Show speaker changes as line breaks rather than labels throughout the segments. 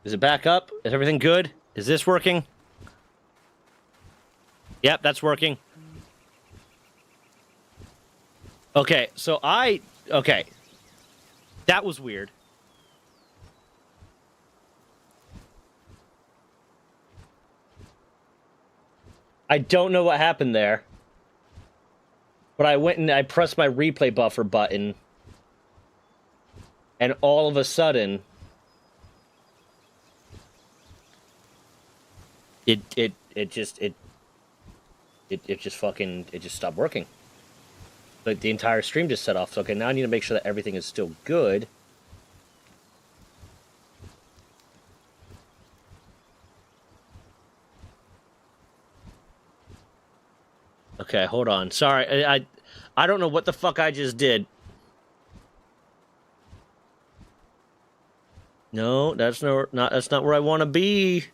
Is it back up? Is everything good? Is this working? Yep, that's working. Okay, so okay. That was weird. I don't know what happened there. But I went and I pressed my replay buffer button. And all of a sudden... It just stopped working. Like the entire stream just set off. So okay, now I need to make sure that everything is still good. Okay, hold on. Sorry, I don't know what the fuck I just did. No, that's not where I want to be.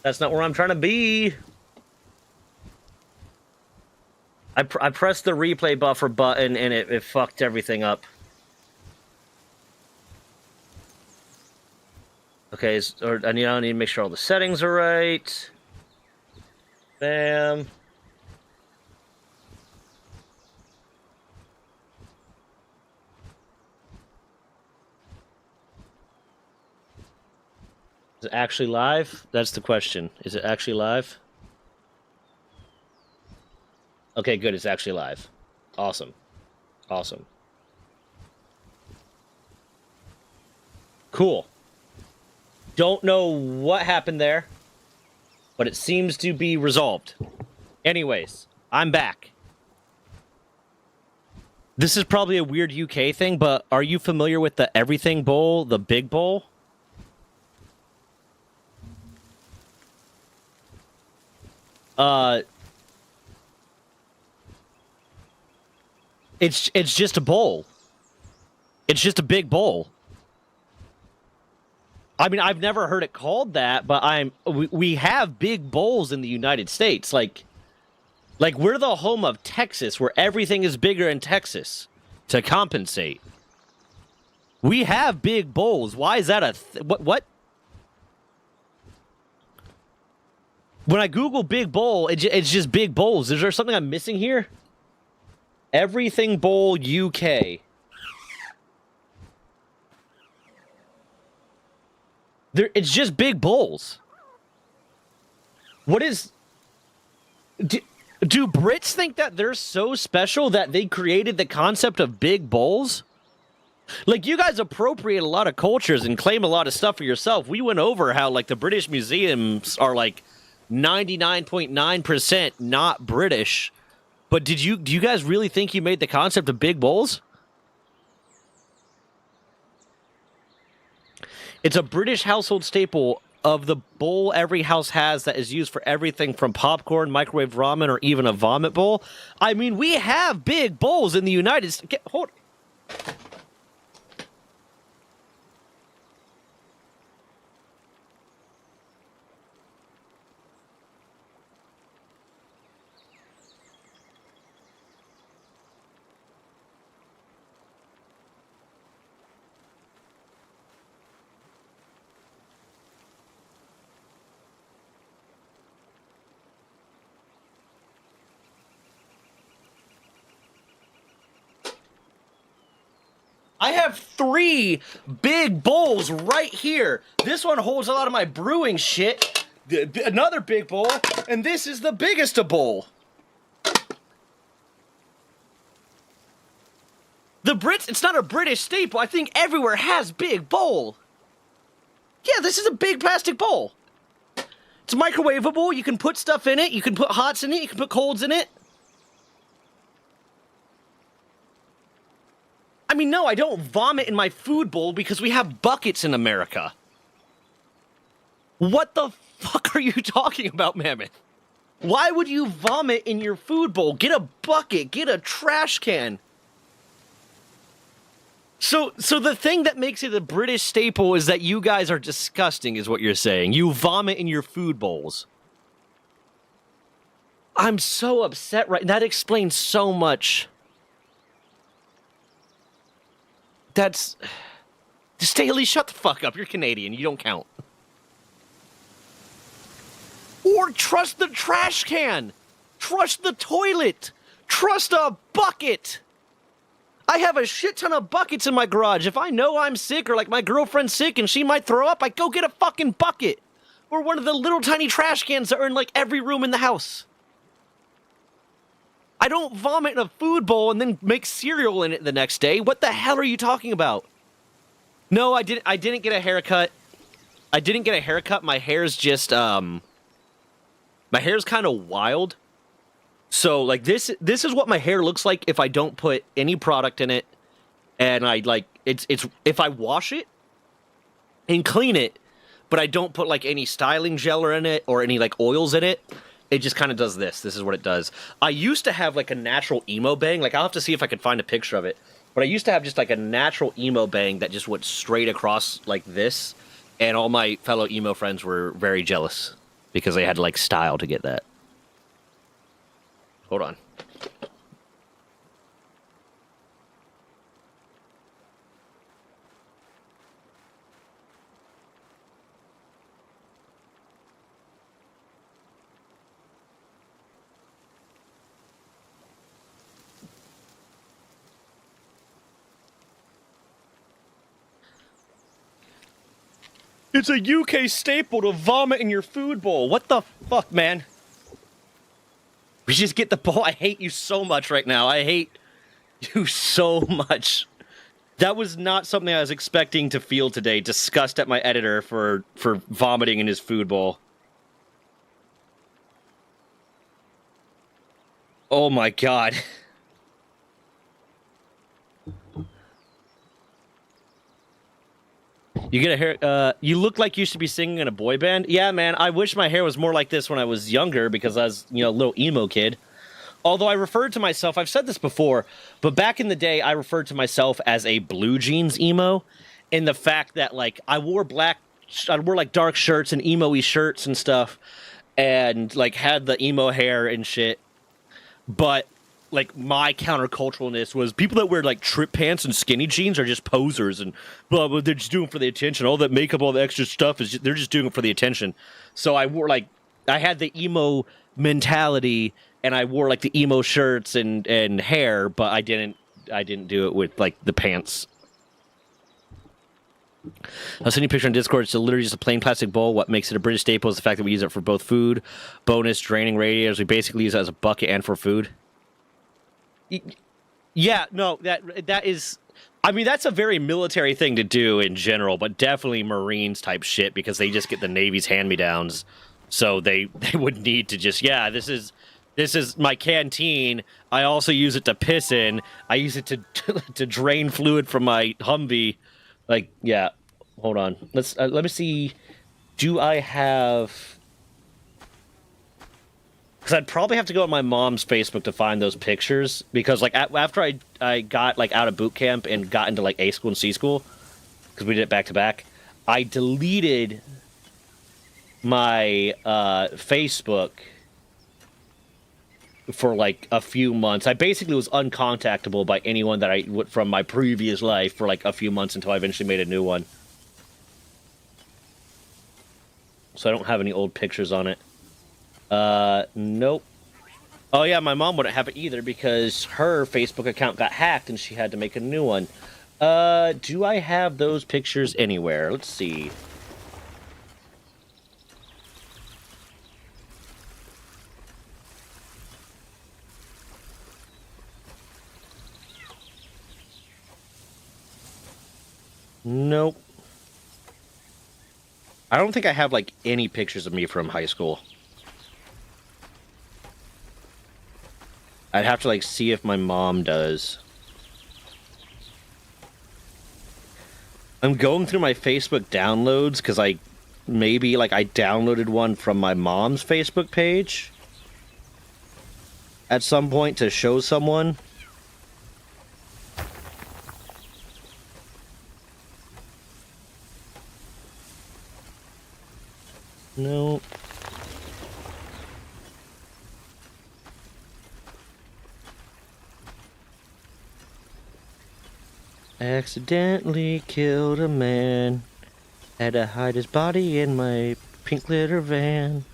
That's not where I'm trying to be. I pressed the replay buffer button and it fucked everything up. Okay, I need to make sure all the settings are right. Bam. Is it actually live? That's the question. Is it actually live? Okay, good. It's actually live. Awesome. Awesome. Cool. Don't know what happened there, but it seems to be resolved. Anyways, I'm back. This is probably a weird UK thing, but are you familiar with the Everything Bowl, the Big Bowl? It's just a bowl. It's just a big bowl. I mean, I've never heard it called that, but we have big bowls in the United States. Like we're the home of Texas, where everything is bigger in Texas to compensate. We have big bowls. Why is that what? When I Google big bowl, it's just big bowls. Is there something I'm missing here? Everything Bowl UK. It's just big bowls. What is... Do Brits think that they're so special that they created the concept of big bowls? Like, you guys appropriate a lot of cultures and claim a lot of stuff for yourself. We went over how, like, the British museums are, like, 99.9% not British. But do you guys really think you made the concept of big bowls? It's a British household staple of the bowl every house has that is used for everything from popcorn, microwave ramen, or even a vomit bowl. I mean, we have big bowls in the United States. Hold. I have 3 big bowls right here. This one holds a lot of my brewing shit. Another big bowl, and this is the biggest of bowl. The Brits, it's not a British staple. I think everywhere has big bowl. Yeah, this is a big plastic bowl. It's microwavable. You can put stuff in it. You can put hots in it. You can put colds in it. I mean, no, I don't vomit in my food bowl because we have buckets in America. What the fuck are you talking about, Mammoth? Why would you vomit in your food bowl? Get a bucket, get a trash can. So the thing that makes it a British staple is that you guys are disgusting, is what you're saying. You vomit in your food bowls. I'm so upset right... That explains so much... That's... Staley, shut the fuck up. You're Canadian. You don't count. Or trust the trash can. Trust the toilet. Trust a bucket. I have a shit ton of buckets in my garage. If I know I'm sick or like my girlfriend's sick and she might throw up, I go get a fucking bucket. Or one of the little tiny trash cans that are in like every room in the house. I don't vomit in a food bowl and then make cereal in it the next day. What the hell are you talking about? No, I didn't get a haircut. I didn't get a haircut. My hair's just my hair's kind of wild. So like this is what my hair looks like if I don't put any product in it, and I like it's if I wash it and clean it, but I don't put like any styling gel in it or any like oils in it, it just kind of does this. This is what it does. I used to have like a natural emo bang. Like I'll have to see if I can find a picture of it. But I used to have just like a natural emo bang that just went straight across like this, and all my fellow emo friends were very jealous because they had like style to get that. Hold on. It's a UK staple to vomit in your food bowl. What the fuck, man? We just get the bowl. I hate you so much right now. I hate you so much. That was not something I was expecting to feel today. Disgust at my editor for vomiting in his food bowl. Oh my god. You get a hair, you look like you should be singing in a boy band. Yeah, man, I wish my hair was more like this when I was younger because I was, a little emo kid. Although I referred to myself, I've said this before, but back in the day, I referred to myself as a blue jeans emo, in the fact that, like, I wore like, dark shirts and emo-y shirts and stuff, and, like, had the emo hair and shit, but like my counterculturalness was people that wear like trip pants and skinny jeans are just posers and blah blah. They're just doing it for the attention. All that makeup, all the extra stuff they're just doing it for the attention. So I wore I had the emo mentality and I wore like the emo shirts and hair, but I didn't do it with like the pants. I'll send you a picture on Discord. It's literally just a plain plastic bowl. What makes it a British staple is the fact that we use it for both food, bonus, draining radiators. We basically use it as a bucket and for food. Yeah, no, that is... I mean, that's a very military thing to do in general, but definitely Marines type shit because they just get the Navy's hand-me-downs. So they would need to just, yeah, this is my canteen. I also use it to piss in. I use it to drain fluid from my Humvee. Like, yeah, hold on. Let me see. Do I have... Because I'd probably have to go on my mom's Facebook to find those pictures. Because, like, after I got, like, out of boot camp and got into, like, A school and C school, because we did it back-to-back, I deleted my Facebook for, like, a few months. I basically was uncontactable by anyone that from my previous life for, like, a few months until I eventually made a new one. So I don't have any old pictures on it. Nope. Oh yeah, my mom wouldn't have it either because her Facebook account got hacked and she had to make a new one. Do I have those pictures anywhere? Let's see. Nope. I don't think I have, like, any pictures of me from high school. I'd have to, like, see if my mom does. I'm going through my Facebook downloads, because I downloaded one from my mom's Facebook page at some point to show someone. No. Accidentally killed a man. Had to hide his body in my pink glitter van.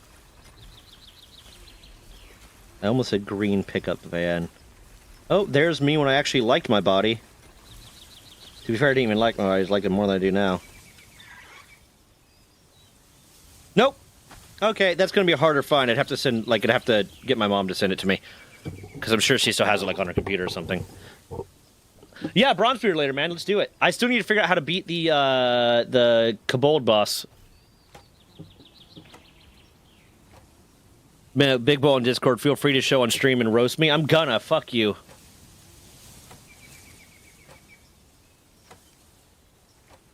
I almost said green pickup van. Oh, there's me when I actually liked my body. To be fair, I didn't even like my body. I just liked it more than I do now. Nope. Okay, that's gonna be a harder find. I'd have to get my mom to send it to me. Because I'm sure she still has it, like, on her computer or something. Yeah, Bronzebeard later, man. Let's do it. I still need to figure out how to beat the Kobold boss. Man, Big Bull on Discord, feel free to show on stream and roast me. I'm gonna. Fuck you.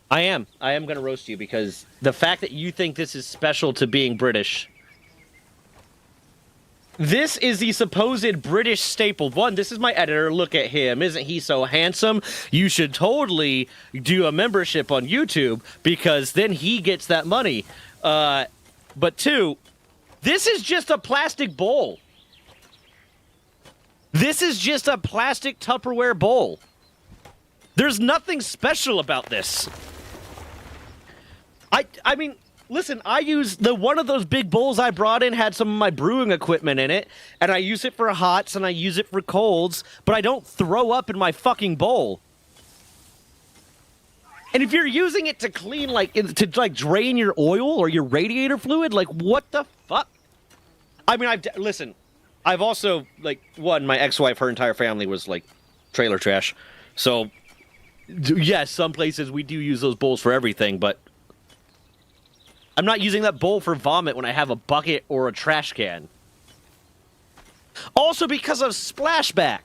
I am gonna roast you because the fact that you think this is special to being British. This is the supposed British staple. One, this is my editor. Look at him. Isn't he so handsome? You should totally do a membership on YouTube because then he gets that money. But two, this is just a plastic bowl. This is just a plastic Tupperware bowl. There's nothing special about this. I mean, listen, I use one of those big bowls I brought in had some of my brewing equipment in it, and I use it for hots and I use it for colds, but I don't throw up in my fucking bowl. And if you're using it to clean, to drain your oil or your radiator fluid, like, what the fuck? I mean, listen, I've also, my ex-wife, her entire family was, trailer trash. So, yes, some places we do use those bowls for everything, but I'm not using that bowl for vomit when I have a bucket or a trash can. Also because of splashback.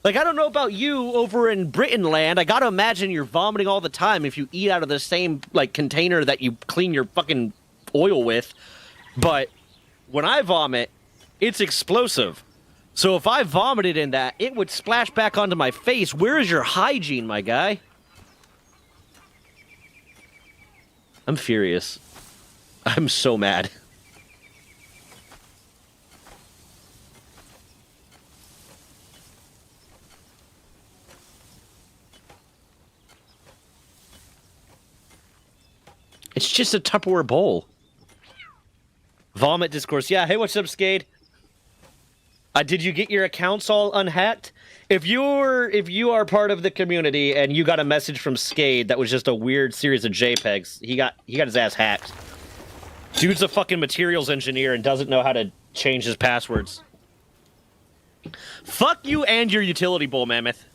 I don't know about you over in Britain land. I gotta imagine you're vomiting all the time if you eat out of the same, container that you clean your fucking oil with. But when I vomit, it's explosive. So if I vomited in that, it would splash back onto my face. Where is your hygiene, my guy? I'm furious. I'm so mad. It's just a Tupperware bowl. Vomit discourse. Yeah, hey, what's up, Skade? Did you get your accounts all unhacked? If you are part of the community and you got a message from Skade that was just a weird series of JPEGs, he got his ass hacked. Dude's a fucking materials engineer and doesn't know how to change his passwords. Fuck you and your utility bowl, Mammoth.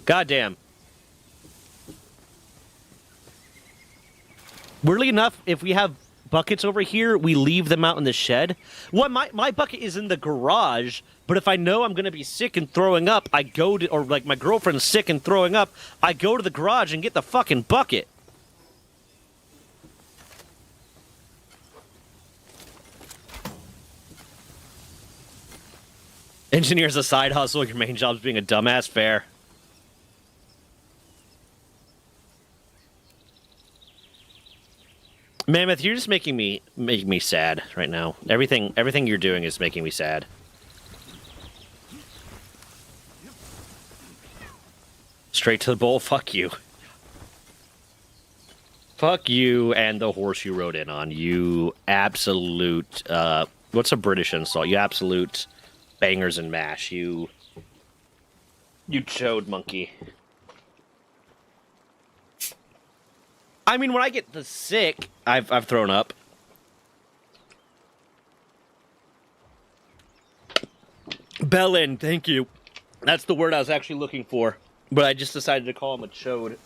Goddamn. Weirdly enough, if we have buckets over here, we leave them out in the shed. Well, my bucket is in the garage, but if I know I'm going to be sick and throwing up, I go to, or my girlfriend's sick and throwing up, I go to the garage and get the fucking bucket. Engineer's a side hustle, your main job's being a dumbass. Fair. Mammoth, you're just making me sad right now. Everything you're doing is making me sad. Straight to the bowl. Fuck you. Fuck you and the horse you rode in on. You absolute what's a British insult? You absolute bangers and mash. You chode monkey. I mean, when I get the sick, I've thrown up. Bellin, thank you. That's the word I was actually looking for, but I just decided to call him a chode.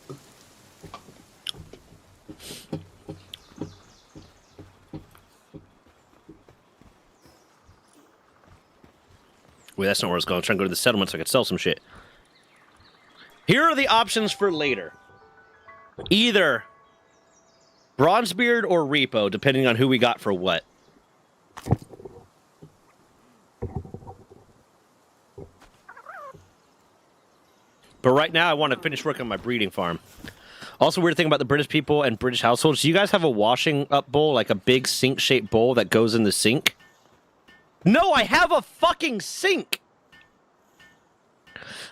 Wait, that's not where I was going. I was trying to go to the settlement so I could sell some shit. Here are the options for later. Either Bronzebeard or Repo, depending on who we got for what. But right now, I want to finish working on my breeding farm. Also, weird thing about the British people and British households, do you guys have a washing up bowl, like a big sink-shaped bowl that goes in the sink? No, I have a fucking sink.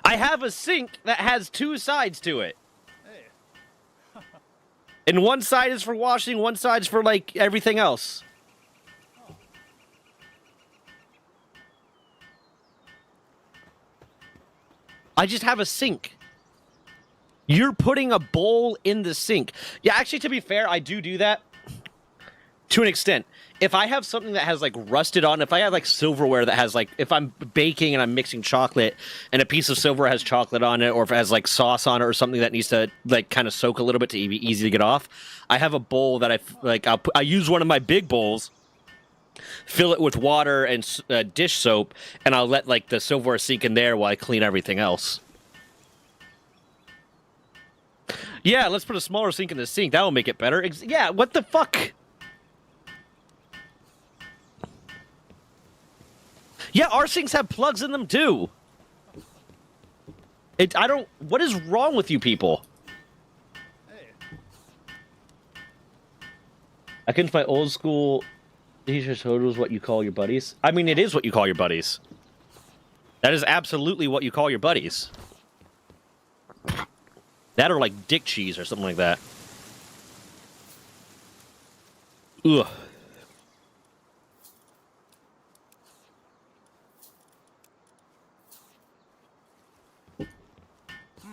I have a sink that has two sides to it.
Hey.
And one side is for washing, one side's for, like, everything else. I just have a sink. You're putting a bowl in the sink. Yeah, actually, to be fair, I do that to an extent. If I have something that has, like, rusted on, if I have, like, silverware that has, like, if I'm baking and I'm mixing chocolate and a piece of silverware has chocolate on it, or if it has, like, sauce on it or something that needs to, like, kind of soak a little bit to be easy to get off, I have a bowl that I use one of my big bowls, fill it with water and dish soap, and I'll let, like, the silverware sink in there while I clean everything else. Yeah, let's put a smaller sink in the sink. That will make it better. Yeah, what the fuck? Yeah, our sinks have plugs in them too. What is wrong with you people?
Hey.
I can my old school teacher's total is what you call your buddies. I mean, it is what you call your buddies. That is absolutely what you call your buddies. That or like dick cheese or something like that. Ugh.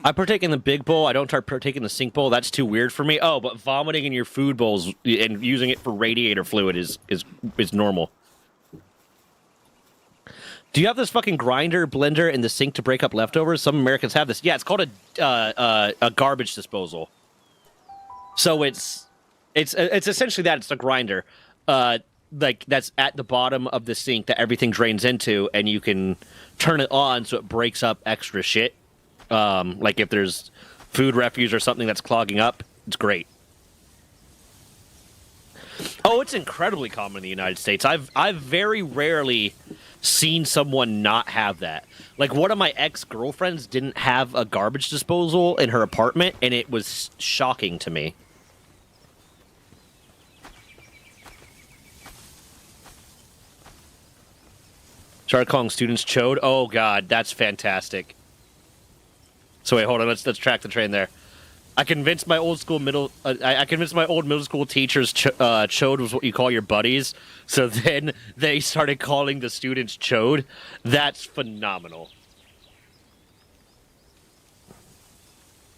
I partake in the big bowl. I don't partake in the sink bowl. That's too weird for me. Oh, but vomiting in your food bowls and using it for radiator fluid is normal. Do you have this fucking grinder, blender in the sink to break up leftovers? Some Americans have this. Yeah, it's called a garbage disposal. So it's essentially that. It's a grinder, like that's at the bottom of the sink that everything drains into, and you can turn it on so it breaks up extra shit. Like if there's food refuse or something that's clogging up, it's great. Oh, it's incredibly common in the United States. I've very rarely seen someone not have that. Like one of my ex-girlfriends didn't have a garbage disposal in her apartment, and it was shocking to me. Started calling students chode. Oh god, that's fantastic. So wait, hold on. Let's track the train there. I convinced my old middle school teachers chode was what you call your buddies. So then they started calling the students chode. That's phenomenal.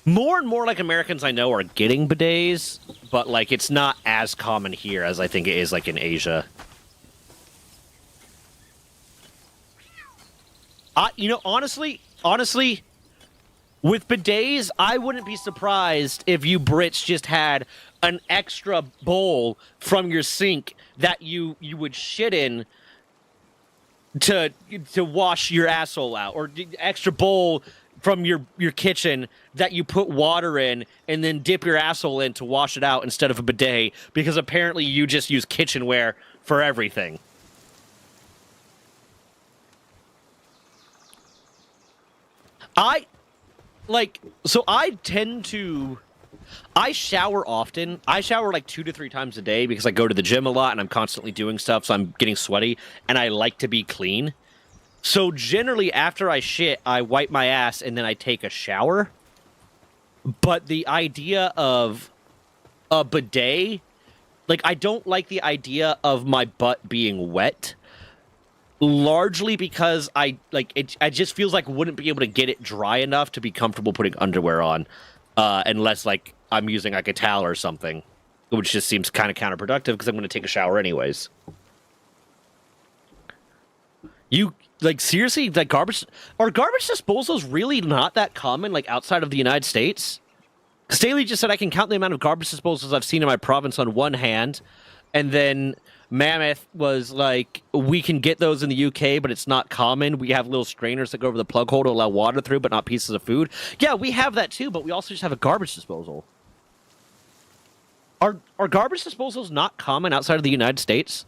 More and more like Americans I know are getting bidets, but like it's not as common here as I think it is like in Asia. Honestly, with bidets, I wouldn't be surprised if you Brits just had an extra bowl from your sink that you would shit in to wash your asshole out, or extra bowl from your kitchen that you put water in and then dip your asshole in to wash it out instead of a bidet, because apparently you just use kitchenware for everything. I shower often. I shower like 2 to 3 times a day because I go to the gym a lot and I'm constantly doing stuff, so I'm getting sweaty, and I like to be clean. So generally after I shit, I wipe my ass and then I take a shower. But the idea of a bidet, like I don't like the idea of my butt being wet. Largely because I just feels like I wouldn't be able to get it dry enough to be comfortable putting underwear on, unless like I'm using like a towel or something, which just seems kind of counterproductive because I'm going to take a shower anyways. You like seriously like garbage disposals really not that common like outside of the United States? Staley just said I can count the amount of garbage disposals I've seen in my province on one hand, and then Mammoth was like, we can get those in the UK, but it's not common. We have little strainers that go over the plug hole to allow water through, but not pieces of food. Yeah, we have that too, but we also just have a garbage disposal. Are garbage disposals not common outside of the United States?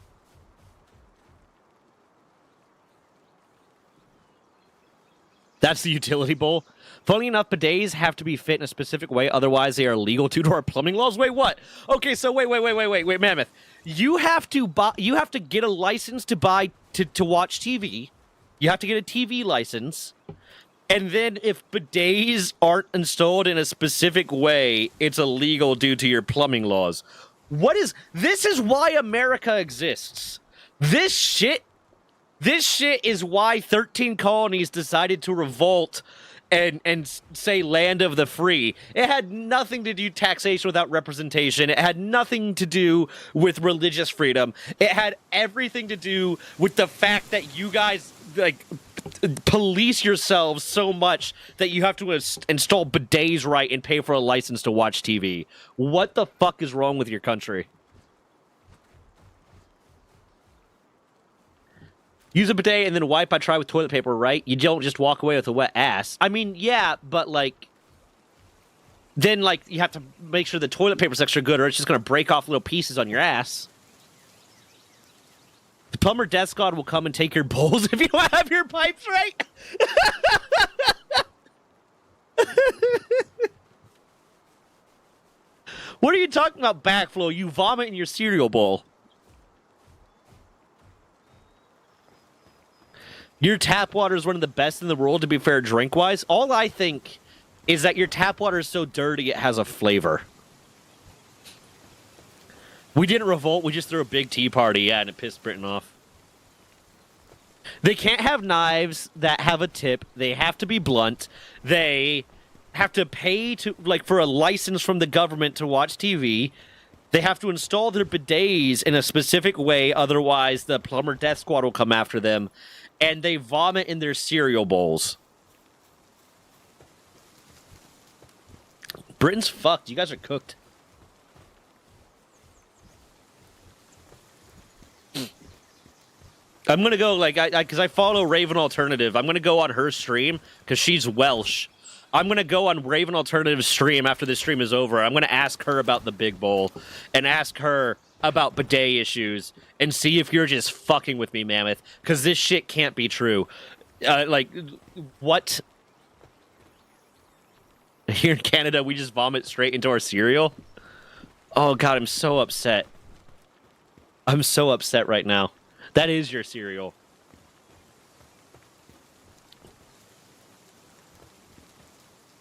That's the utility bowl. Funny enough, bidets have to be fit in a specific way, otherwise they are illegal due to our plumbing laws. Wait, what? Okay, so wait, Mammoth. You have to buy. You have to get a license to buy to watch TV. You have to get a TV license, and then if bidets aren't installed in a specific way, it's illegal due to your plumbing laws. What is this? Is why America exists. This shit is why 13 colonies decided to revolt and say land of the free. It had nothing to do taxation without representation. It had nothing to do with religious freedom. It had everything to do with the fact that you guys like police yourselves so much that you have to install bidets right and pay for a license to watch TV. What the fuck is wrong with your country? Use a bidet and then wipe. I try with toilet paper, right? You don't just walk away with a wet ass. I mean, yeah, but like, then like you have to make sure the toilet paper's extra good, or it's just gonna break off little pieces on your ass. The plumber death squad will come and take your bowls if you don't have your pipes right. What are you talking about, backflow? You vomit in your cereal bowl. Your tap water is one of the best in the world, to be fair, drink-wise. All I think is that your tap water is so dirty it has a flavor. We didn't revolt, we just threw a big tea party, yeah, and it pissed Britain off. They can't have knives that have a tip. They have to be blunt. They have to pay to for a license from the government to watch TV. They have to install their bidets in a specific way, otherwise the plumber death squad will come after them. And they vomit in their cereal bowls. Britain's fucked. You guys are cooked. I'm gonna go because I follow Raven Alternative. I'm gonna go on her stream because she's Welsh. I'm gonna go on Raven Alternative's stream after this stream is over. I'm gonna ask her about the big bowl and ask her about bidet issues and see if you're just fucking with me, Mammoth, because this shit can't be true. What? Here in Canada, we just vomit straight into our cereal? Oh, God, I'm so upset. I'm so upset right now. That is your cereal.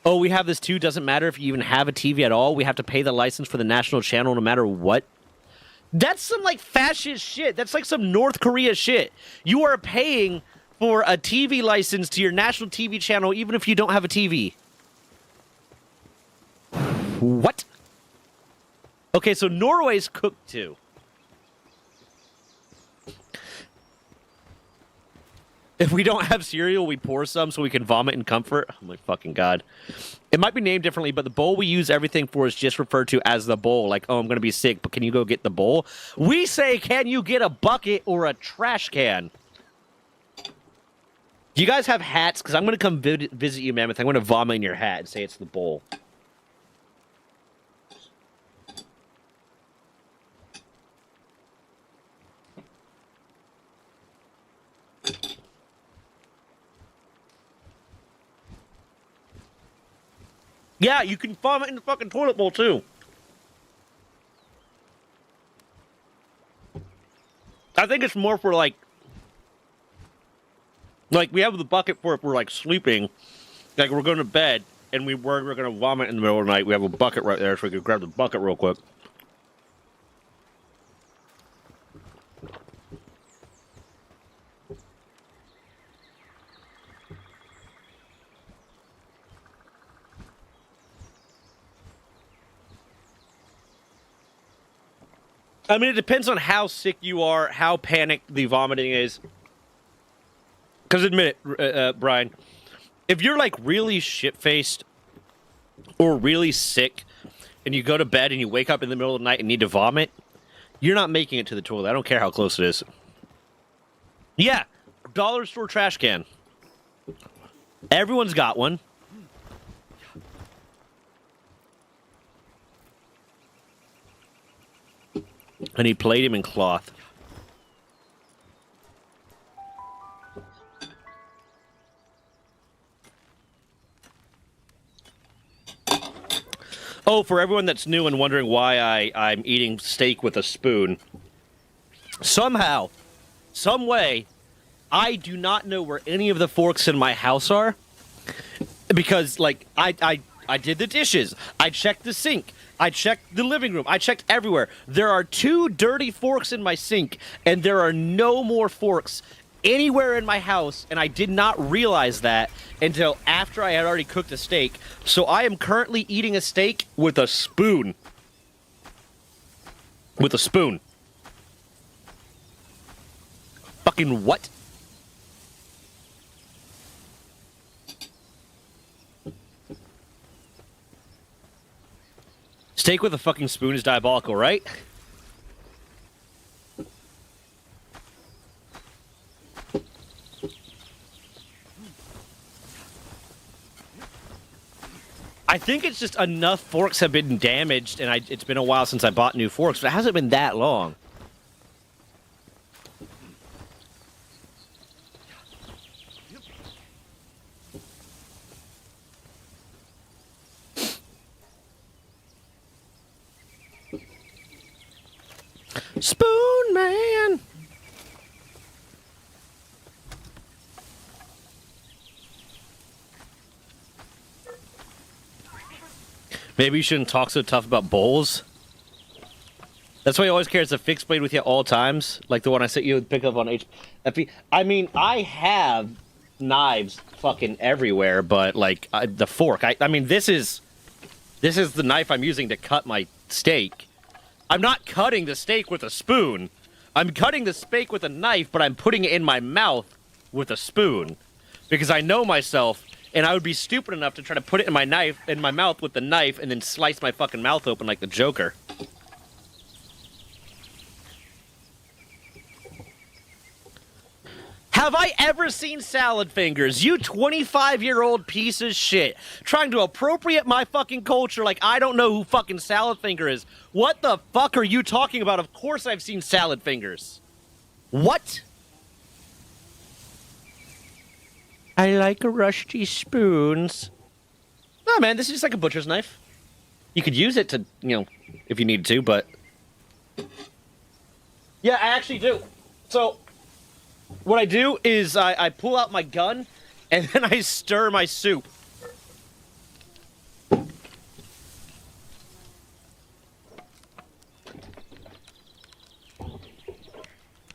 Oh, we have this too. Doesn't matter if you even have a TV at all. We have to pay the license for the national channel no matter what. That's some, fascist shit. That's some North Korea shit. You are paying for a TV license to your national TV channel even if you don't have a TV. What? Okay, so Norway's cooked too. If we don't have cereal, we pour some so we can vomit in comfort. Oh my fucking God. It might be named differently, but the bowl we use everything for is just referred to as the bowl. Like, oh, I'm going to be sick, but can you go get the bowl? We say, can you get a bucket or a trash can? Do you guys have hats? Because I'm going to come visit you, Mammoth. I'm going to vomit in your hat and say it's the bowl. Yeah, you can vomit in the fucking toilet bowl, too. I think it's more for, we have the bucket for if we're, sleeping. Like, we're going to bed, and we're going to vomit in the middle of the night. We have a bucket right there, so we can grab the bucket real quick. I mean, it depends on how sick you are, how panicked the vomiting is. Because admit it, Brian, if you're, really shit-faced or really sick, and you go to bed and you wake up in the middle of the night and need to vomit, you're not making it to the toilet. I don't care how close it is. Yeah, dollar store trash can. Everyone's got one. And he played him in cloth. Oh, for everyone that's new and wondering why I'm eating steak with a spoon. Somehow, some way, I do not know where any of the forks in my house are. Because, like, I did the dishes. I checked the sink. I checked the living room. I checked everywhere. There are 2 dirty forks in my sink, and there are no more forks anywhere in my house, and I did not realize that until after I had already cooked a steak. So I am currently eating a steak with a spoon. With a spoon. Fucking what? Steak with a fucking spoon is diabolical, right? I think it's just enough forks have been damaged, and it's been a while since I bought new forks, but it hasn't been that long. Spoon Man! Maybe you shouldn't talk so tough about bowls. That's why he always carries a fixed blade with you at all times, like the one I sent you to pick up on HP. I mean, I have knives fucking everywhere, but like the fork. I mean, this is the knife I'm using to cut my steak. I'm not cutting the steak with a spoon. I'm cutting the steak with a knife, but I'm putting it in my mouth with a spoon because I know myself. And I would be stupid enough to try to put it in my mouth with the knife and then slice my fucking mouth open like the Joker. Have I ever seen salad fingers? You 25-year-old piece of shit. Trying to appropriate my fucking culture like I don't know who fucking salad finger is. What the fuck are you talking about? Of course I've seen salad fingers. What? I like rusty spoons. No, man, this is just like a butcher's knife. You could use it to, if you needed to, but... Yeah, I actually do. So, what I do is I pull out my gun, and then I stir my soup.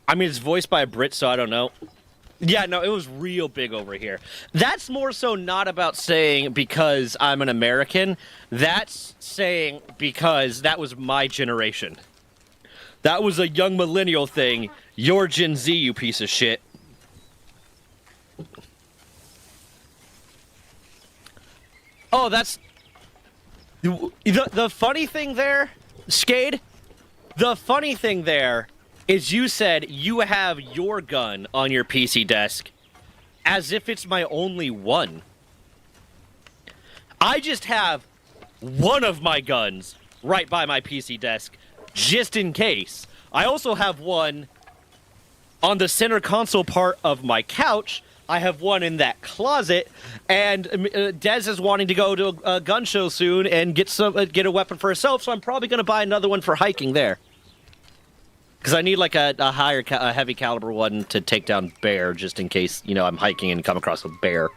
I mean, it's voiced by a Brit, so I don't know. Yeah, no, it was real big over here. That's more so not about saying because I'm an American. That's saying because that was my generation. That was a young millennial thing. You're Gen Z, you piece of shit. Oh, that's... The funny thing there, Skade, the funny thing there is you said you have your gun on your PC desk as if it's my only one. I just have one of my guns right by my PC desk, just in case. I also have one on the center console part of my couch. I have one in that closet, and Dez is wanting to go to a gun show soon and get a weapon for herself, so I'm probably going to buy another one for hiking there. Because I need like a heavy caliber one to take down bear, just in case, I'm hiking and come across a bear.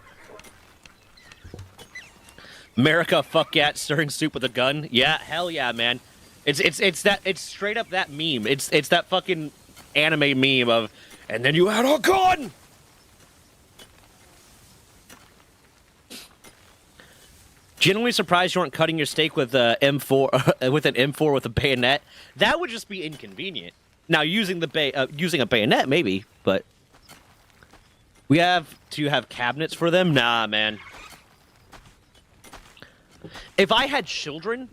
America, fuck yeah, stirring soup with a gun. Yeah, hell yeah, man. It's straight up that meme. It's that fucking anime meme of, and then you had a gun. Genuinely surprised you weren't cutting your steak with M4 with an M4 with a bayonet. That would just be inconvenient. Now, using a bayonet, maybe, but do you have cabinets for them? Nah, man. If I had children,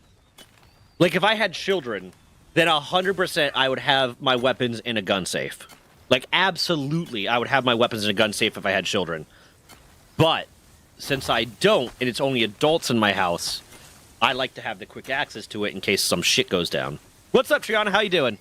then 100% I would have my weapons in a gun safe. Like, absolutely, I would have my weapons in a gun safe if I had children. But since I don't, and it's only adults in my house, I like to have the quick access to it in case some shit goes down. What's up, Triana? How you doing?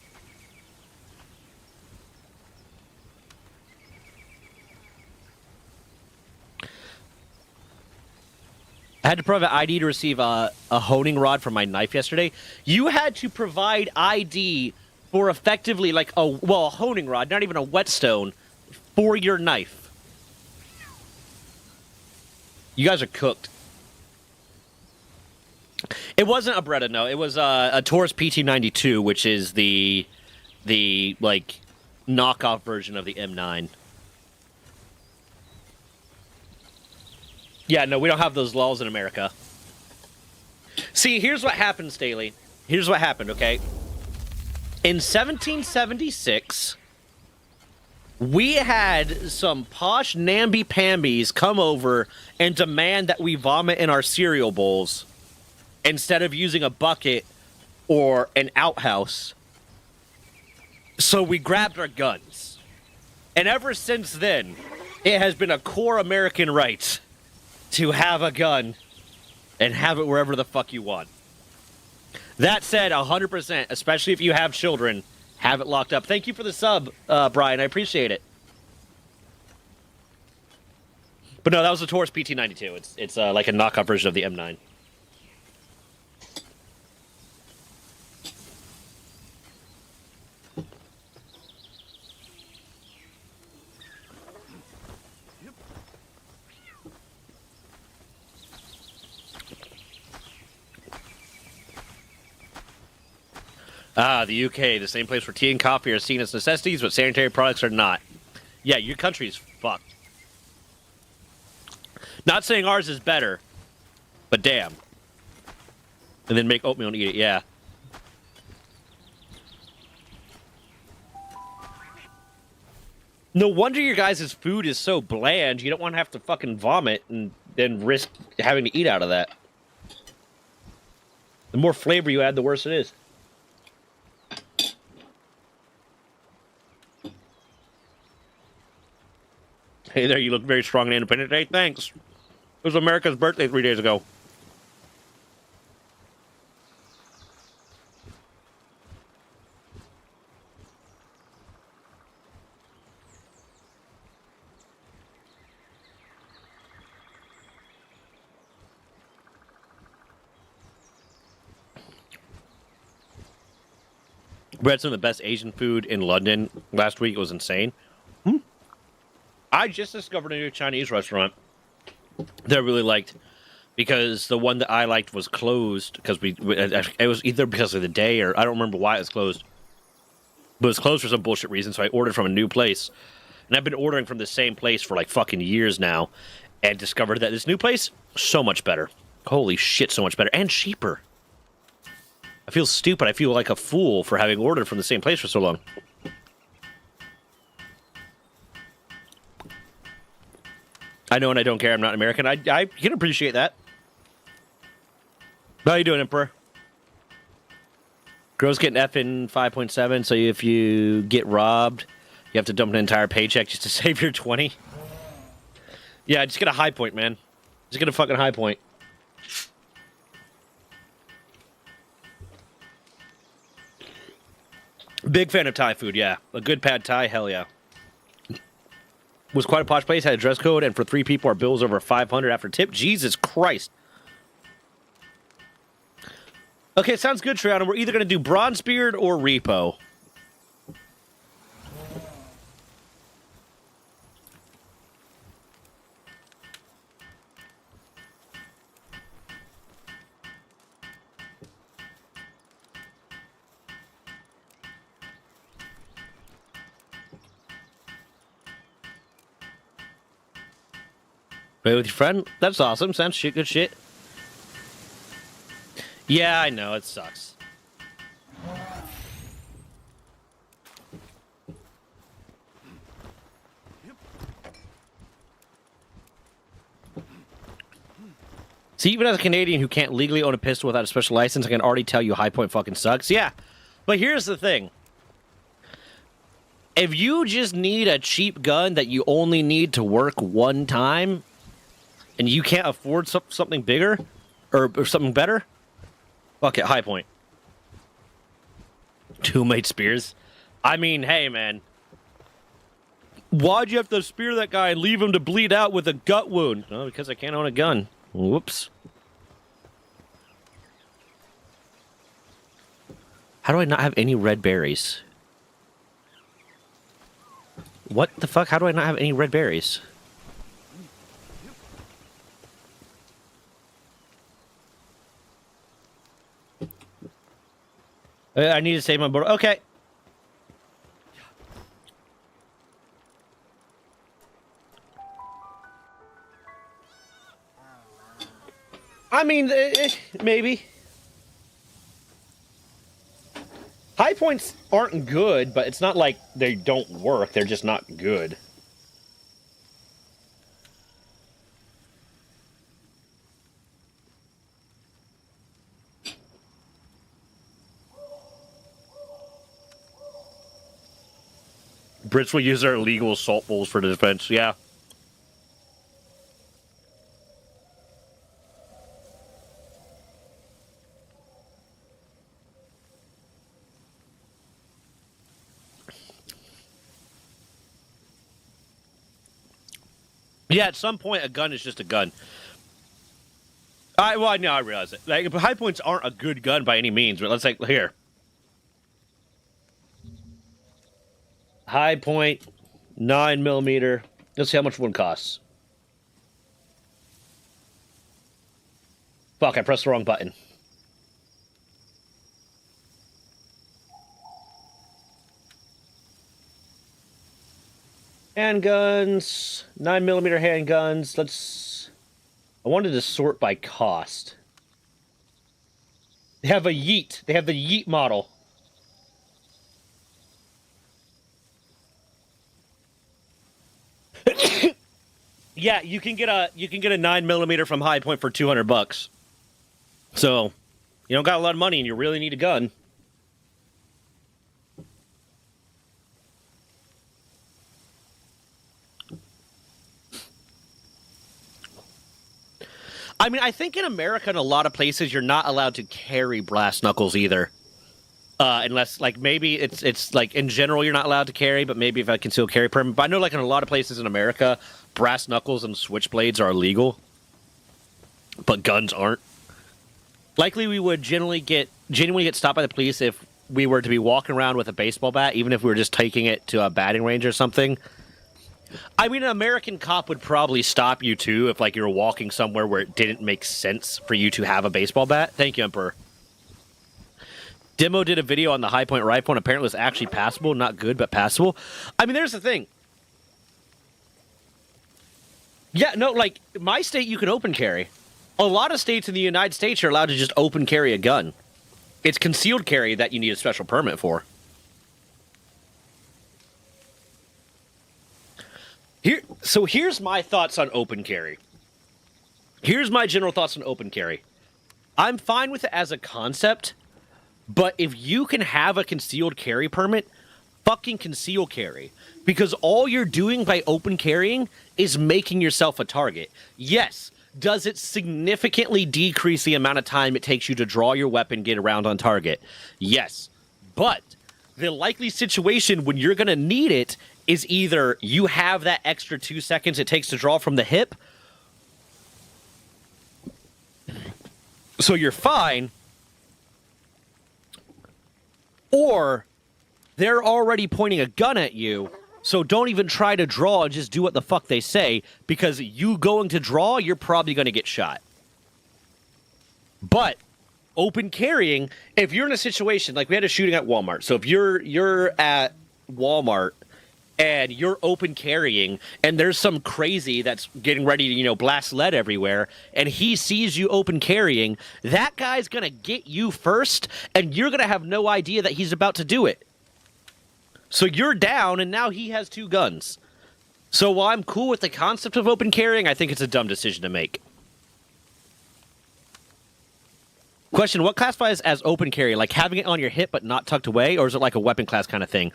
had to provide ID to receive a honing rod for my knife yesterday. You had to provide ID for effectively like a honing rod, not even a whetstone, for your knife. You guys are cooked. It wasn't a Beretta, no. It was a Taurus PT92, which is the like knockoff version of the M9. Yeah, no, we don't have those laws in America. See, here's what happened, Staley. Here's what happened, okay? In 1776, we had some posh namby-pambies come over and demand that we vomit in our cereal bowls instead of using a bucket or an outhouse. So we grabbed our guns. And ever since then, it has been a core American right to have a gun and have it wherever the fuck you want. That said, 100%, especially if you have children, have it locked up. Thank you for the sub, Brian. I appreciate it. But no, that was a Taurus PT92. It's like a knockoff version of the M9. Ah, the UK, the same place where tea and coffee are seen as necessities, but sanitary products are not. Yeah, your country's fucked. Not saying ours is better, but damn. And then make oatmeal and eat it, yeah. No wonder your guys' food is so bland. You don't want to have to fucking vomit and then risk having to eat out of that. The more flavor you add, the worse it is. Hey there, you look very strong and independent today. Thanks. It was America's birthday 3 days ago. We had some of the best Asian food in London last week. It was insane. I just discovered a new Chinese restaurant that I really liked because the one that I liked was closed because it was either because of the day or I don't remember why it was closed. But it was closed for some bullshit reason, so I ordered from a new place. And I've been ordering from the same place for like fucking years now and discovered that this new place, so much better. Holy shit, so much better. And cheaper. I feel stupid. I feel like a fool for having ordered from the same place for so long. I know and I don't care. I'm not American. I can appreciate that. How you doing, Emperor? Girls getting F in 5.7, so if you get robbed, you have to dump an entire paycheck just to save your 20. Yeah, just get a high point, man. Just get a fucking high point. Big fan of Thai food, yeah. A good pad Thai, hell yeah. Was quite a posh place, had a dress code, and for 3 people, our bill was over $500 after tip. Jesus Christ. Okay, sounds good, Triana. We're either going to do Bronzebeard or Repo. Play with your friend? That's awesome. Sounds shit, good shit. Yeah, I know. It sucks. See, even as a Canadian who can't legally own a pistol without a special license, I can already tell you High Point fucking sucks. Yeah, but here's the thing. If you just need a cheap gun that you only need to work one time, and you can't afford something bigger, or something better, fuck it, High Point. Two-mate spears. I mean, hey, man. Why'd you have to spear that guy and leave him to bleed out with a gut wound? No, because I can't own a gun. Whoops. How do I not have any red berries? What the fuck? How do I not have any red berries? I need to save my board. Okay. I mean, maybe. High points aren't good, but it's not like they don't work. They're just not good. Brits will use their illegal assault bowls for defense. Yeah. Yeah, at some point, a gun is just a gun. Well, I realize it. Like, high points aren't a good gun by any means, but let's like here. High point, 9mm. Let's see how much one costs. Fuck, I pressed the wrong button. Handguns, 9mm handguns. I wanted to sort by cost. They have a Yeet. They have the Yeet model. Yeah, you can get a 9mm from High Point for $200. So, you don't got a lot of money and you really need a gun. I mean, I think in America, in a lot of places, you're not allowed to carry brass knuckles either. Unless, like, maybe it's like, in general, you're not allowed to carry, but maybe if I concealed carry permit. But I know, like, in a lot of places in America, brass knuckles and switchblades are illegal, but guns aren't. Likely, we would genuinely get stopped by the police if we were to be walking around with a baseball bat, even if we were just taking it to a batting range or something. I mean, an American cop would probably stop you, too, if, like, you were walking somewhere where it didn't make sense for you to have a baseball bat. Thank you, Emperor. Demo did a video on the High Point rifle, and apparently it was actually passable. Not good, but passable. I mean, there's the thing. Yeah, no, like, my state, you can open carry. A lot of states in the United States are allowed to just open carry a gun. It's concealed carry that you need a special permit for. So here's my thoughts on open carry. Here's my general thoughts on open carry. I'm fine with it as a concept, but if you can have a concealed carry permit, fucking conceal carry. Because all you're doing by open carrying is making yourself a target. Yes, does it significantly decrease the amount of time it takes you to draw your weapon, get around on target? Yes, but the likely situation when you're going to need it is either you have that extra 2 seconds it takes to draw from the hip, so you're fine, or they're already pointing a gun at you, so don't even try to draw and just do what the fuck they say, because you going to draw, you're probably going to get shot. But open carrying, if you're in a situation, like we had a shooting at Walmart, so if you're at Walmart and you're open carrying, and there's some crazy that's getting ready to, blast lead everywhere, and he sees you open carrying, that guy's going to get you first, and you're going to have no idea that he's about to do it. So you're down, and now he has 2 guns. So while I'm cool with the concept of open carrying, I think it's a dumb decision to make. Question, what classifies as open carry? Like having it on your hip but not tucked away? Or is it like a weapon class kind of thing?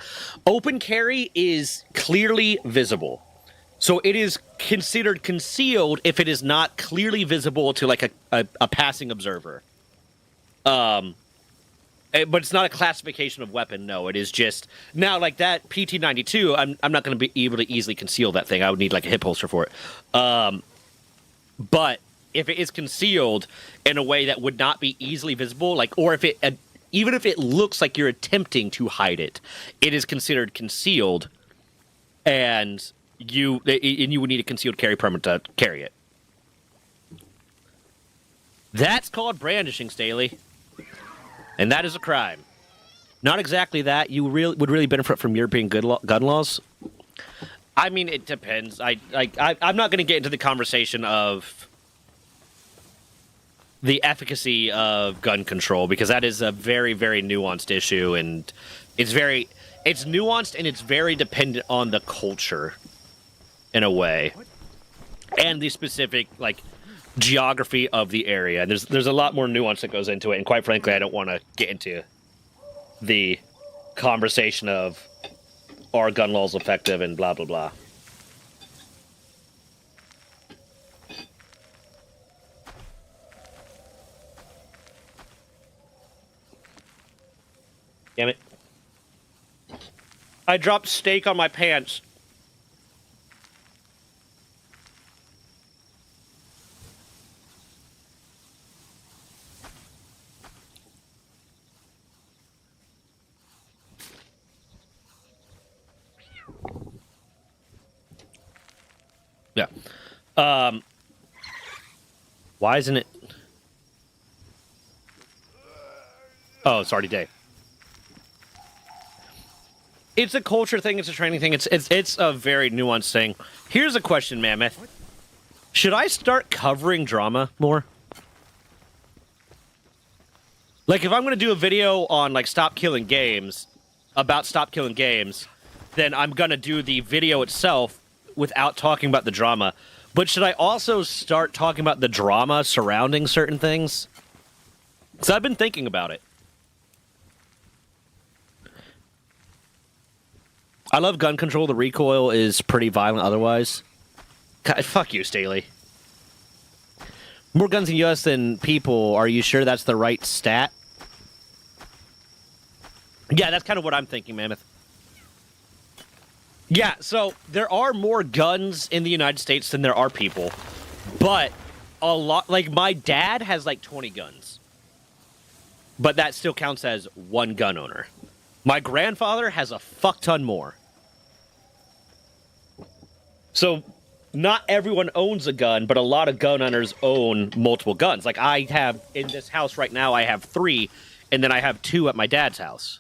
Open carry is clearly visible. So it is considered concealed if it is not clearly visible to like a passing observer. But it's not a classification of weapon, no. It is just... Now, like that PT-92, I'm not going to be able to easily conceal that thing. I would need like a hip holster for it. But... if it is concealed in a way that would not be easily visible, like, or if it even if it looks like you're attempting to hide it, it is considered concealed, and you would need a concealed carry permit to carry it. That's called brandishing, Staley, and that is a crime. Not exactly that. You would really benefit from European gun laws. I mean, it depends. I'm not going to get into the conversation of the efficacy of gun control, because that is a very, very nuanced issue, and it's nuanced, and it's very dependent on the culture in a way, and the specific geography of the area. And there's a lot more nuance that goes into it, and quite frankly, I don't want to get into the conversation of are gun laws effective and blah blah blah. Damn it. I dropped steak on my pants. Yeah. Why isn't it? Oh, it's already day. It's a culture thing. It's a training thing. It's a very nuanced thing. Here's a question, Mammoth. Should I start covering drama more? Like, if I'm going to do a video on, Stop Killing Games, about Stop Killing Games, then I'm going to do the video itself without talking about the drama. But should I also start talking about the drama surrounding certain things? Because I've been thinking about it. I love gun control. The recoil is pretty violent otherwise. God, fuck you, Staley. More guns in the U.S. than people. Are you sure that's the right stat? Yeah, that's kind of what I'm thinking, Mammoth. Yeah, so there are more guns in the United States than there are people. But a lot... my dad has, 20 guns. But that still counts as one gun owner. My grandfather has a fuck ton more. So, not everyone owns a gun, but a lot of gun owners own multiple guns. I have, in this house right now, I have 3, and then I have 2 at my dad's house.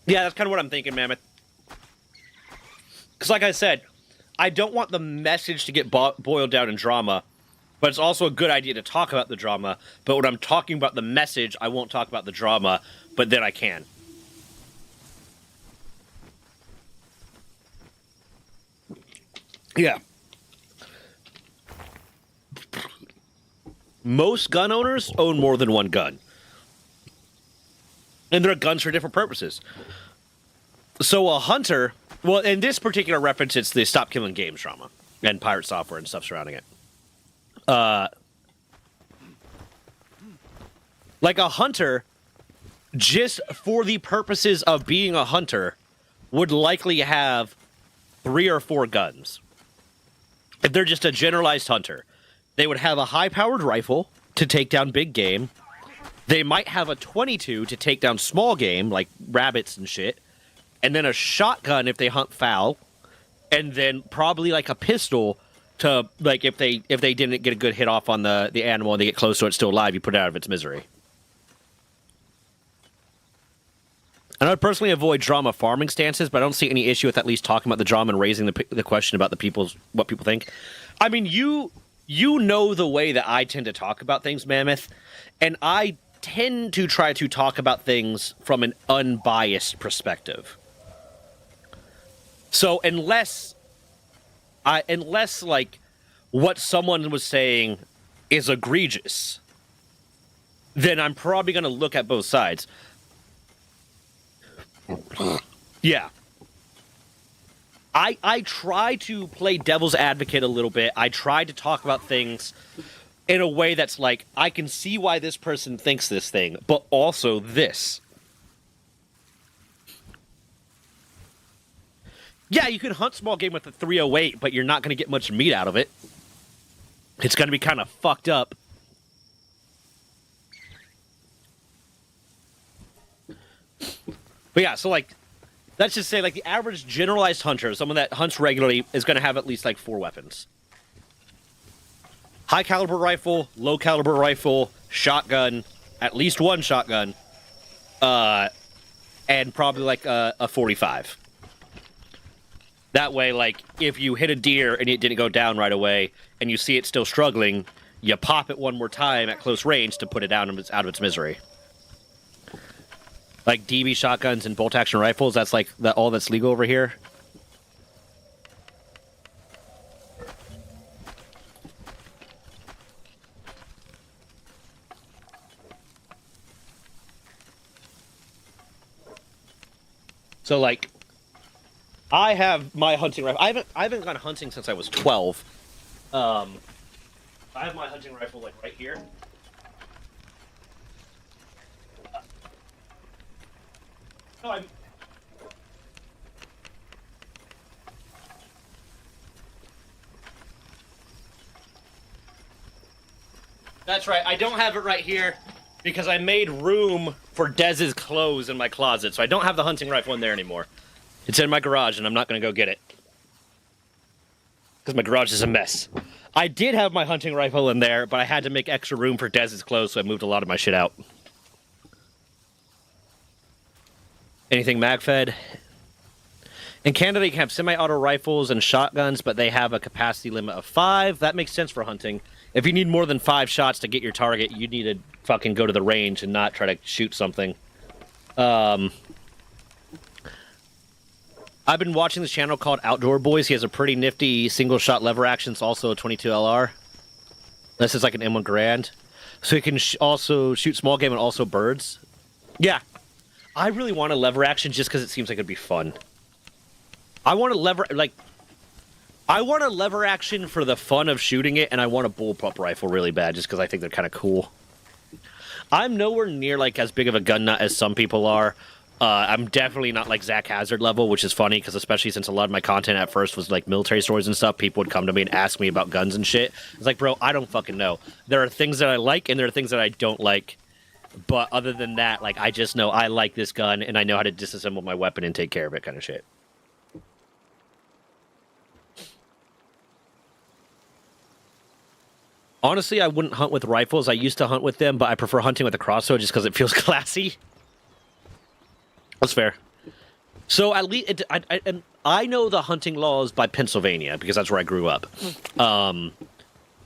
Yeah, that's kind of what I'm thinking, Mammoth. Because like I said, I don't want the message to get boiled down in drama, but it's also a good idea to talk about the drama. But when I'm talking about the message, I won't talk about the drama, but then I can. Yeah. Most gun owners own more than one gun. And there are guns for different purposes. So a hunter... Well, in this particular reference, it's the Stop Killing Games drama. And pirate software and stuff surrounding it. A hunter, just for the purposes of being a hunter, would likely have 3 or 4 guns. If they're just a generalized hunter. They would have a high-powered rifle to take down big game. They might have a .22 to take down small game, like rabbits and shit. And then a shotgun if they hunt fowl. And then probably a pistol to, if they didn't get a good hit off on the animal and they get close to it still alive, you put it out of its misery. And I would personally avoid drama farming stances, but I don't see any issue with at least talking about the drama and raising the question about what people think. I mean, you know the way that I tend to talk about things, Mammoth, and I tend to try to talk about things from an unbiased perspective. So unless what someone was saying is egregious, then I'm probably going to look at both sides. Yeah. I try to play devil's advocate a little bit. I try to talk about things in a way that's like, I can see why this person thinks this thing, but also this. Yeah, you can hunt small game with a 308, but you're not going to get much meat out of it. It's going to be kind of fucked up. But yeah, so like, let's just say like the average generalized hunter, someone that hunts regularly, is going to have at least like 4 weapons. High caliber rifle, low caliber rifle, shotgun, at least 1 shotgun, and probably like a 45. That way, like, if you hit a deer and it didn't go down right away, and you see it still struggling, you pop it one more time at close range to put it down out of its misery. Like DB shotguns and bolt-action rifles, that's like all that's legal over here. So, like, I have my hunting rifle. I haven't gone hunting since I was 12. I have my hunting rifle like right here. No, I'm. That's right. I don't have it right here because I made room for Dez's clothes in my closet, so I don't have the hunting rifle in there anymore. It's in my garage, and I'm not going to go get it. Because my garage is a mess. I did have my hunting rifle in there, but I had to make extra room for Dez's clothes, so I moved a lot of my shit out. Anything mag-fed? In Canada, you can have semi-auto rifles and shotguns, but they have a capacity limit of 5. That makes sense for hunting. If you need more than 5 shots to get your target, you need to fucking go to the range and not try to shoot something. I've been watching this channel called Outdoor Boys. He has a pretty nifty single-shot lever action. It's also a 22 LR. This is like an M1 Garand. So you can also shoot small game and also birds. Yeah. I really want a lever action just because it seems like it'd be fun. I want a lever action for the fun of shooting it, and I want a bullpup rifle really bad just because I think they're kind of cool. I'm nowhere near like as big of a gun nut as some people are. I'm definitely not like Zach Hazard level, which is funny because especially since a lot of my content at first was like military stories and stuff, people would come to me and ask me about guns and shit. It's like, bro, I don't fucking know. There are things that I like and there are things that I don't like. But other than that, like, I just know I like this gun and I know how to disassemble my weapon and take care of it kind of shit. Honestly, I wouldn't hunt with rifles. I used to hunt with them, but I prefer hunting with a crossbow just because it feels classy. That's fair. So at least I know the hunting laws by Pennsylvania because that's where I grew up.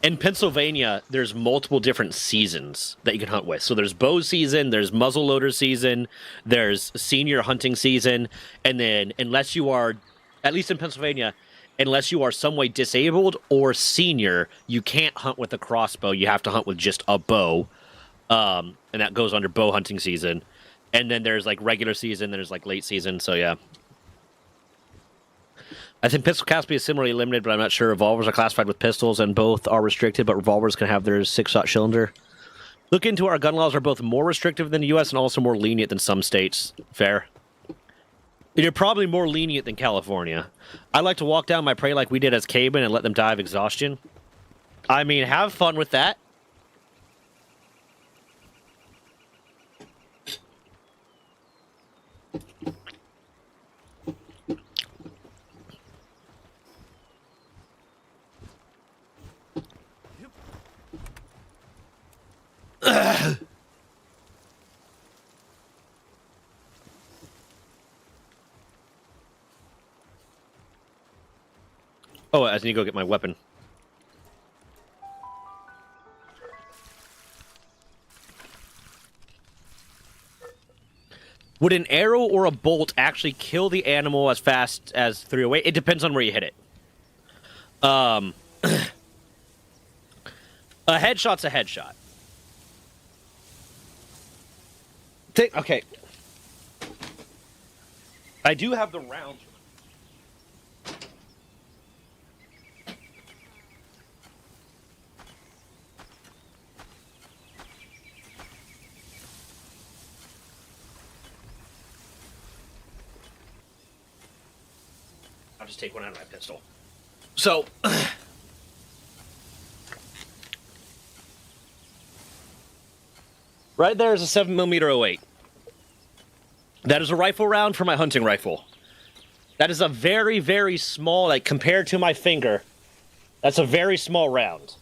In Pennsylvania, there's multiple different seasons that you can hunt with. So there's bow season, there's muzzleloader season, there's senior hunting season, and then unless you are, at least in Pennsylvania, unless you are some way disabled or senior, you can't hunt with a crossbow. You have to hunt with just a bow, and that goes under bow hunting season. And then there's, like, regular season, there's, like, late season, so yeah. I think pistol capacity is similarly limited, but I'm not sure. Revolvers are classified with pistols, and both are restricted, but revolvers can have their 6-shot cylinder. Look into our gun laws are both more restrictive than the U.S. and also more lenient than some states. Fair. You're probably more lenient than California. I like to walk down my prey like we did as cavemen and let them die of exhaustion. I mean, have fun with that. Oh, I need to go get my weapon. Would an arrow or a bolt actually kill the animal as fast as 308? It depends on where you hit it. A headshot's a headshot. Okay. I do have the rounds. just take one out of my pistol. So, right there is a 7mm 08. That is a rifle round for my hunting rifle. That is a very, very small, like compared to my finger, that's a very small round.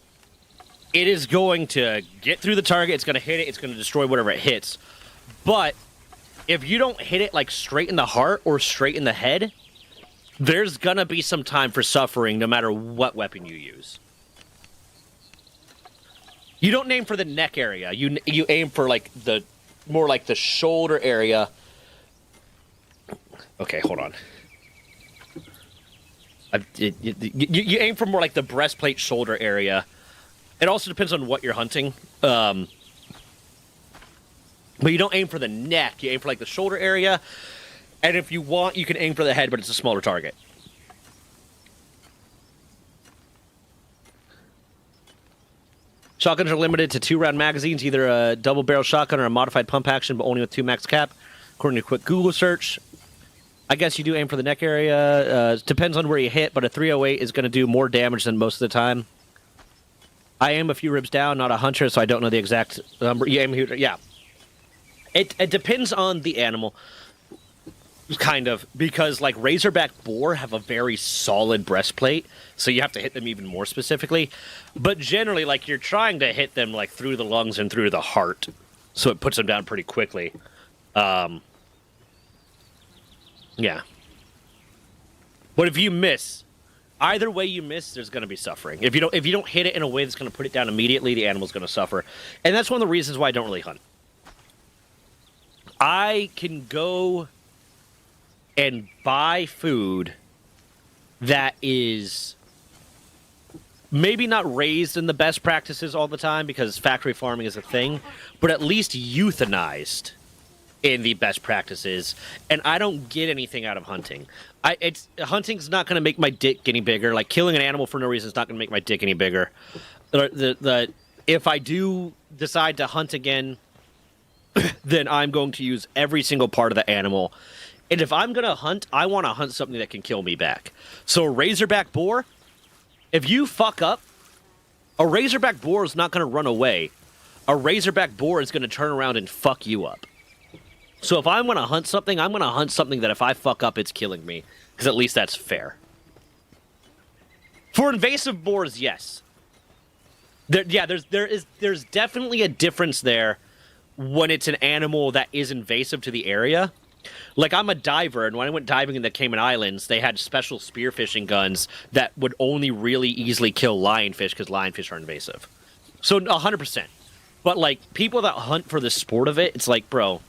It is going to get through the target, it's going to hit it, it's going to destroy whatever it hits. But if you don't hit it like straight in the heart or straight in the head, there's going to be some time for suffering no matter what weapon you use. You don't aim for the neck area. You aim for like the more like the shoulder area. Okay, hold on. You aim for more like the breastplate shoulder area. It also depends on what you're hunting. But you don't aim for the neck. You aim for like the shoulder area. And if you want, you can aim for the head, but it's a smaller target. Shotguns are limited to 2-round magazines, either a double-barrel shotgun or a modified pump action, but only with 2 max cap, according to a quick Google search. I guess you do aim for the neck area. Depends on where you hit, but a 308 is going to do more damage than most of the time. I aim a few ribs down, not a hunter, so I don't know the exact number. You aim here, yeah. It depends on the animal, kind of, because like razorback boar have a very solid breastplate, so you have to hit them even more specifically. But generally, like you're trying to hit them like through the lungs and through the heart, so it puts them down pretty quickly. Yeah. But if you miss, either way you miss, there's going to be suffering. If you don't hit it in a way that's going to put it down immediately, the animal's going to suffer. And that's one of the reasons why I don't really hunt. I can go and buy food that is maybe not raised in the best practices all the time because factory farming is a thing, but at least euthanized in the best practices, and I don't get anything out of hunting. Hunting's not going to make my dick any bigger. Like, killing an animal for no reason is not going to make my dick any bigger. If I do decide to hunt again, then I'm going to use every single part of the animal. And if I'm going to hunt, I want to hunt something that can kill me back. So a razorback boar, if you fuck up, a razorback boar is not going to run away. A razorback boar is going to turn around and fuck you up. So if I'm going to hunt something, I'm going to hunt something that if I fuck up, it's killing me. Because at least that's fair. For invasive boars, yes. There's definitely a difference there when it's an animal that is invasive to the area. Like, I'm a diver, and when I went diving in the Cayman Islands, they had special spearfishing guns that would only really easily kill lionfish because lionfish are invasive. So 100%. But, like, people that hunt for the sport of it, it's like, bro,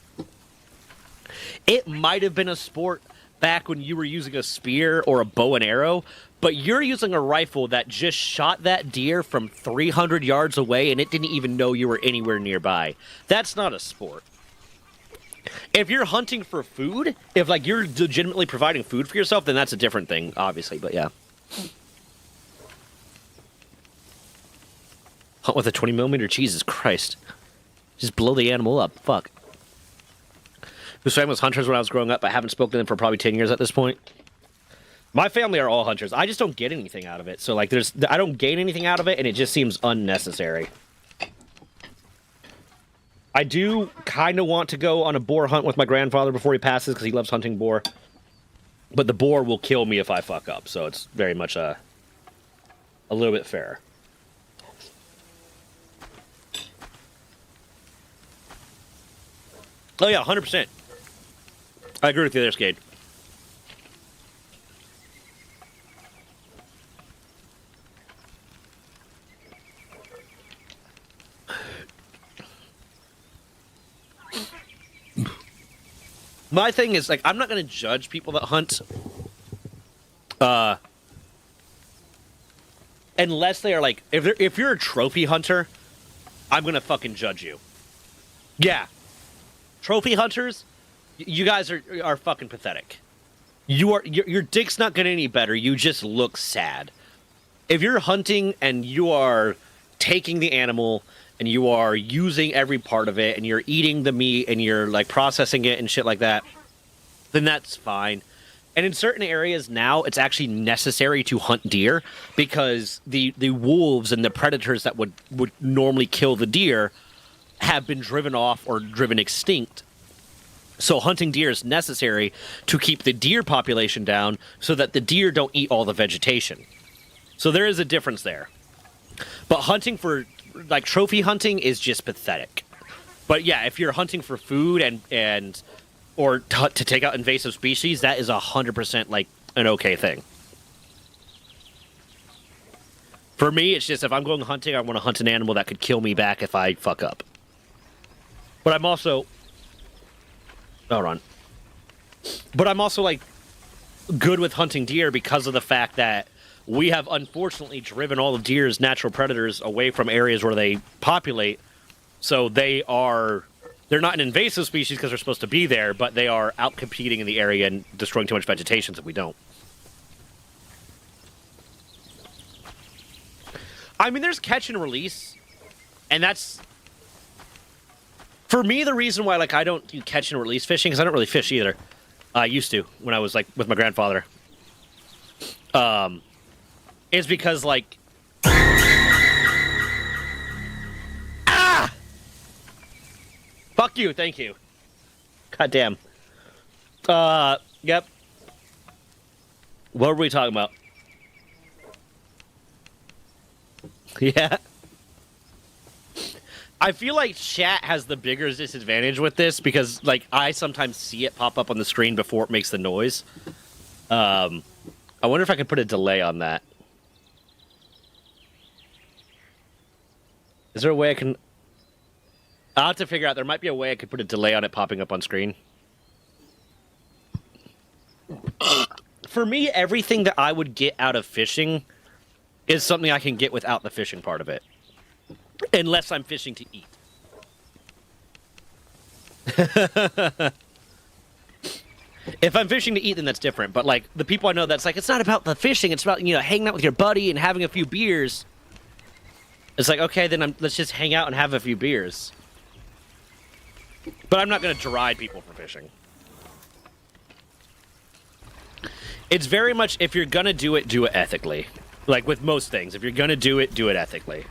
it might have been a sport back when you were using a spear or a bow and arrow, but you're using a rifle that just shot that deer from 300 yards away and it didn't even know you were anywhere nearby. That's not a sport. If you're hunting for food, if like you're legitimately providing food for yourself, then that's a different thing, obviously, but yeah. Hunt with a 20mm? Jesus Christ. Just blow the animal up. Fuck. Whose family was hunters when I was growing up. I haven't spoken to them for probably 10 years at this point. My family are all hunters. I just don't get anything out of it. So, like, I don't gain anything out of it, and it just seems unnecessary. I do kind of want to go on a boar hunt with my grandfather before he passes, because he loves hunting boar. But the boar will kill me if I fuck up, so it's very much a little bit fair. Oh, yeah, 100%. I agree with you there, Skade. My thing is, like, I'm not going to judge people that hunt. Unless they are, like, if you're a trophy hunter, I'm going to fucking judge you. Yeah. Trophy hunters, you guys are fucking pathetic. Your dick's not getting any better. You just look sad. If you're hunting and you are taking the animal and you are using every part of it and you're eating the meat and you're like processing it and shit like that, then that's fine. And in certain areas now, it's actually necessary to hunt deer because the wolves and the predators that would normally kill the deer have been driven off or driven extinct. So hunting deer is necessary to keep the deer population down so that the deer don't eat all the vegetation. So there is a difference there. But hunting for, like, trophy hunting is just pathetic. But yeah, if you're hunting for food and or to take out invasive species, that is 100% like an okay thing. For me, it's just if I'm going hunting, I want to hunt an animal that could kill me back if I fuck up. But I'm also... Hold on. But I'm also, like, good with hunting deer because of the fact that we have unfortunately driven all of deer's natural predators away from areas where they populate. So they're not an invasive species because they're supposed to be there, but they are out competing in the area and destroying too much vegetation so we don't. I mean, there's catch and release, and that's... For me, the reason why, like, I don't do catch and release fishing, because I don't really fish either. I used to, when I was, like, with my grandfather. Is because, like... Fuck you, thank you. God damn. Yep. What were we talking about? Yeah. I feel like chat has the bigger disadvantage with this because, like, I sometimes see it pop up on the screen before it makes the noise. I wonder if I could put a delay on that. Is there a way I can... I'll have to figure out. There might be a way I could put a delay on it popping up on screen. For me, everything that I would get out of fishing is something I can get without the fishing part of it. Unless I'm fishing to eat. If I'm fishing to eat, then that's different. But, like, the people I know that's like, it's not about the fishing. It's about, you know, hanging out with your buddy and having a few beers. It's like, okay, then let's just hang out and have a few beers. But I'm not going to deride people for fishing. It's very much, if you're going to do it ethically. Like with most things. If you're going to do it ethically.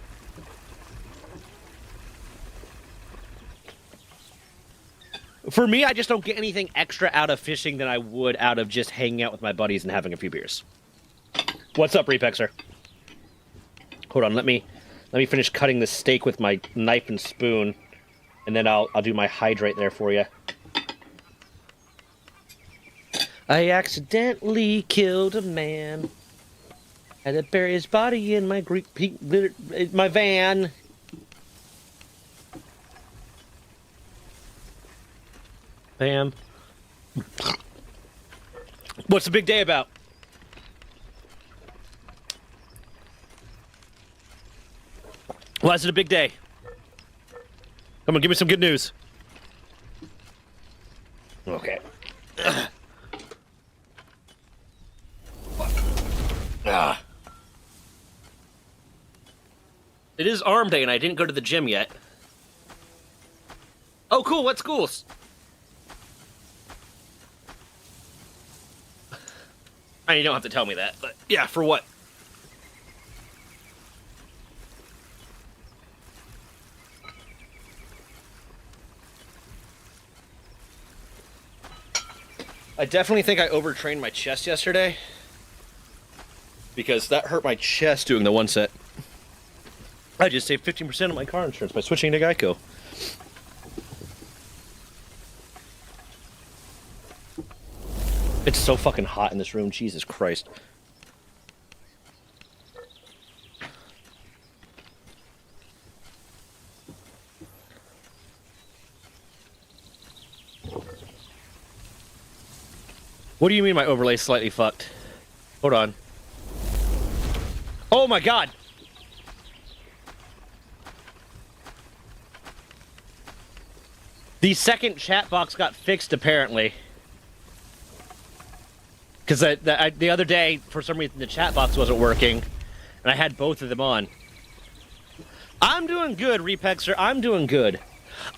For me, I just don't get anything extra out of fishing than I would out of just hanging out with my buddies and having a few beers. What's up, Repexer? Hold on, let me finish cutting the steak with my knife and spoon. And then I'll do my hydrate there for you. I accidentally killed a man. Had to bury his body in my my van. Bam. What's the big day about? Why is it a big day? Come on, give me some good news. Okay. It is arm day and I didn't go to the gym yet. Oh, cool. What schools? I mean, you don't have to tell me that, but yeah, for what? I definitely think I overtrained my chest yesterday. Because that hurt my chest doing the one set. I just saved 15% of my car insurance by switching to Geico. It's so fucking hot in this room, Jesus Christ. What do you mean my overlay's slightly fucked? Hold on. Oh my god! The second chat box got fixed, apparently. Because the other day, for some reason, the chat box wasn't working, and I had both of them on. I'm doing good, Repexer. I'm doing good.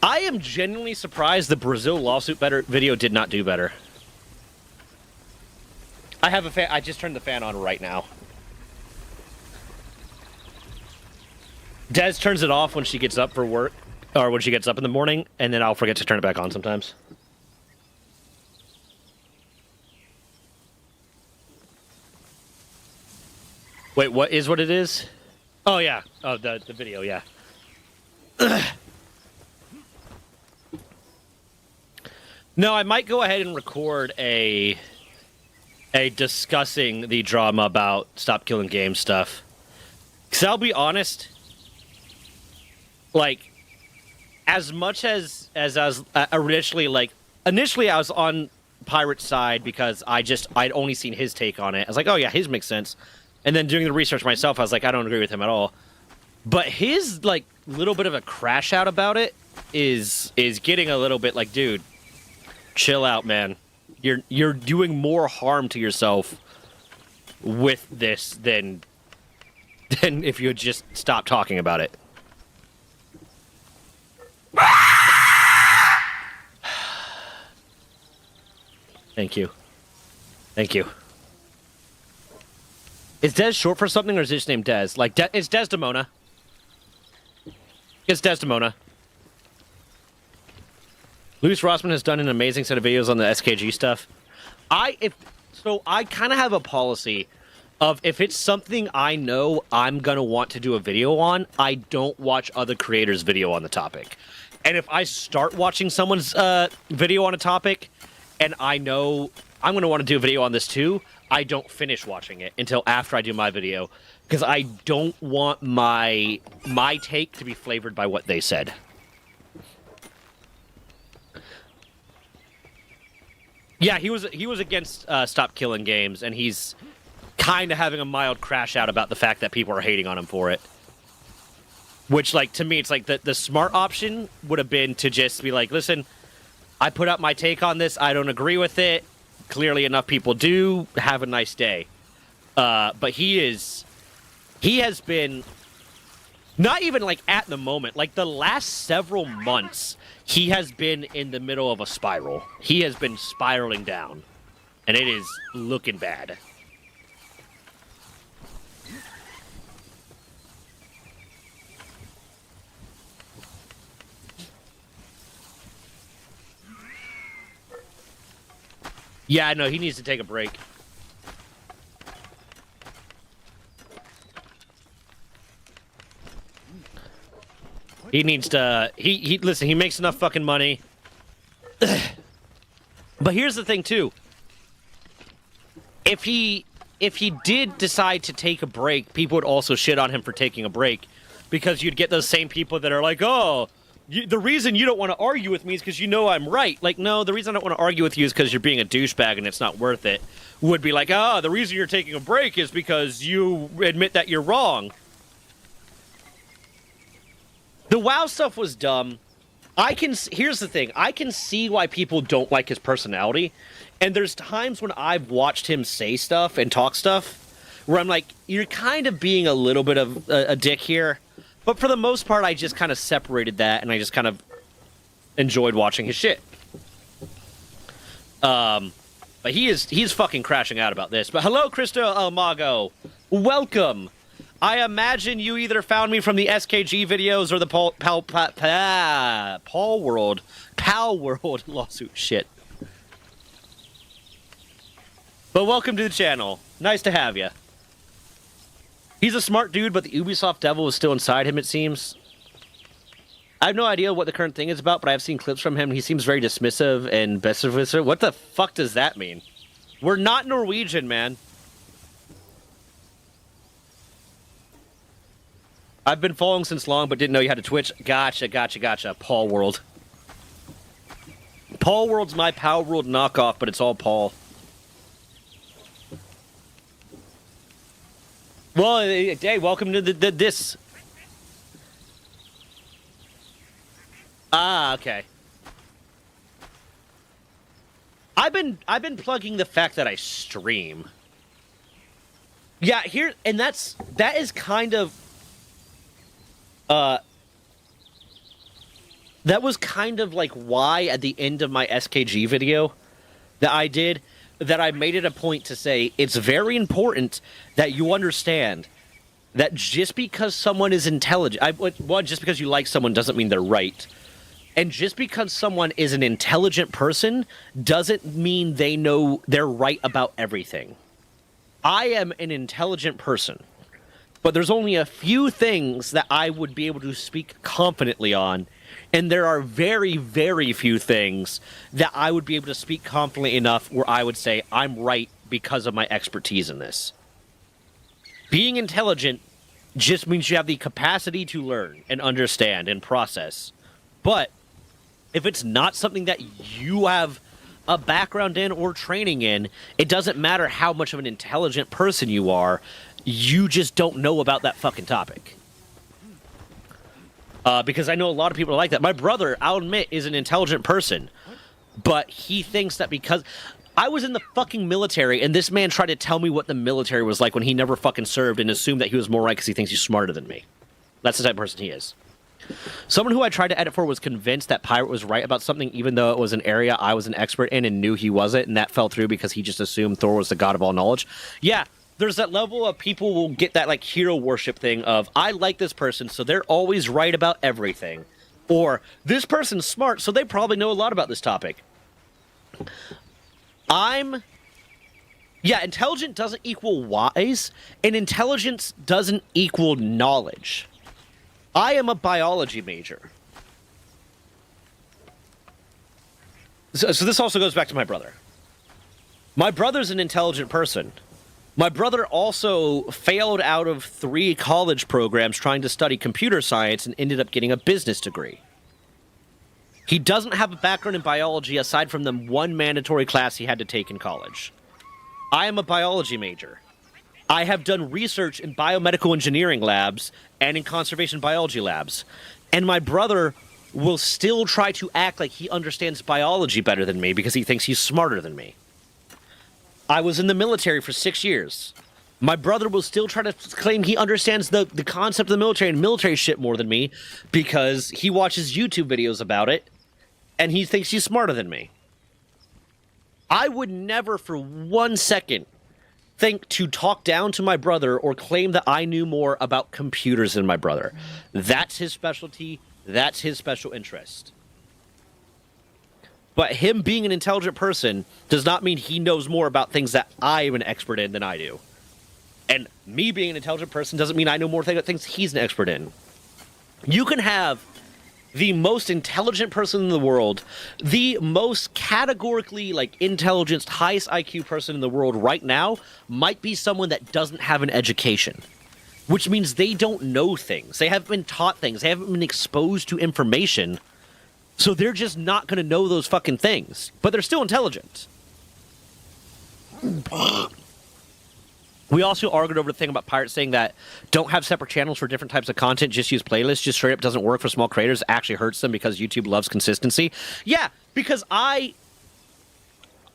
I am genuinely surprised the Brazil lawsuit video did not do better. I have a fan. I just turned the fan on right now. Des turns it off when she gets up for work, or when she gets up in the morning, and then I'll forget to turn it back on sometimes. Wait, what is what it is? Oh, yeah. Oh, the video, yeah. No, I might go ahead and record a discussing the drama about Stop Killing Games stuff. Because I'll be honest, like, as much as I was initially I was on Pirate's side because I'd only seen his take on it. I was like, oh yeah, his makes sense. And then doing the research myself, I was like, I don't agree with him at all. But his, like, little bit of a crash out about it is getting a little bit like, dude, chill out, man. You're doing more harm to yourself with this than if you had just stopped talking about it. Thank you. Thank you. Is Des short for something, or is his name Des? Like, it's Desdemona. It's Desdemona. Louis Rossman has done an amazing set of videos on the SKG stuff. I kind of have a policy of if it's something I know I'm going to want to do a video on, I don't watch other creators' video on the topic. And if I start watching someone's video on a topic, and I know I'm going to want to do a video on this too, I don't finish watching it until after I do my video, because I don't want my take to be flavored by what they said. Yeah, he was against Stop Killing Games, and he's kind of having a mild crash out about the fact that people are hating on him for it. Which, like, to me, it's like the smart option would have been to just be like, listen, I put out my take on this. I don't agree with it. Clearly enough people do. Have a nice day. But he has been, not even, like, at the moment, like, the last several months, he has been in the middle of a spiral. He has been spiraling down. And it is looking bad. Yeah, no, he needs to take a break. He needs to... Listen, he makes enough fucking money. But here's the thing, too. If he did decide to take a break, people would also shit on him for taking a break. Because you'd get those same people that are like, oh... the reason you don't want to argue with me is because you know I'm right. Like, no, the reason I don't want to argue with you is because you're being a douchebag and it's not worth it. Would be like, the reason you're taking a break is because you admit that you're wrong. The WoW stuff was dumb. Here's the thing. I can see why people don't like his personality. And there's times when I've watched him say stuff and talk stuff where I'm like, you're kind of being a little bit of a dick here. But for the most part, I just kind of separated that, and I just kind of enjoyed watching his shit. But he's fucking crashing out about this. But hello, Cristo Almago. Welcome. I imagine you either found me from the SKG videos or the Pal World lawsuit shit. But welcome to the channel. Nice to have you. He's a smart dude, but the Ubisoft devil is still inside him, it seems. I have no idea what the current thing is about, but I've seen clips from him. He seems very dismissive and besserwisser. What the fuck does that mean? We're not Norwegian, man. I've been following since long, but didn't know you had a Twitch. Gotcha. Paul World. Paul World's my Power World knockoff, but it's all Paul. Well, hey, welcome to this. Ah, okay. I've been plugging the fact that I stream. Yeah, that is kind of that was kind of like why at the end of my SKG video that I did, that I made it a point to say it's very important that you understand that just because someone is intelligent, just because you like someone doesn't mean they're right. And just because someone is an intelligent person doesn't mean they're right about everything. I am an intelligent person, but there's only a few things that I would be able to speak confidently on, and there are very, very few things that I would be able to speak confidently enough where I would say I'm right because of my expertise in this. Being intelligent just means you have the capacity to learn and understand and process. But if it's not something that you have a background in or training in, it doesn't matter how much of an intelligent person you are, you just don't know about that fucking topic. Because I know a lot of people are like that. My brother, I'll admit, is an intelligent person, but he thinks that because I was in the fucking military and this man tried to tell me what the military was like when he never fucking served and assumed that he was more right because he thinks he's smarter than me. That's the type of person he is. Someone who I tried to edit for was convinced that Pirate was right about something, even though it was an area I was an expert in and knew he wasn't, and that fell through because he just assumed Thor was the god of all knowledge. Yeah, there's that level of people will get that like hero worship thing of, I like this person, so they're always right about everything. Or, this person's smart, so they probably know a lot about this topic. Intelligent doesn't equal wise, and intelligence doesn't equal knowledge. I am a biology major. So this also goes back to my brother. My brother's an intelligent person. My brother also failed out of 3 college programs trying to study computer science and ended up getting a business degree. He doesn't have a background in biology aside from the one mandatory class he had to take in college. I am a biology major. I have done research in biomedical engineering labs and in conservation biology labs. And my brother will still try to act like he understands biology better than me because he thinks he's smarter than me. I was in the military for 6 years. My brother will still try to claim he understands the concept of the military and military shit more than me because he watches YouTube videos about it and he thinks he's smarter than me. I would never for 1 second think to talk down to my brother or claim that I knew more about computers than my brother. That's his specialty. That's his special interest. But him being an intelligent person does not mean he knows more about things that I am an expert in than I do. And me being an intelligent person doesn't mean I know more things he's an expert in. You can have the most intelligent person in the world, the most categorically intelligent, highest IQ person in the world right now might be someone that doesn't have an education, which means they don't know things. They haven't been taught things. They haven't been exposed to information. So they're just not going to know those fucking things, but they're still intelligent. We also argued over the thing about Pirates saying that don't have separate channels for different types of content, just use playlists, just straight up doesn't work for small creators, it actually hurts them because YouTube loves consistency. Yeah, because I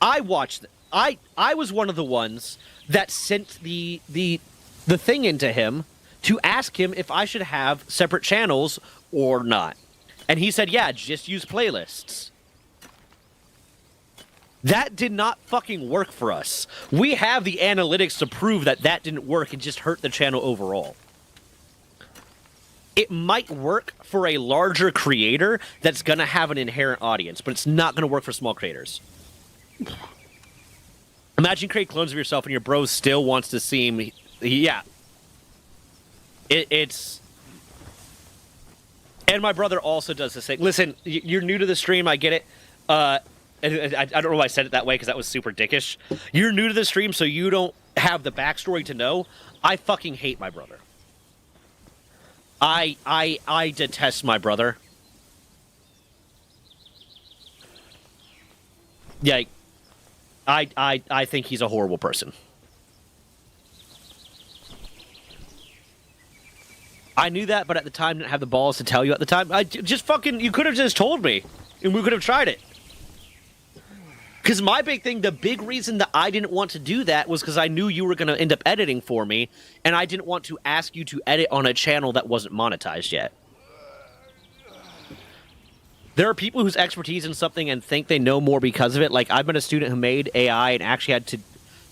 watched, I was one of the ones that sent the thing into him to ask him if I should have separate channels or not. And he said, yeah, just use playlists. That did not fucking work for us. We have the analytics to prove that that didn't work and just hurt the channel overall. It might work for a larger creator that's going to have an inherent audience, but it's not going to work for small creators. Imagine create clones of yourself and your bro still wants to seem... Yeah. It's... And my brother also does this thing. Listen, you're new to the stream, I get it. I don't know why I said it that way because that was super dickish. You're new to the stream, so you don't have the backstory to know. I fucking hate my brother. I detest my brother. Yeah, I think he's a horrible person. I knew that, but at the time didn't have the balls to tell you at the time. You could have just told me, and we could have tried it. Because my big thing, the big reason that I didn't want to do that was because I knew you were going to end up editing for me, and I didn't want to ask you to edit on a channel that wasn't monetized yet. There are people whose expertise in something and think they know more because of it. Like, I've been a student who made AI and actually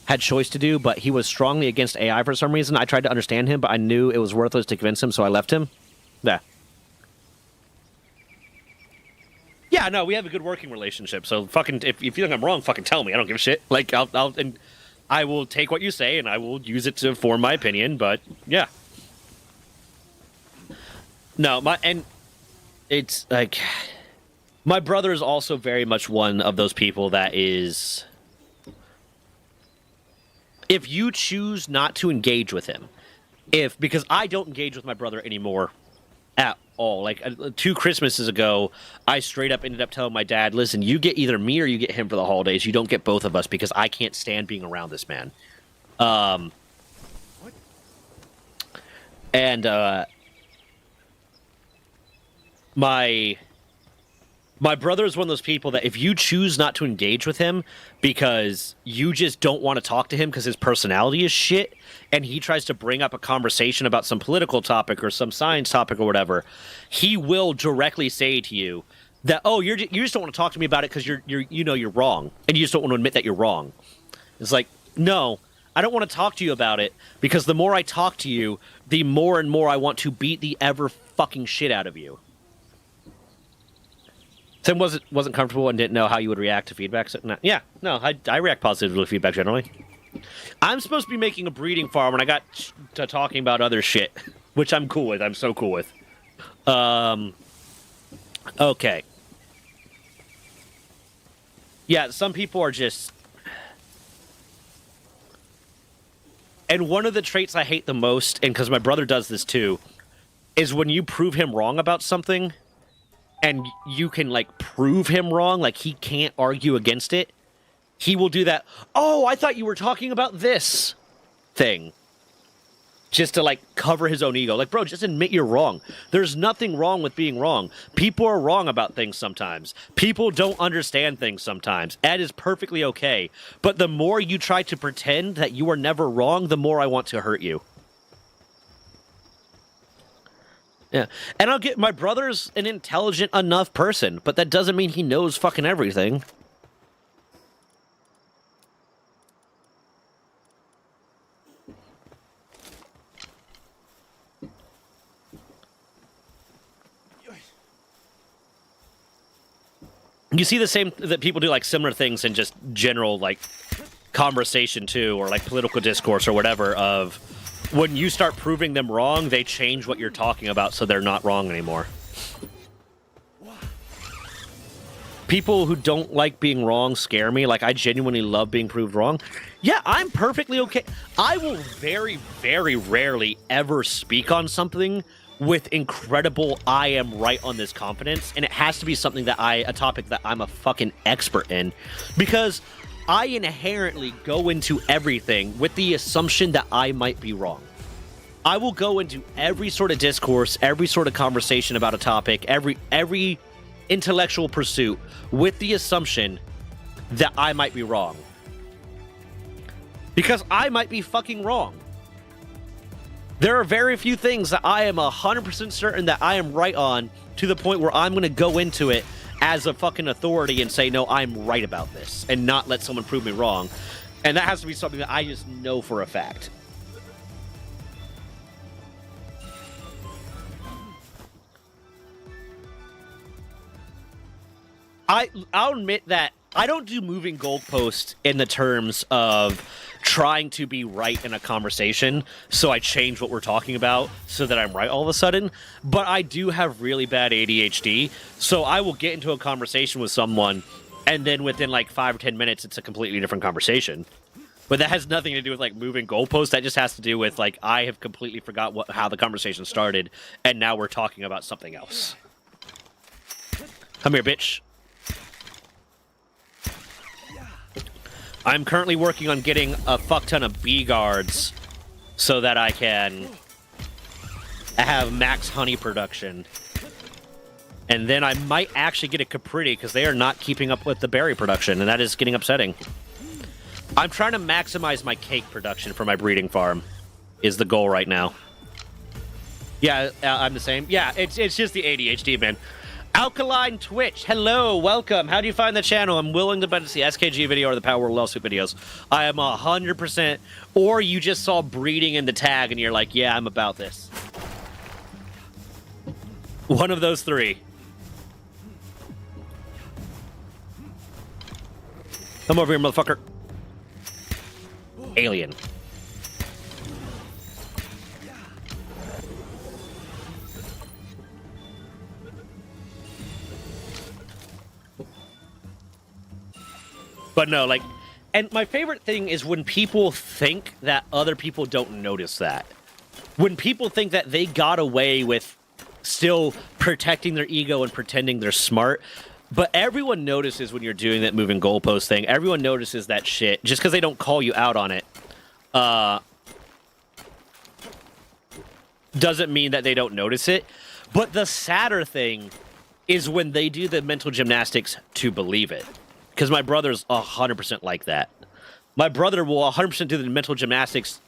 had choice to do, but he was strongly against AI for some reason. I tried to understand him, but I knew it was worthless to convince him, so I left him. Yeah. Yeah, no, we have a good working relationship. So fucking, if you think I'm wrong, fucking tell me. I don't give a shit. Like, and I will take what you say and I will use it to form my opinion. But yeah, no, it's like my brother is also very much one of those people that is, if you choose not to engage with him, because I don't engage with my brother anymore at all. Like 2 Christmases ago, I straight up ended up telling my dad, listen, you get either me or you get him for the holidays. You don't get both of us because I can't stand being around this man. And my brother is one of those people that if you choose not to engage with him because you just don't want to talk to him because his personality is shit, and he tries to bring up a conversation about some political topic or some science topic or whatever, he will directly say to you that, oh, you just don't want to talk to me about it because you're wrong, and you just don't want to admit that you're wrong. It's like, no, I don't want to talk to you about it because the more I talk to you, the more and more I want to beat the ever fucking shit out of you. Tim wasn't comfortable and didn't know how you would react to feedback. So, I react positively to feedback generally. I'm supposed to be making a breeding farm, and I got to talking about other shit, which I'm cool with. I'm so cool with. Okay. Yeah, some people are just... And one of the traits I hate the most, and because my brother does this too, is when you prove him wrong about something, and you can, like, prove him wrong, like, he can't argue against it, he will do that, oh, I thought you were talking about this thing. Just to, like, cover his own ego. Like, bro, just admit you're wrong. There's nothing wrong with being wrong. People are wrong about things sometimes. People don't understand things sometimes. That is perfectly okay. But the more you try to pretend that you are never wrong, the more I want to hurt you. Yeah, and I'll get, my brother's an intelligent enough person, but that doesn't mean he knows fucking everything. You see the same, that people do like similar things in just general like conversation too, or like political discourse or whatever, of when you start proving them wrong, they change what you're talking about so they're not wrong anymore. People who don't like being wrong scare me. Like, I genuinely love being proved wrong. Yeah, I'm perfectly okay. I will very, very rarely ever speak on something with incredible I am right on this confidence, and it has to be something that a topic that I'm a fucking expert in, because I inherently go into everything with the assumption that I might be wrong. I will go into every sort of discourse, every sort of conversation about a topic, every intellectual pursuit with the assumption that I might be wrong. Because I might be fucking wrong. There are very few things that I am 100% certain that I am right on, to the point where I'm going to go into it as a fucking authority and say, no, I'm right about this, and not let someone prove me wrong. And that has to be something that I just know for a fact. I'll admit that I don't do moving goalposts in the terms of trying to be right in a conversation, so I change what we're talking about so that I'm right all of a sudden. But I do have really bad ADHD, so I will get into a conversation with someone, and then within like 5 or 10 minutes, it's a completely different conversation. But that has nothing to do with like moving goalposts. That just has to do with like I have completely forgot how the conversation started, and now we're talking about something else. Come here, bitch. I'm currently working on getting a fuck ton of bee guards so that I can have max honey production. And then I might actually get a Capriti, because they are not keeping up with the berry production, and that is getting upsetting. I'm trying to maximize my cake production for my breeding farm, is the goal right now. Yeah, I'm the same. Yeah, it's just the ADHD, man. Alkaline Twitch, hello, welcome. How do you find the channel? I'm willing to bet it's the SKG video or the Power World Lawsuit videos. I am 100%, or you just saw breeding in the tag and you're like, yeah, I'm about this. One of those three. Come over here, motherfucker. Alien. But no, like, and my favorite thing is when people think that other people don't notice that. When people think that they got away with still protecting their ego and pretending they're smart, but everyone notices when you're doing that moving goalpost thing. Everyone notices that shit. Just because they don't call you out on it, doesn't mean that they don't notice it. But the sadder thing is when they do the mental gymnastics to believe it. Because my brother's 100% like that. My brother will 100% do the mental gymnastics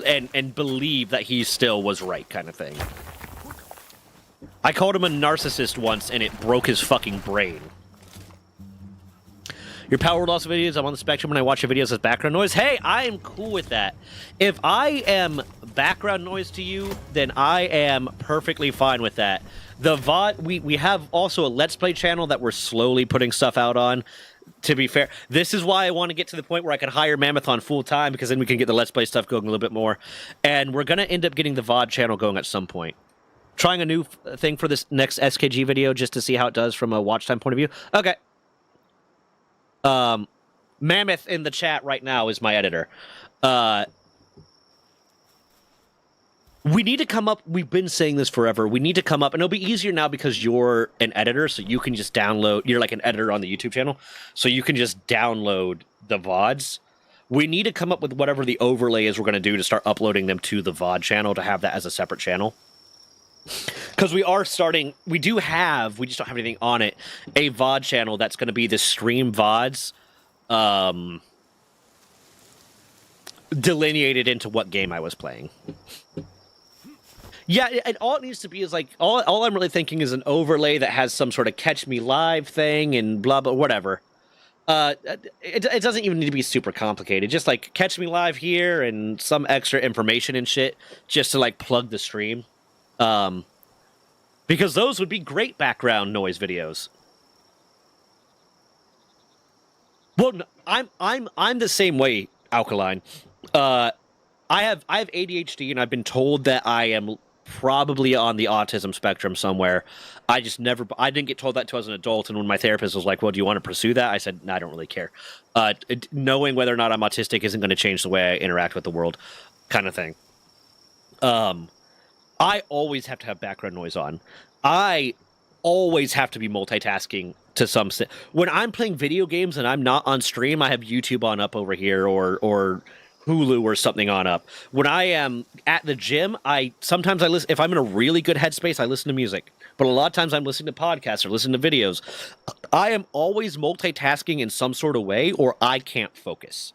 and believe that he still was right, kind of thing. I called him a narcissist once, and it broke his fucking brain. Your Power Word Loss videos, I'm on the spectrum when I watch your videos as background noise. Hey, I am cool with that. If I am background noise to you, then I am perfectly fine with that. The VOD, we have also a Let's Play channel that we're slowly putting stuff out on. To be fair, this is why I want to get to the point where I can hire Mammothon full time, because then we can get the Let's Play stuff going a little bit more. And we're going to end up getting the VOD channel going at some point. Trying a new thing for this next SKG video just to see how it does from a watch time point of view. Okay. Mammoth in the chat right now is my editor. We need to come up, we've been saying this forever, we need to come up, and it'll be easier now because you're an editor, so you can just download, you're like an editor on the YouTube channel, so you can just download the VODs. We need to come up with whatever the overlay is we're going to do to start uploading them to the VOD channel, to have that as a separate channel. Because we are starting, we just don't have anything on it, a VOD channel that's going to be the stream VODs, delineated into what game I was playing. Yeah, and all it needs to be is like, all I'm really thinking is an overlay that has some sort of catch me live thing and blah, blah, whatever. It doesn't even need to be super complicated. Just like catch me live here and some extra information and shit just to like plug the stream. Because those would be great background noise videos. Well, no, I'm the same way, Alkaline. I have ADHD, and I've been told that I am probably on the autism spectrum somewhere. I didn't get told that until I was an adult, and when my therapist was like, well, do you want to pursue that? I said, no, I don't really care. Knowing whether or not I'm autistic isn't going to change the way I interact with the world, kind of thing. I always have to have background noise on. I always have to be multitasking to some extent. When I'm playing video games and I'm not on stream, I have YouTube on up over here, or Hulu or something on up. When I am at the gym, sometimes I listen. If I'm in a really good headspace, I listen to music. But a lot of times I'm listening to podcasts or listening to videos. I am always multitasking in some sort of way, or I can't focus.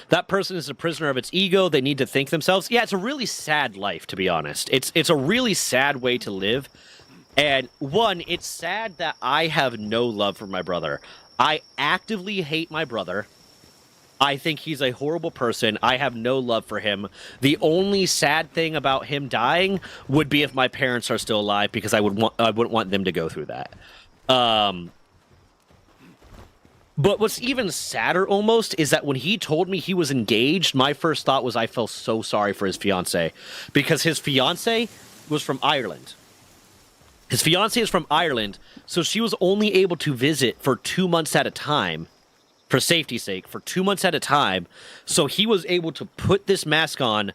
That person is a prisoner of its ego. They need to think themselves. Yeah, it's a really sad life, to be honest. It's a really sad way to live. And one, it's sad that I have no love for my brother. I actively hate my brother. I think he's a horrible person. I have no love for him. The only sad thing about him dying would be if my parents are still alive, because I wouldn't want them to go through that. But what's even sadder almost is that when he told me he was engaged, my first thought was I felt so sorry for his fiance, because his fiance was from Ireland. His fiance is from Ireland, so she was only able to visit for 2 months at a time, for safety's sake, for 2 months at a time. So he was able to put this mask on,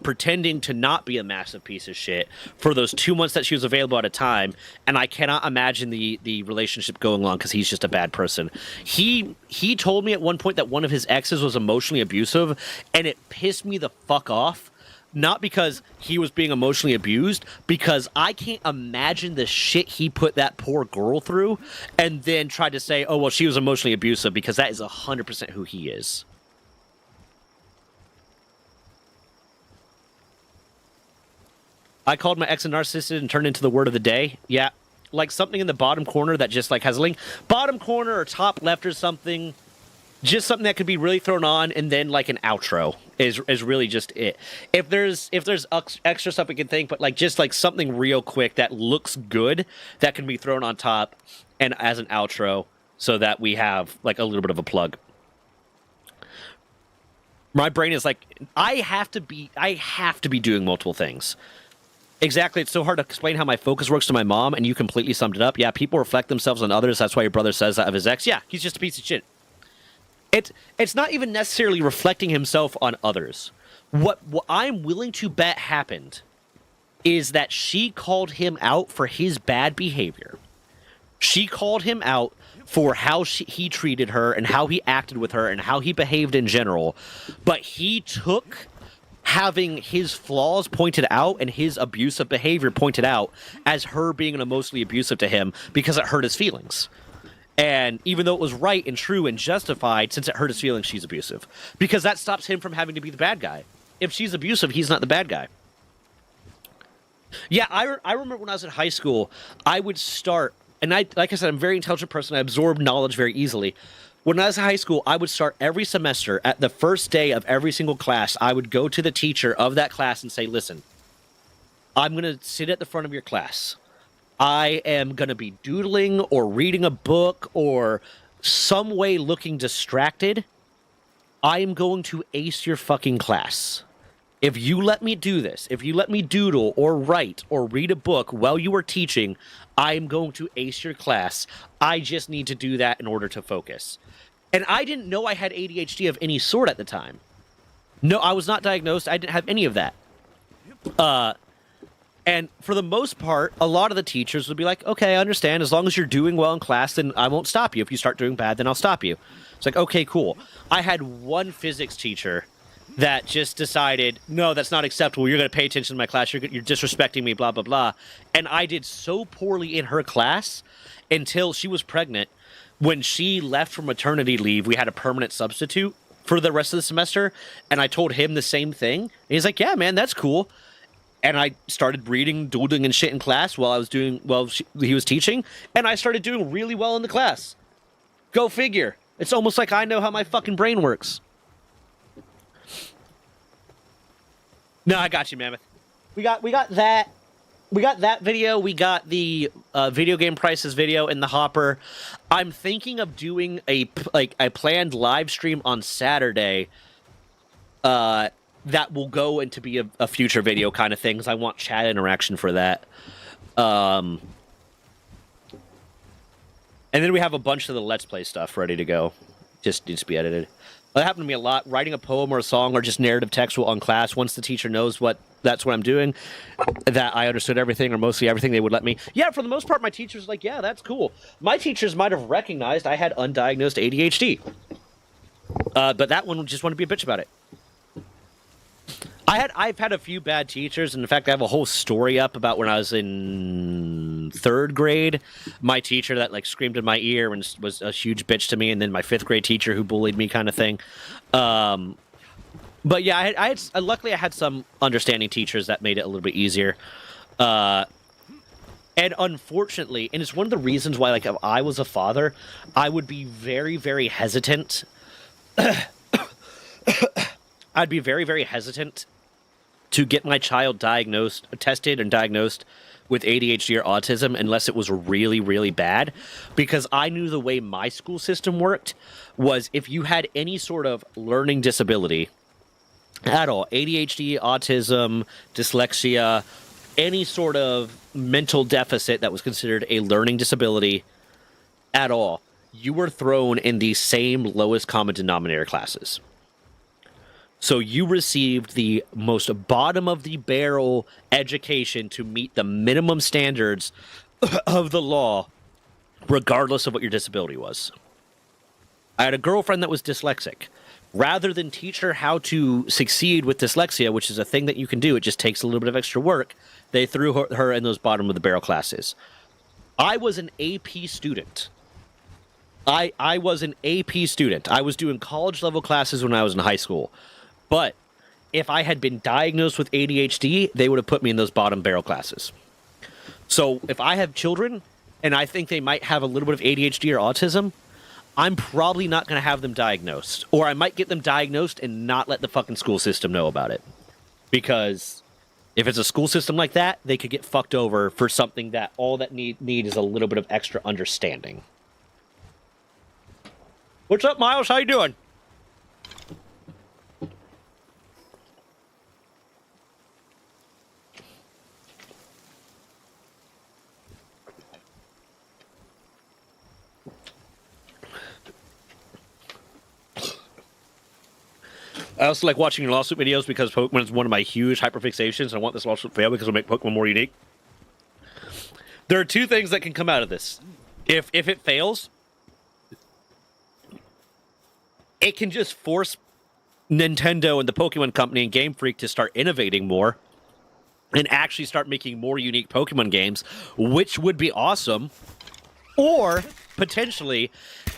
pretending to not be a massive piece of shit for those 2 months that she was available at a time. And I cannot imagine the relationship going long, because he's just a bad person. He told me at one point that one of his exes was emotionally abusive, and it pissed me the fuck off. Not because he was being emotionally abused, because I can't imagine the shit he put that poor girl through, and then tried to say, oh, well, she was emotionally abusive, because that is 100% who he is. I called my ex a narcissist and turned into the word of the day. Yeah, like something in the bottom corner that just like has a link. Bottom corner or top left or something. Just something that could be really thrown on, and then like an outro is really just it. If there's extra stuff we can think, but like just like something real quick that looks good that can be thrown on top and as an outro, so that we have like a little bit of a plug. My brain is like, I have to be doing multiple things. Exactly. It's so hard to explain how my focus works to my mom, and you completely summed it up. Yeah, people reflect themselves on others. That's why your brother says that of his ex. Yeah, he's just a piece of shit. It's not even necessarily reflecting himself on others. What I'm willing to bet happened is that she called him out for his bad behavior. She called him out for how he treated her and how he acted with her and how he behaved in general. But he took having his flaws pointed out and his abusive behavior pointed out as her being emotionally abusive to him because it hurt his feelings. And even though it was right and true and justified, since it hurt his feelings, she's abusive. Because that stops him from having to be the bad guy. If she's abusive, he's not the bad guy. Yeah, I remember when I was in high school, I would start, and like I said, I'm a very intelligent person. I absorb knowledge very easily. When I was in high school, I would start every semester, at the first day of every single class, I would go to the teacher of that class and say, listen, I'm going to sit at the front of your class. I am going to be doodling or reading a book or some way looking distracted. I am going to ace your fucking class. If you let me do this, if you let me doodle or write or read a book while you are teaching, I am going to ace your class. I just need to do that in order to focus. And I didn't know I had ADHD of any sort at the time. No, I was not diagnosed. I didn't have any of that. And for the most part, a lot of the teachers would be like, okay, I understand. As long as you're doing well in class, then I won't stop you. If you start doing bad, then I'll stop you. It's like, okay, cool. I had one physics teacher that just decided, no, that's not acceptable. You're going to pay attention to my class. You're disrespecting me, blah, blah, blah. And I did so poorly in her class until she was pregnant. When she left for maternity leave, we had a permanent substitute for the rest of the semester. And I told him the same thing. And he's like, yeah, man, that's cool. And I started reading, doodling, and shit in class while he was teaching, and I started doing really well in the class. Go figure. It's almost like I know how my fucking brain works. No, I got you, Mammoth. We got that. We got that video. We got the video game prices video in the hopper. I'm thinking of doing a planned live stream on Saturday. That will go into be a future video kind of thing, because I want chat interaction for that. And then we have a bunch of the Let's Play stuff ready to go. Just needs to be edited. That happened to me a lot. Writing a poem or a song or just narrative text on class, once the teacher knows that's what I'm doing, that I understood everything or mostly everything, they would let me. Yeah, for the most part, my teacher's like, yeah, that's cool. My teachers might have recognized I had undiagnosed ADHD. But that one just wanted to be a bitch about it. I've had a few bad teachers, and in fact, I have a whole story up about when I was in third grade. My teacher that like screamed in my ear and was a huge bitch to me, and then my fifth grade teacher who bullied me, kind of thing. But yeah, luckily I had some understanding teachers that made it a little bit easier. And unfortunately, and it's one of the reasons why, like, if I was a father, I would be very, very hesitant. I'd be very, very hesitant to get my child tested and diagnosed with ADHD or autism unless it was really, really bad. Because I knew the way my school system worked was if you had any sort of learning disability at all, ADHD, autism, dyslexia, any sort of mental deficit that was considered a learning disability at all, you were thrown in the same lowest common denominator classes. So you received the most bottom-of-the-barrel education to meet the minimum standards of the law, regardless of what your disability was. I had a girlfriend that was dyslexic. Rather than teach her how to succeed with dyslexia, which is a thing that you can do, it just takes a little bit of extra work, they threw her in those bottom-of-the-barrel classes. I was an AP student. I was an AP student. I was doing college-level classes when I was in high school. But if I had been diagnosed with ADHD, they would have put me in those bottom barrel classes. So if I have children and I think they might have a little bit of ADHD or autism, I'm probably not going to have them diagnosed. Or I might get them diagnosed and not let the fucking school system know about it. Because if it's a school system like that, they could get fucked over for something that all that need is a little bit of extra understanding. What's up, Miles? How you doing? I also like watching your lawsuit videos because Pokemon is one of my huge hyperfixations. I want this lawsuit to fail because it'll make Pokemon more unique. There are two things that can come out of this. If it fails, it can just force Nintendo and the Pokemon Company and Game Freak to start innovating more and actually start making more unique Pokemon games, which would be awesome. Or, potentially,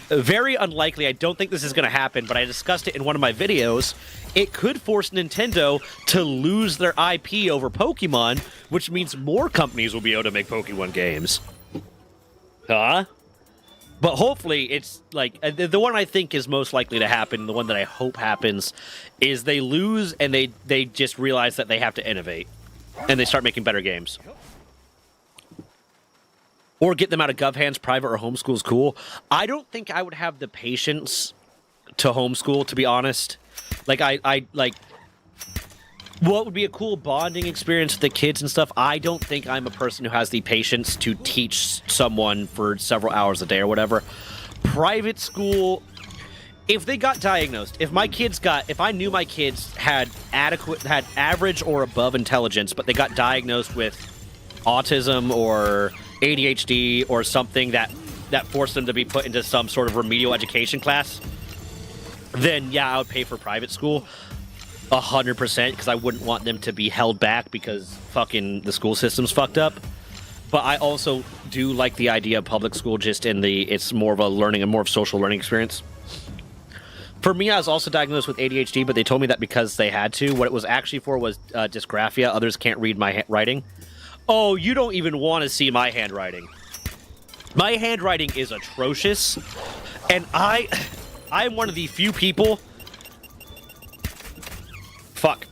very unlikely, I don't think this is going to happen, but I discussed it in one of my videos, it could force Nintendo to lose their IP over Pokemon, which means more companies will be able to make Pokemon games. Huh? But hopefully, it's like, the one I think is most likely to happen, the one that I hope happens, is they lose and they just realize that they have to innovate. And they start making better games. Or get them out of gov hands, private or homeschool is cool. I don't think I would have the patience to homeschool, to be honest. Like, I like, what would be a cool bonding experience with the kids and stuff? I don't think I'm a person who has the patience to teach someone for several hours a day or whatever. Private school, if they got diagnosed, if I knew my kids had average or above intelligence, but they got diagnosed with autism or ADHD or something that forced them to be put into some sort of remedial education class, then yeah, I would pay for private school 100% because I wouldn't want them to be held back because fucking the school system's fucked up. But I also do like the idea of public school just it's more of a learning and more of a social learning experience. For me, I was also diagnosed with ADHD, but they told me that because they had to. What it was actually for was dysgraphia. Others can't read my writing. Oh, you don't even want to see my handwriting. My handwriting is atrocious, and I'm one of the few people... Fuck.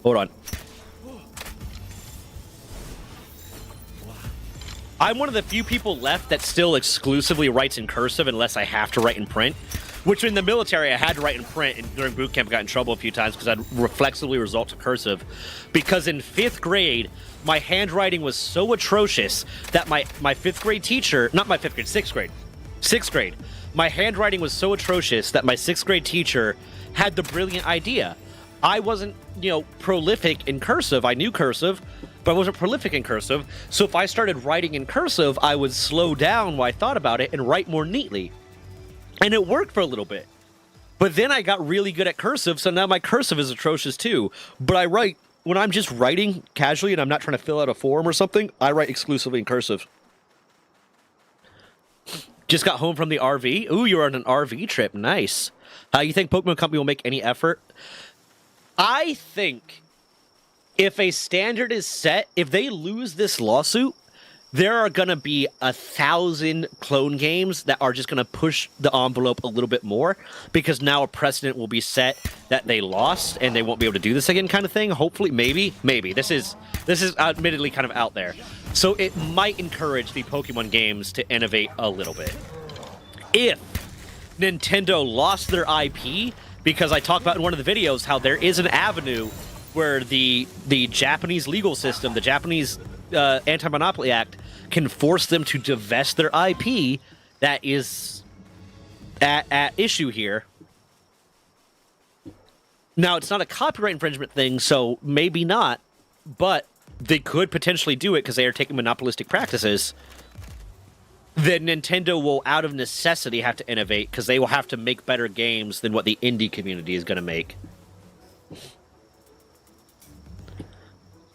Hold on. I'm one of the few people left that still exclusively writes in cursive unless I have to write in print. Which in the military, I had to write in print, and during boot camp, I got in trouble a few times because I'd reflexively resort to cursive. Because in 5th grade, my handwriting was so atrocious that my 5th grade teacher, not my 5th grade, 6th grade, 6th grade, my handwriting was so atrocious that my 6th grade teacher had the brilliant idea. I wasn't, prolific in cursive. I knew cursive, but I wasn't prolific in cursive. So if I started writing in cursive, I would slow down while I thought about it and write more neatly. And it worked for a little bit. But then I got really good at cursive, so now my cursive is atrocious too. But I write, when I'm just writing casually and I'm not trying to fill out a form or something, I write exclusively in cursive. Just got home from the RV. Ooh, you're on an RV trip. Nice. You think Pokemon Company will make any effort? I think if a standard is set, if they lose this lawsuit, there are going to be 1,000 clone games that are just going to push the envelope a little bit more because now a precedent will be set that they lost and they won't be able to do this again kind of thing. Hopefully, maybe. This is admittedly kind of out there. So it might encourage the Pokemon games to innovate a little bit. If Nintendo lost their IP, because I talked about in one of the videos how there is an avenue where the Japanese legal system, the Japanese Anti-Monopoly Act, can force them to divest their IP that is at issue here. Now, it's not a copyright infringement thing, so maybe not, but they could potentially do it because they are taking monopolistic practices. Then Nintendo will, out of necessity, have to innovate because they will have to make better games than what the indie community is going to make.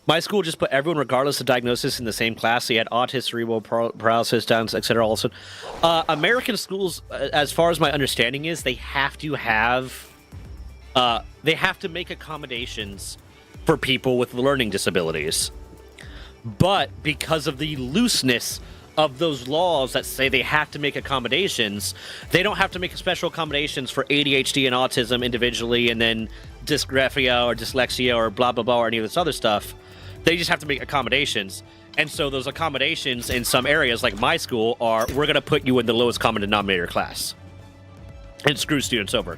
My school just put everyone, regardless of diagnosis, in the same class. So you had autism, cerebral paralysis, Downs, etc. Also, American schools, as far as my understanding is, they have to have they have to make accommodations for people with learning disabilities. But because of the looseness of those laws that say they have to make accommodations, they don't have to make special accommodations for ADHD and autism individually, and then dysgraphia or dyslexia or blah, blah, blah, or any of this other stuff. They just have to make accommodations. And so those accommodations in some areas, like my school, are we're going to put you in the lowest common denominator class and screw students over.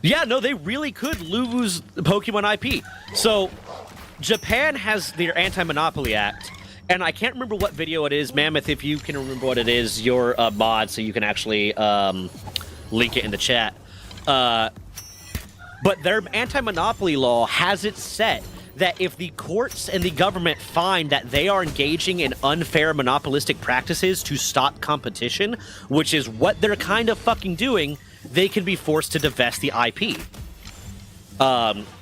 Yeah, no, they really could lose Pokemon IP. So Japan has their Anti-Monopoly Act, and I can't remember what video it is. Mammoth, if you can remember what it is, you're a mod, so you can actually link it in the chat. But their anti-monopoly law has it set that if the courts and the government find that they are engaging in unfair monopolistic practices to stop competition, which is what they're kind of fucking doing, they can be forced to divest the IP.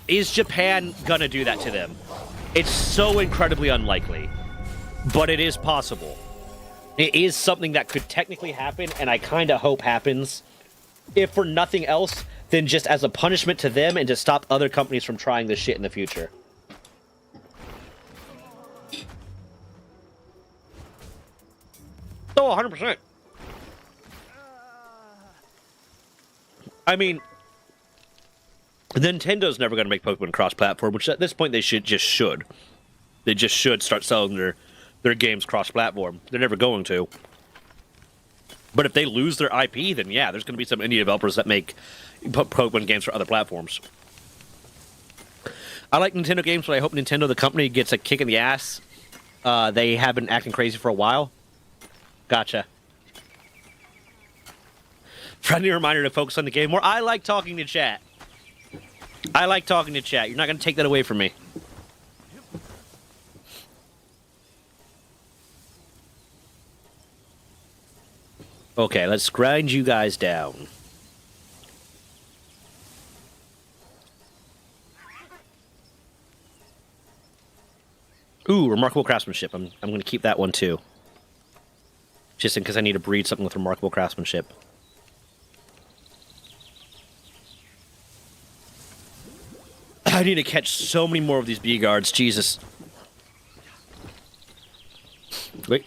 Is Japan gonna do that to them? It's so incredibly unlikely, but it is possible. It is something that could technically happen, and I kind of hope happens. If for nothing else, then just as a punishment to them and to stop other companies from trying this shit in the future. Oh, 100%. I mean, Nintendo's never going to make Pokemon cross-platform, which at this point they should. They just should start selling their games cross-platform. They're never going to. But if they lose their IP, then yeah, there's going to be some indie developers that make Pokemon games for other platforms. I like Nintendo games, but I hope Nintendo, the company, gets a kick in the ass. They have been acting crazy for a while. Gotcha. Friendly reminder to focus on the game more. I like talking to chat. I like talking to chat. You're not going to take that away from me. Okay, let's grind you guys down. Ooh, remarkable craftsmanship. I'm going to keep that one too. Just in case I need to breed something with remarkable craftsmanship. I need to catch so many more of these bee guards. Jesus. Wait.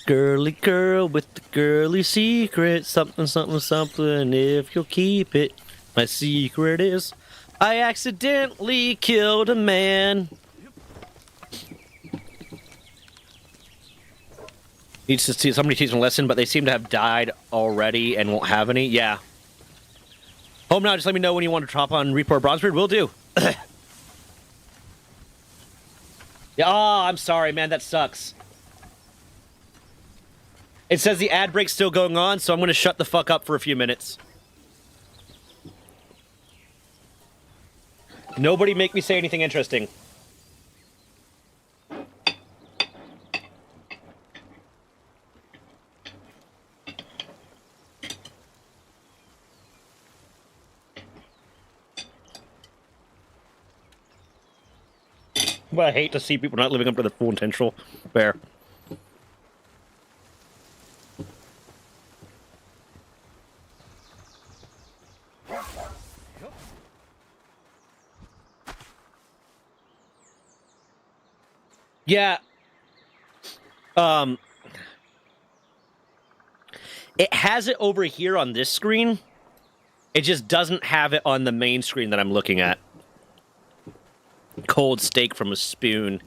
Girly girl with the girly secret. Something, something, something. If you'll keep it. My secret is I accidentally killed a man. Needs to see somebody teach them a lesson, but they seem to have died already and won't have any. Yeah. Home now, just let me know when you want to drop on Reaper or Bronzebeard. Will do. Yeah, oh, I'm sorry, man. That sucks. It says the ad break's still going on, so I'm going to shut the fuck up for a few minutes. Nobody make me say anything interesting. Well, I hate to see people not living up to their full potential. Fair. Yeah. It has it over here on this screen. It just doesn't have it on the main screen that I'm looking at. Cold steak from a spoon.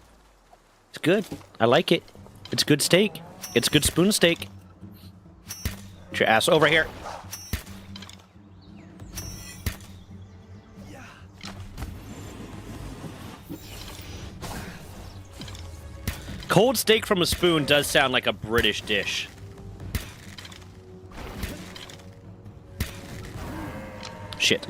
It's good. I like it. It's good steak. It's good spoon steak. Get your ass over here. Cold steak from a spoon does sound like a British dish. Shit.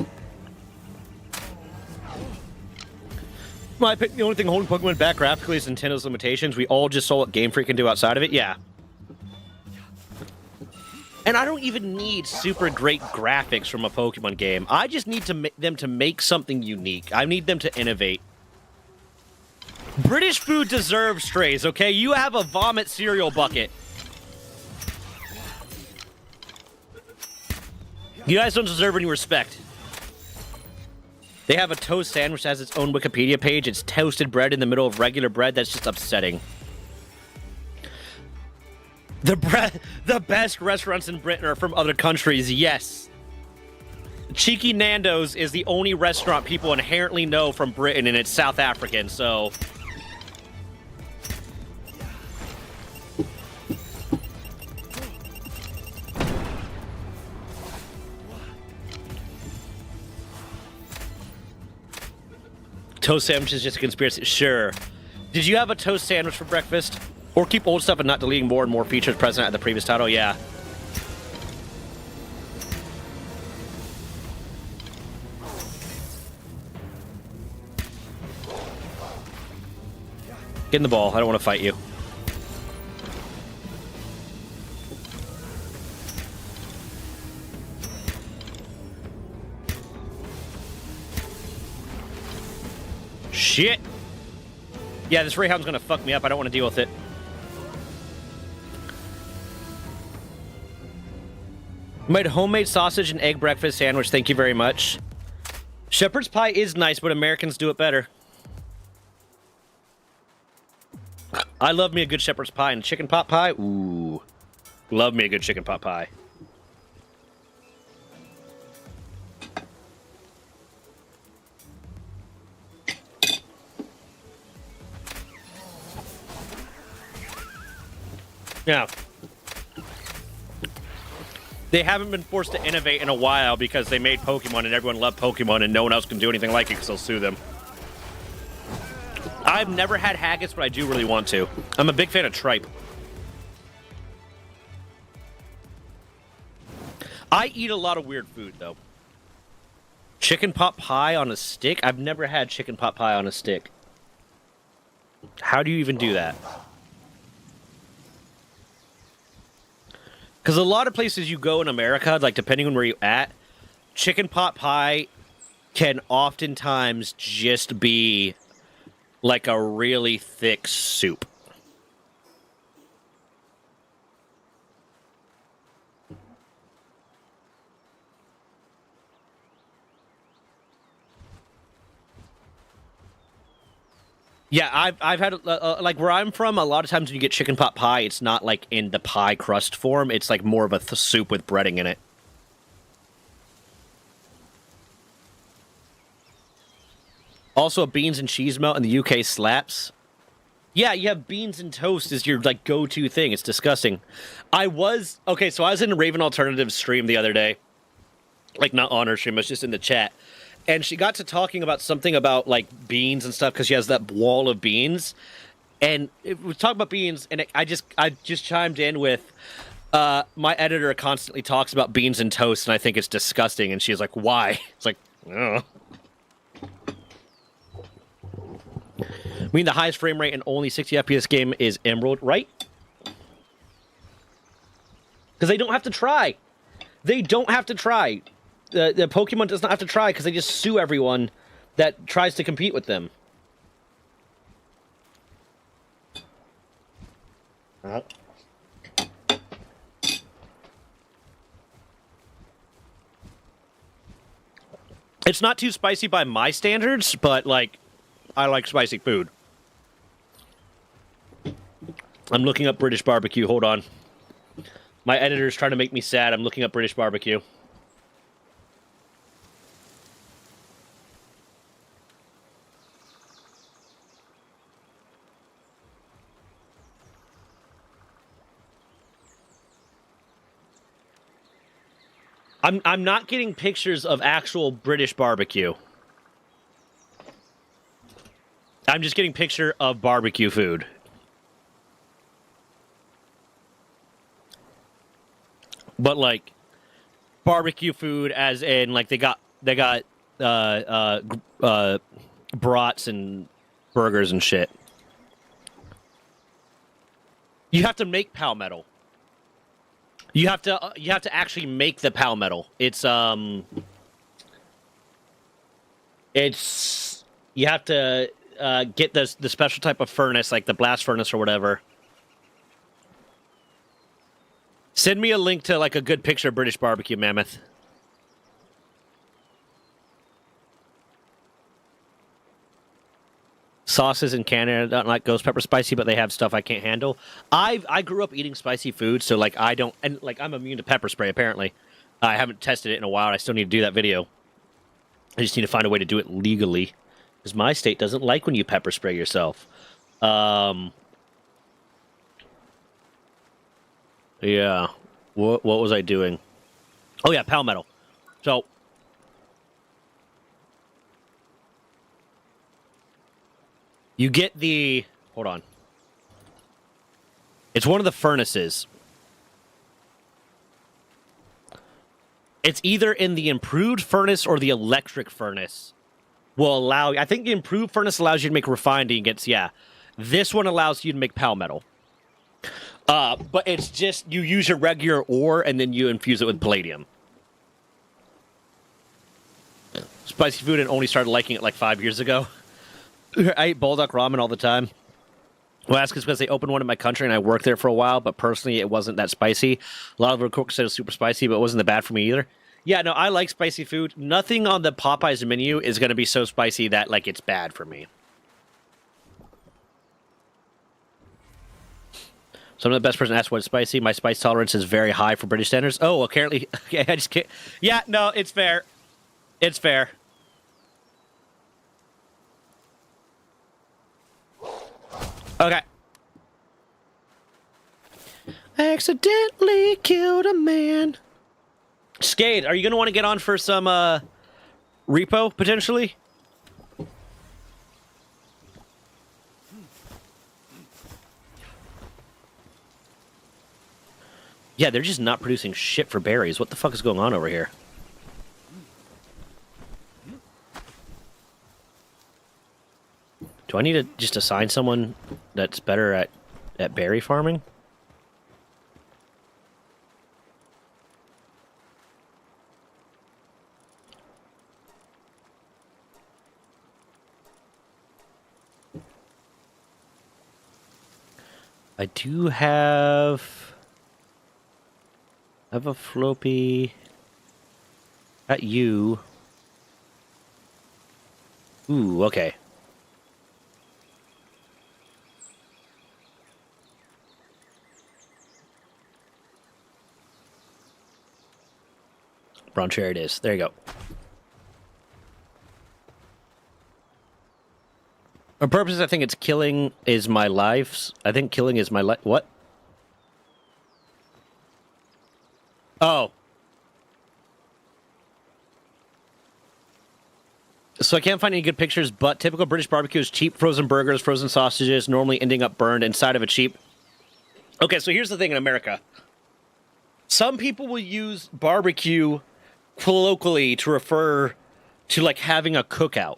My pick, the only thing holding Pokemon back graphically is Nintendo's limitations. We all just saw what Game Freak can do outside of it. Yeah. And I don't even need super great graphics from a Pokemon game. I just need them to make something unique. I need them to innovate. British food deserves strays, okay? You have a vomit cereal bucket. You guys don't deserve any respect. They have a toast sandwich that has its own Wikipedia page. It's toasted bread in the middle of regular bread. That's just upsetting. The best restaurants in Britain are from other countries, yes. Cheeky Nando's is the only restaurant people inherently know from Britain, and it's South African, so... Toast sandwich is just a conspiracy. Sure. Did you have a toast sandwich for breakfast? Or keep old stuff and not deleting more and more features present at the previous title? Yeah. Get in the ball. I don't want to fight you. Shit. Yeah, this Rayhound's gonna fuck me up. I don't want to deal with it. Made homemade sausage and egg breakfast sandwich. Thank you very much. Shepherd's pie is nice, but Americans do it better. I love me a good shepherd's pie and chicken pot pie. Ooh. Love me a good chicken pot pie. Yeah. They haven't been forced to innovate in a while because they made Pokemon and everyone loved Pokemon and no one else can do anything like it because they'll sue them. I've never had haggis, but I do really want to. I'm a big fan of tripe. I eat a lot of weird food, though. Chicken pot pie on a stick? I've never had chicken pot pie on a stick. How do you even do that? Because a lot of places you go in America, like depending on where you're at, chicken pot pie can oftentimes just be like a really thick soup. Yeah, I've had like where I'm from. A lot of times when you get chicken pot pie, it's not like in the pie crust form. It's like more of a soup with breading in it. Also, a beans and cheese melt in the UK slaps. Yeah, you have beans and toast as your like go-to thing. It's disgusting. I was in a Raven Alternative stream the other day, like not on her stream, I was just in the chat. And she got to talking about something about, like, beans and stuff, because she has that wall of beans. And we talked about beans, and I just chimed in with, my editor constantly talks about beans and toast, and I think it's disgusting. And she's like, why? It's like, I mean, the highest frame rate and only 60 FPS game is Emerald, right? Because they don't have to try. They don't have to try. The Pokemon does not have to try because they just sue everyone that tries to compete with them. It's not too spicy by my standards, but, like, I like spicy food. I'm looking up British barbecue. Hold on. My editor's trying to make me sad. I'm looking up British barbecue. I'm not getting pictures of actual British barbecue. I'm just getting picture of barbecue food. But like barbecue food as in like they got brats and burgers and shit. You have to make palmetto. You have to actually make the palmetto. It's you have to get the special type of furnace, like the blast furnace or whatever. Send me a link to like a good picture of British barbecue, Mammoth. sauces in Canada don't like ghost pepper spicy, but they have stuff I can't handle. I grew up eating spicy food, so like I don't, and like I'm immune to pepper spray. Apparently, I haven't tested it in a while. I still need to do that video. I just need to find a way to do it legally, because my state doesn't like when you pepper spray yourself. Yeah. What was I doing? Oh yeah, Palmetto. So. You get the... Hold on. It's one of the furnaces. It's either in the improved furnace or the electric furnace. Will allow... I think the improved furnace allows you to make refined ingots, yeah. This one allows you to make palmetto. But it's just... You use your regular ore, and then you infuse it with palladium. Spicy food, and only started liking it like 5 years ago. I eat Bulldog ramen all the time. Well, that's because they opened one in my country and I worked there for a while, but personally it wasn't that spicy. A lot of the cooks said it was super spicy, but it wasn't that bad for me either. Yeah, no, I like spicy food. Nothing on the Popeyes menu is going to be so spicy that, like, it's bad for me. So I'm the best person to ask what is spicy. My spice tolerance is very high for British standards. Oh, apparently. Yeah, I just can't. Yeah, no, it's fair. It's fair. Okay. I accidentally killed a man. Skade, are you going to want to get on for some repo, potentially? Yeah, they're just not producing shit for berries. What the fuck is going on over here? Do I need to just assign someone that's better at berry farming? I do have a floppy at you. Ooh, okay. Brown chair it is. There you go. On purpose, I think it's killing is my life. I think killing is my life. What? Oh. So I can't find any good pictures, but typical British barbecue is cheap frozen burgers, frozen sausages, normally ending up burned inside of a cheap... Okay, so here's the thing in America. Some people will use barbecue colloquially to refer to, like, having a cookout.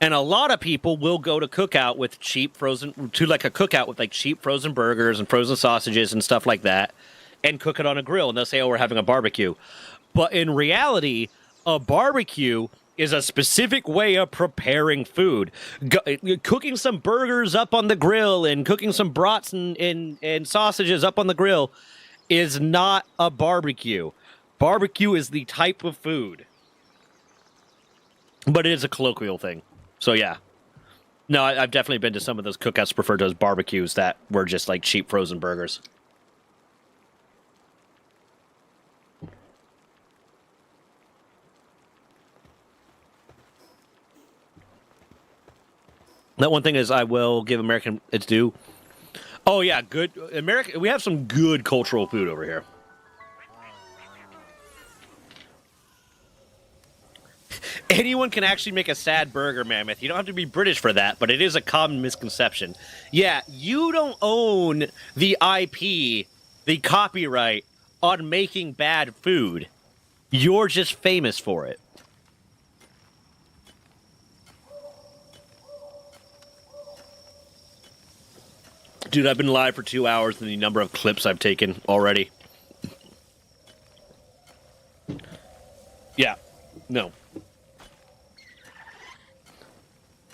And a lot of people will go to cookout with cheap frozen... To, like, a cookout with, like, cheap frozen burgers and frozen sausages and stuff like that, and cook it on a grill, and they'll say, oh, we're having a barbecue. But in reality, a barbecue is a specific way of preparing food. Cooking some burgers up on the grill and cooking some brats and sausages up on the grill is not a barbecue. Barbecue is the type of food. But it is a colloquial thing. So, yeah. No, I've definitely been to some of those cookouts referred to as barbecues that were just like cheap frozen burgers. That one thing is I will give American its due. Oh, yeah, good. America. We have some good cultural food over here. Anyone can actually make a sad burger, Mammoth. You don't have to be British for that, but it is a common misconception. Yeah, you don't own the IP, the copyright, on making bad food. You're just famous for it. Dude, I've been live for 2 hours and the number of clips I've taken already. Yeah. No.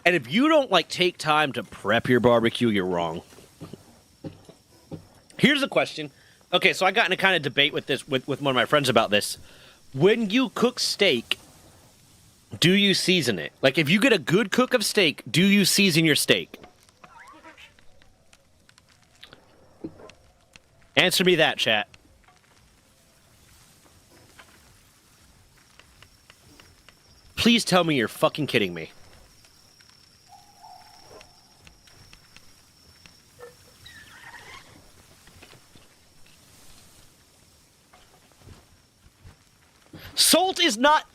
And if you don't, like, take time to prep your barbecue, you're wrong. Here's a question. Okay, so I got in a kind of debate with this with one of my friends about this. When you cook steak, Do you season it? Like, if you get a good cook of steak, do you season your steak? Answer me that, chat. Please tell me you're fucking kidding me. Salt is not...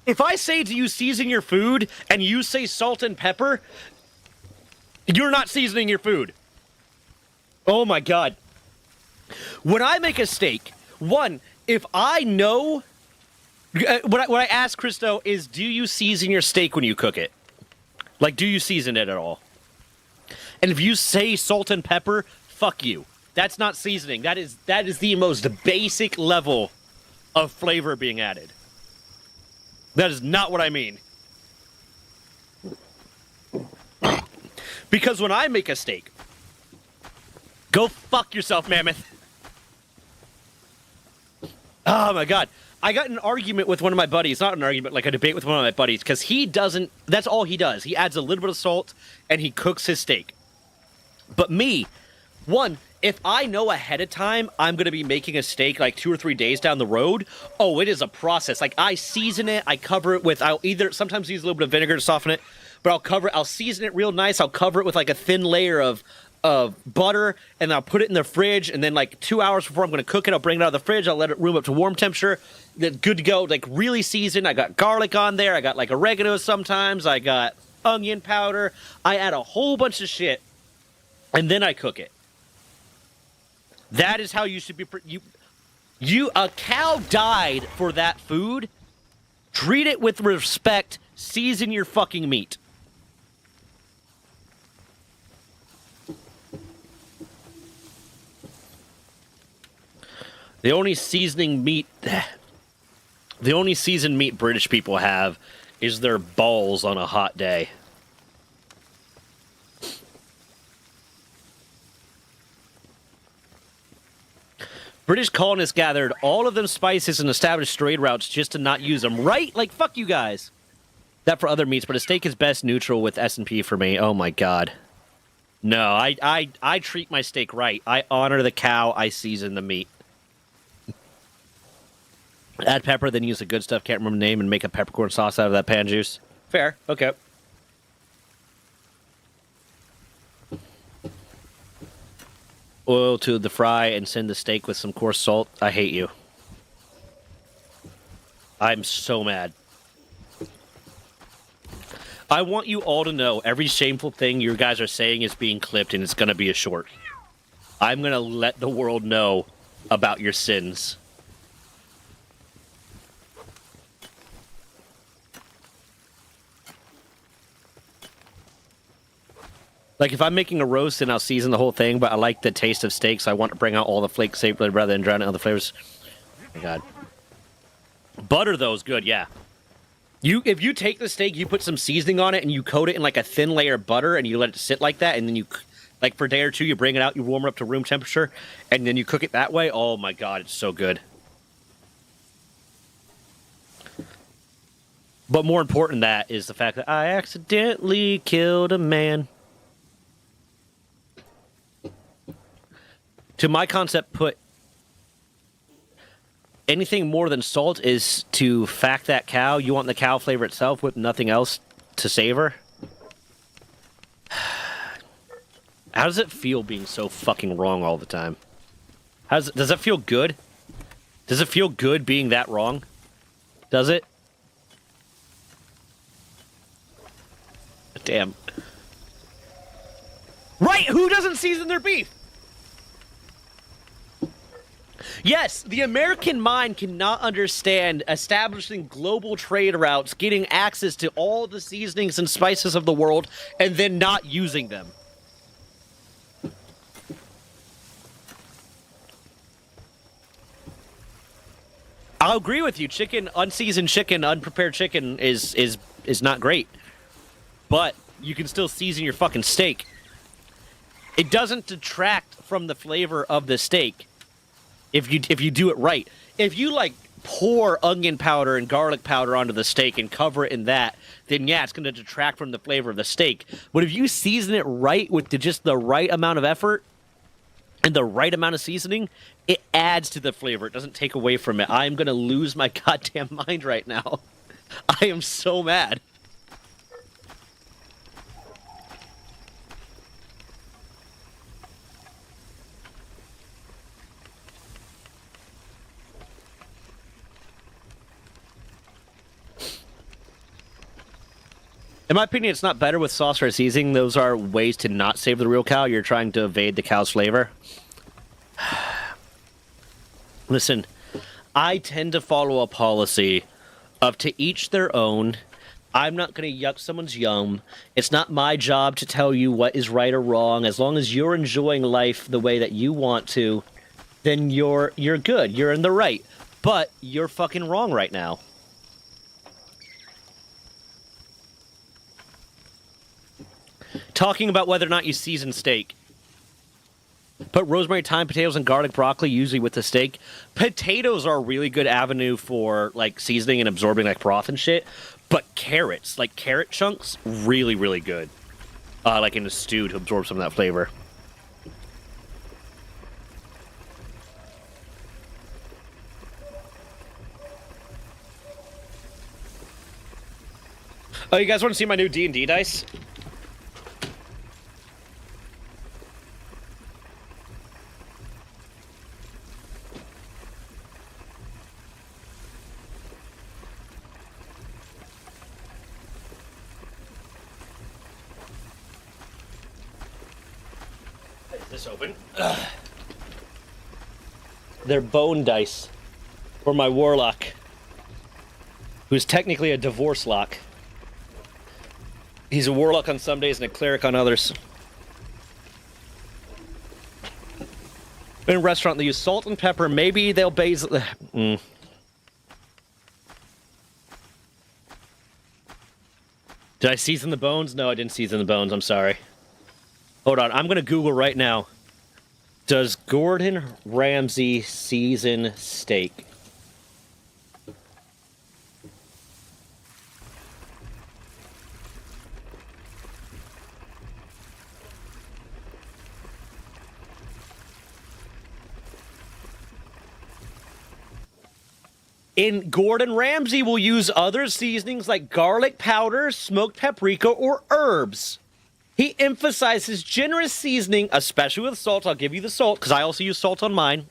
If I say do you season your food and you say salt and pepper, you're not seasoning your food. Oh my god. When I make a steak, one, if I know... What I ask Christo is, do you season your steak when you cook it? Like, do you season it at all? And if you say salt and pepper, fuck you. That's not seasoning. That is the most basic level of flavor being added. That is not what I mean. Because when I make a steak, go fuck yourself, Mammoth. Oh my god. I got an argument with one of my buddies, not an argument, like a debate with one of my buddies, because he doesn't, that's all he does. He adds a little bit of salt and he cooks his steak. But me, one, if I know ahead of time I'm going to be making a steak like 2 or 3 days down the road, oh, it is a process. Like, I season it, I cover it with, I'll either sometimes use a little bit of vinegar to soften it, but I'll season it real nice. I'll cover it with like a thin layer of butter, and I'll put it in the fridge, and then like 2 hours before I'm going to cook it, I'll bring it out of the fridge, I'll let it room up to warm temperature. Then good to go, like really seasoned. I got garlic on there, I got like oregano sometimes, I got onion powder. I add a whole bunch of shit, and then I cook it. That is how you should be. A cow died for that food. Treat it with respect. Season your fucking meat. The only seasoning meat, the only seasoned meat British people have is their balls on a hot day. British colonists gathered all of them spices and established trade routes just to not use them, right? Like, fuck you guys. That for other meats, but a steak is best neutral with S&P for me. Oh my god. No, I treat my steak right. I honor the cow, I season the meat. Add pepper, then use the good stuff, can't remember the name, and make a peppercorn sauce out of that pan juice. Fair, okay. Oil to the fry and send the steak with some coarse salt. I hate you. I'm so mad. I want you all to know every shameful thing you guys are saying is being clipped, and it's going to be a short. I'm going to let the world know about your sins. Like, if I'm making a roast, and I'll season the whole thing, but I like the taste of steak, so I want to bring out all the flakes safely rather than drown out the flavors. Oh my god. Butter, though, is good, yeah. If you take the steak, you put some seasoning on it, and you coat it in, like, a thin layer of butter, and you let it sit like that, and then you, like, for a day or two, you bring it out, you warm it up to room temperature, and then you cook it that way. Oh my god, it's so good. But more important than that is the fact that I accidentally killed a man. To my concept, put anything more than salt is to fact that cow. You want the cow flavor itself with nothing else to savor. How does it feel being so fucking wrong all the time? Does that feel good? Does it feel good being that wrong? Does it? Damn. Right, who doesn't season their beef? Yes, the American mind cannot understand establishing global trade routes, getting access to all the seasonings and spices of the world, and then not using them. I'll agree with you. Chicken, unseasoned chicken, unprepared chicken is not great. But you can still season your fucking steak. It doesn't detract from the flavor of the steak. If you do it right. If you, like, pour onion powder and garlic powder onto the steak and cover it in that, then yeah, it's going to detract from the flavor of the steak. But if you season it right with just the right amount of effort and the right amount of seasoning, it adds to the flavor. It doesn't take away from it. I'm going to lose my goddamn mind right now. I am so mad. In my opinion, it's not better with sauce or seasoning. Those are ways to not save the real cow. You're trying to evade the cow's flavor. Listen, I tend to follow a policy of to each their own. I'm not going to yuck someone's yum. It's not my job to tell you what is right or wrong. As long as you're enjoying life the way that you want to, then you're good. You're in the right. But you're fucking wrong right now. Talking about whether or not you season steak. Put rosemary, thyme, potatoes, and garlic broccoli, usually with the steak. Potatoes are a really good avenue for, like, seasoning and absorbing, like, broth and shit. But carrots, like carrot chunks, really, really good. Like in a stew to absorb some of that flavor. Oh, you guys want to see my new D&D dice? This open. Ugh. They're bone dice for my warlock, who's technically a divorce lock. He's a warlock on some days and a cleric on others. In a restaurant, they use salt and pepper. Maybe they'll basil. Did I season the bones? No, I didn't season the bones. I'm sorry. Hold on, I'm going to Google right now. Does Gordon Ramsay season steak? And Gordon Ramsay will use other seasonings like garlic powder, smoked paprika, or herbs. He emphasizes generous seasoning, especially with salt. I'll give you the salt, because I also use salt on mine.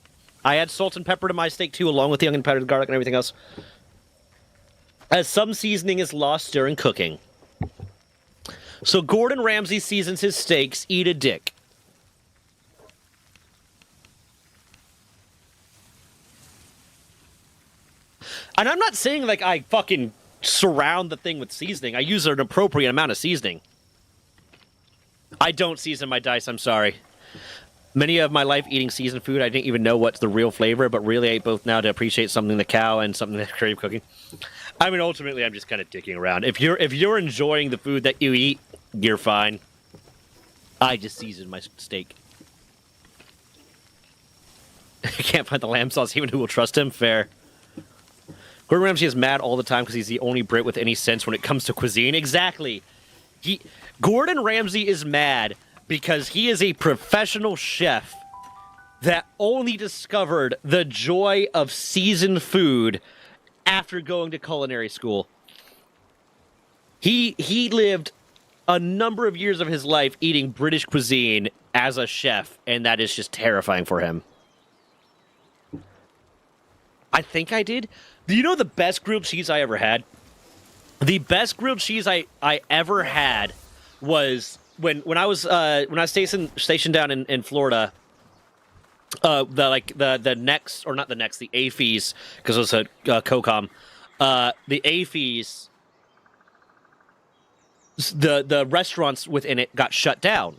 I add salt and pepper to my steak, too, along with the onion powder, the garlic, and everything else. As some seasoning is lost during cooking. So Gordon Ramsay seasons his steaks, eat a dick. And I'm not saying, like, I fucking surround the thing with seasoning. I use an appropriate amount of seasoning. I don't season my dice, I'm sorry. Many of my life eating seasoned food, I didn't even know what's the real flavor, but really I ate both now to appreciate something the cow and something that crave cooking. I mean, ultimately, I'm just kind of dicking around. If you're enjoying the food that you eat, you're fine. I just season my steak. I can't find the lamb sauce, even who will trust him? Fair. Gordon Ramsay is mad all the time because he's the only Brit with any sense when it comes to cuisine. Exactly. Gordon Ramsay is mad because he is a professional chef that only discovered the joy of seasoned food after going to culinary school. He lived a number of years of his life eating British cuisine as a chef, and that is just terrifying for him. I think I did. Do you know the best grilled cheese I ever had? The best grilled cheese I ever had was when I was stationed down in Florida. The next, or not the next, the AFES, because it was a COCOM. The AFES, the restaurants within it got shut down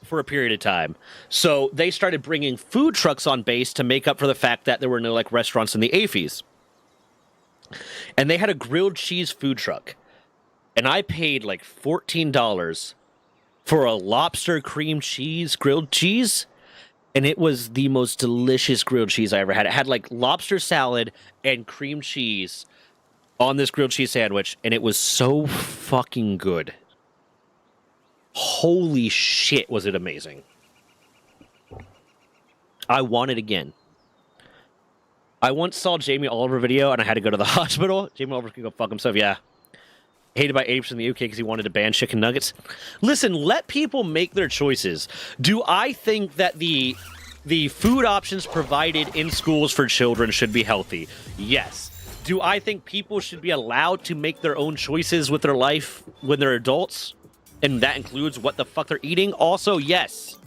for a period of time. So they started bringing food trucks on base to make up for the fact that there were no like restaurants in the AFES. And they had a grilled cheese food truck. And I paid like $14 for a lobster cream cheese grilled cheese. And it was the most delicious grilled cheese I ever had. It had like lobster salad and cream cheese on this grilled cheese sandwich, and it was so fucking good. Holy shit, was it amazing. I want it again. I once saw Jamie Oliver video, and I had to go to the hospital. Jamie Oliver can go fuck himself, yeah. Hated by 80% in the UK because he wanted to ban chicken nuggets. Listen, let people make their choices. Do I think that the food options provided in schools for children should be healthy? Yes. Do I think people should be allowed to make their own choices with their life when they're adults? And that includes what the fuck they're eating? Also, yes.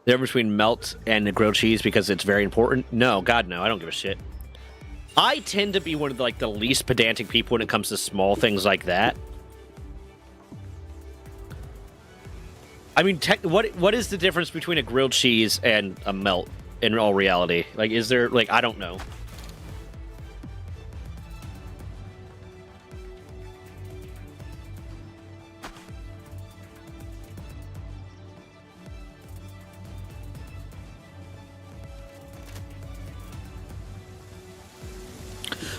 The difference between melt and grilled cheese because it's very important? No, God, no. I don't give a shit. I tend to be one of the least pedantic people when it comes to small things like that. I mean, what is the difference between a grilled cheese and a melt in all reality? Like, is there, I don't know.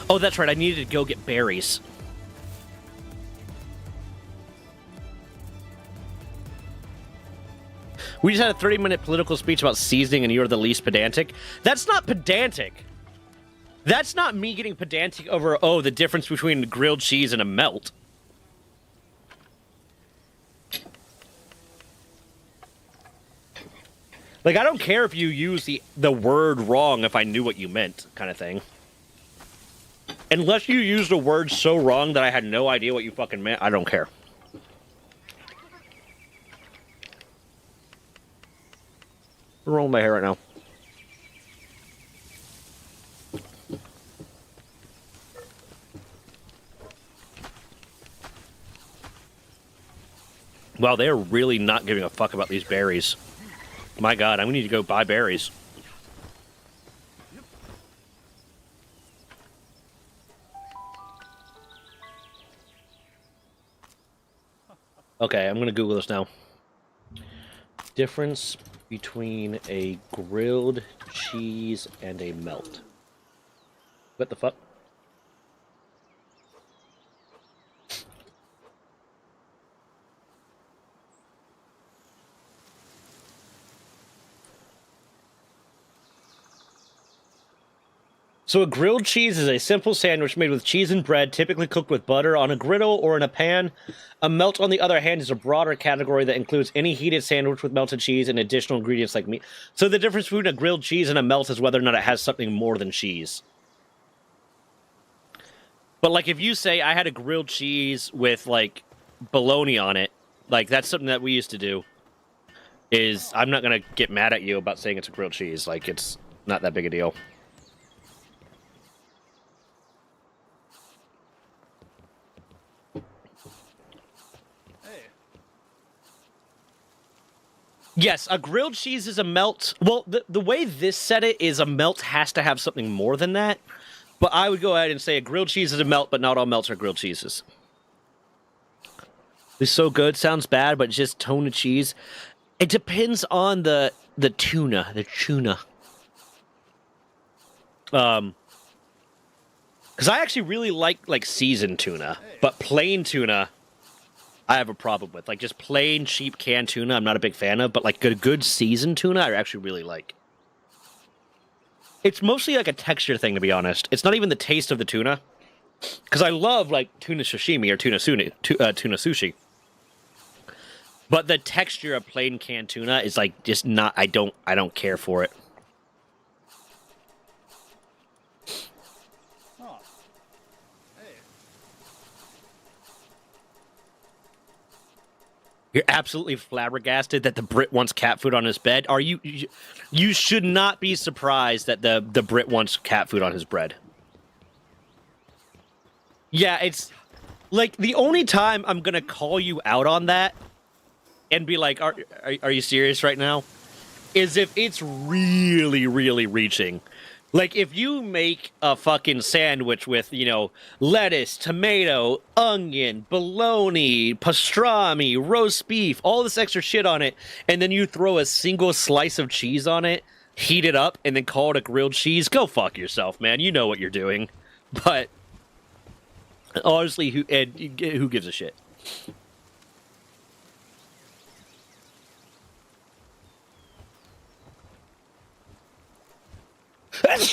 Oh, that's right. I needed to go get berries. We just had a 30-minute political speech about seasoning, and you're the least pedantic. That's not pedantic. That's not me getting pedantic over, the difference between grilled cheese and a melt. Like, I don't care if you use the word wrong if I knew what you meant, kind of thing. Unless you used a word so wrong that I had no idea what you fucking meant, I don't care. I'm rolling my hair right now. Wow, they're really not giving a fuck about these berries. My God, I'm gonna need to go buy berries. Okay, I'm gonna Google this now. Difference between a grilled cheese and a melt. What the fuck? So a grilled cheese is a simple sandwich made with cheese and bread, typically cooked with butter on a griddle or in a pan. A melt, on the other hand, is a broader category that includes any heated sandwich with melted cheese and additional ingredients like meat. So the difference between a grilled cheese and a melt is whether or not it has something more than cheese. But, if you say I had a grilled cheese with, bologna on it, that's something that we used to do, I'm not going to get mad at you about saying it's a grilled cheese. It's not that big a deal. Yes, a grilled cheese is a melt. Well, the way this said it is a melt has to have something more than that. But I would go ahead and say a grilled cheese is a melt, but not all melts are grilled cheeses. It's so good. Sounds bad, but just tone of cheese. It depends on the tuna. The tuna. Because I actually really like seasoned tuna. But plain tuna, I have a problem with. Just plain, cheap canned tuna, I'm not a big fan of. But, good seasoned tuna, I actually really like. It's mostly, a texture thing, to be honest. It's not even the taste of the tuna. Because I love, tuna sashimi or tuna sushi. But the texture of plain canned tuna is, just not... I don't care for it. You're absolutely flabbergasted that the Brit wants cat food on his bed. Are you? You should not be surprised that the Brit wants cat food on his bread. Yeah, it's the only time I'm gonna call you out on that and be like, "Are you serious right now?" Is if it's really, really reaching Like, if you make a fucking sandwich with, you know, lettuce, tomato, onion, bologna, pastrami, roast beef, all this extra shit on it, and then you throw a single slice of cheese on it, heat it up, and then call it a grilled cheese, go fuck yourself, man. You know what you're doing. But, honestly, who gives a shit?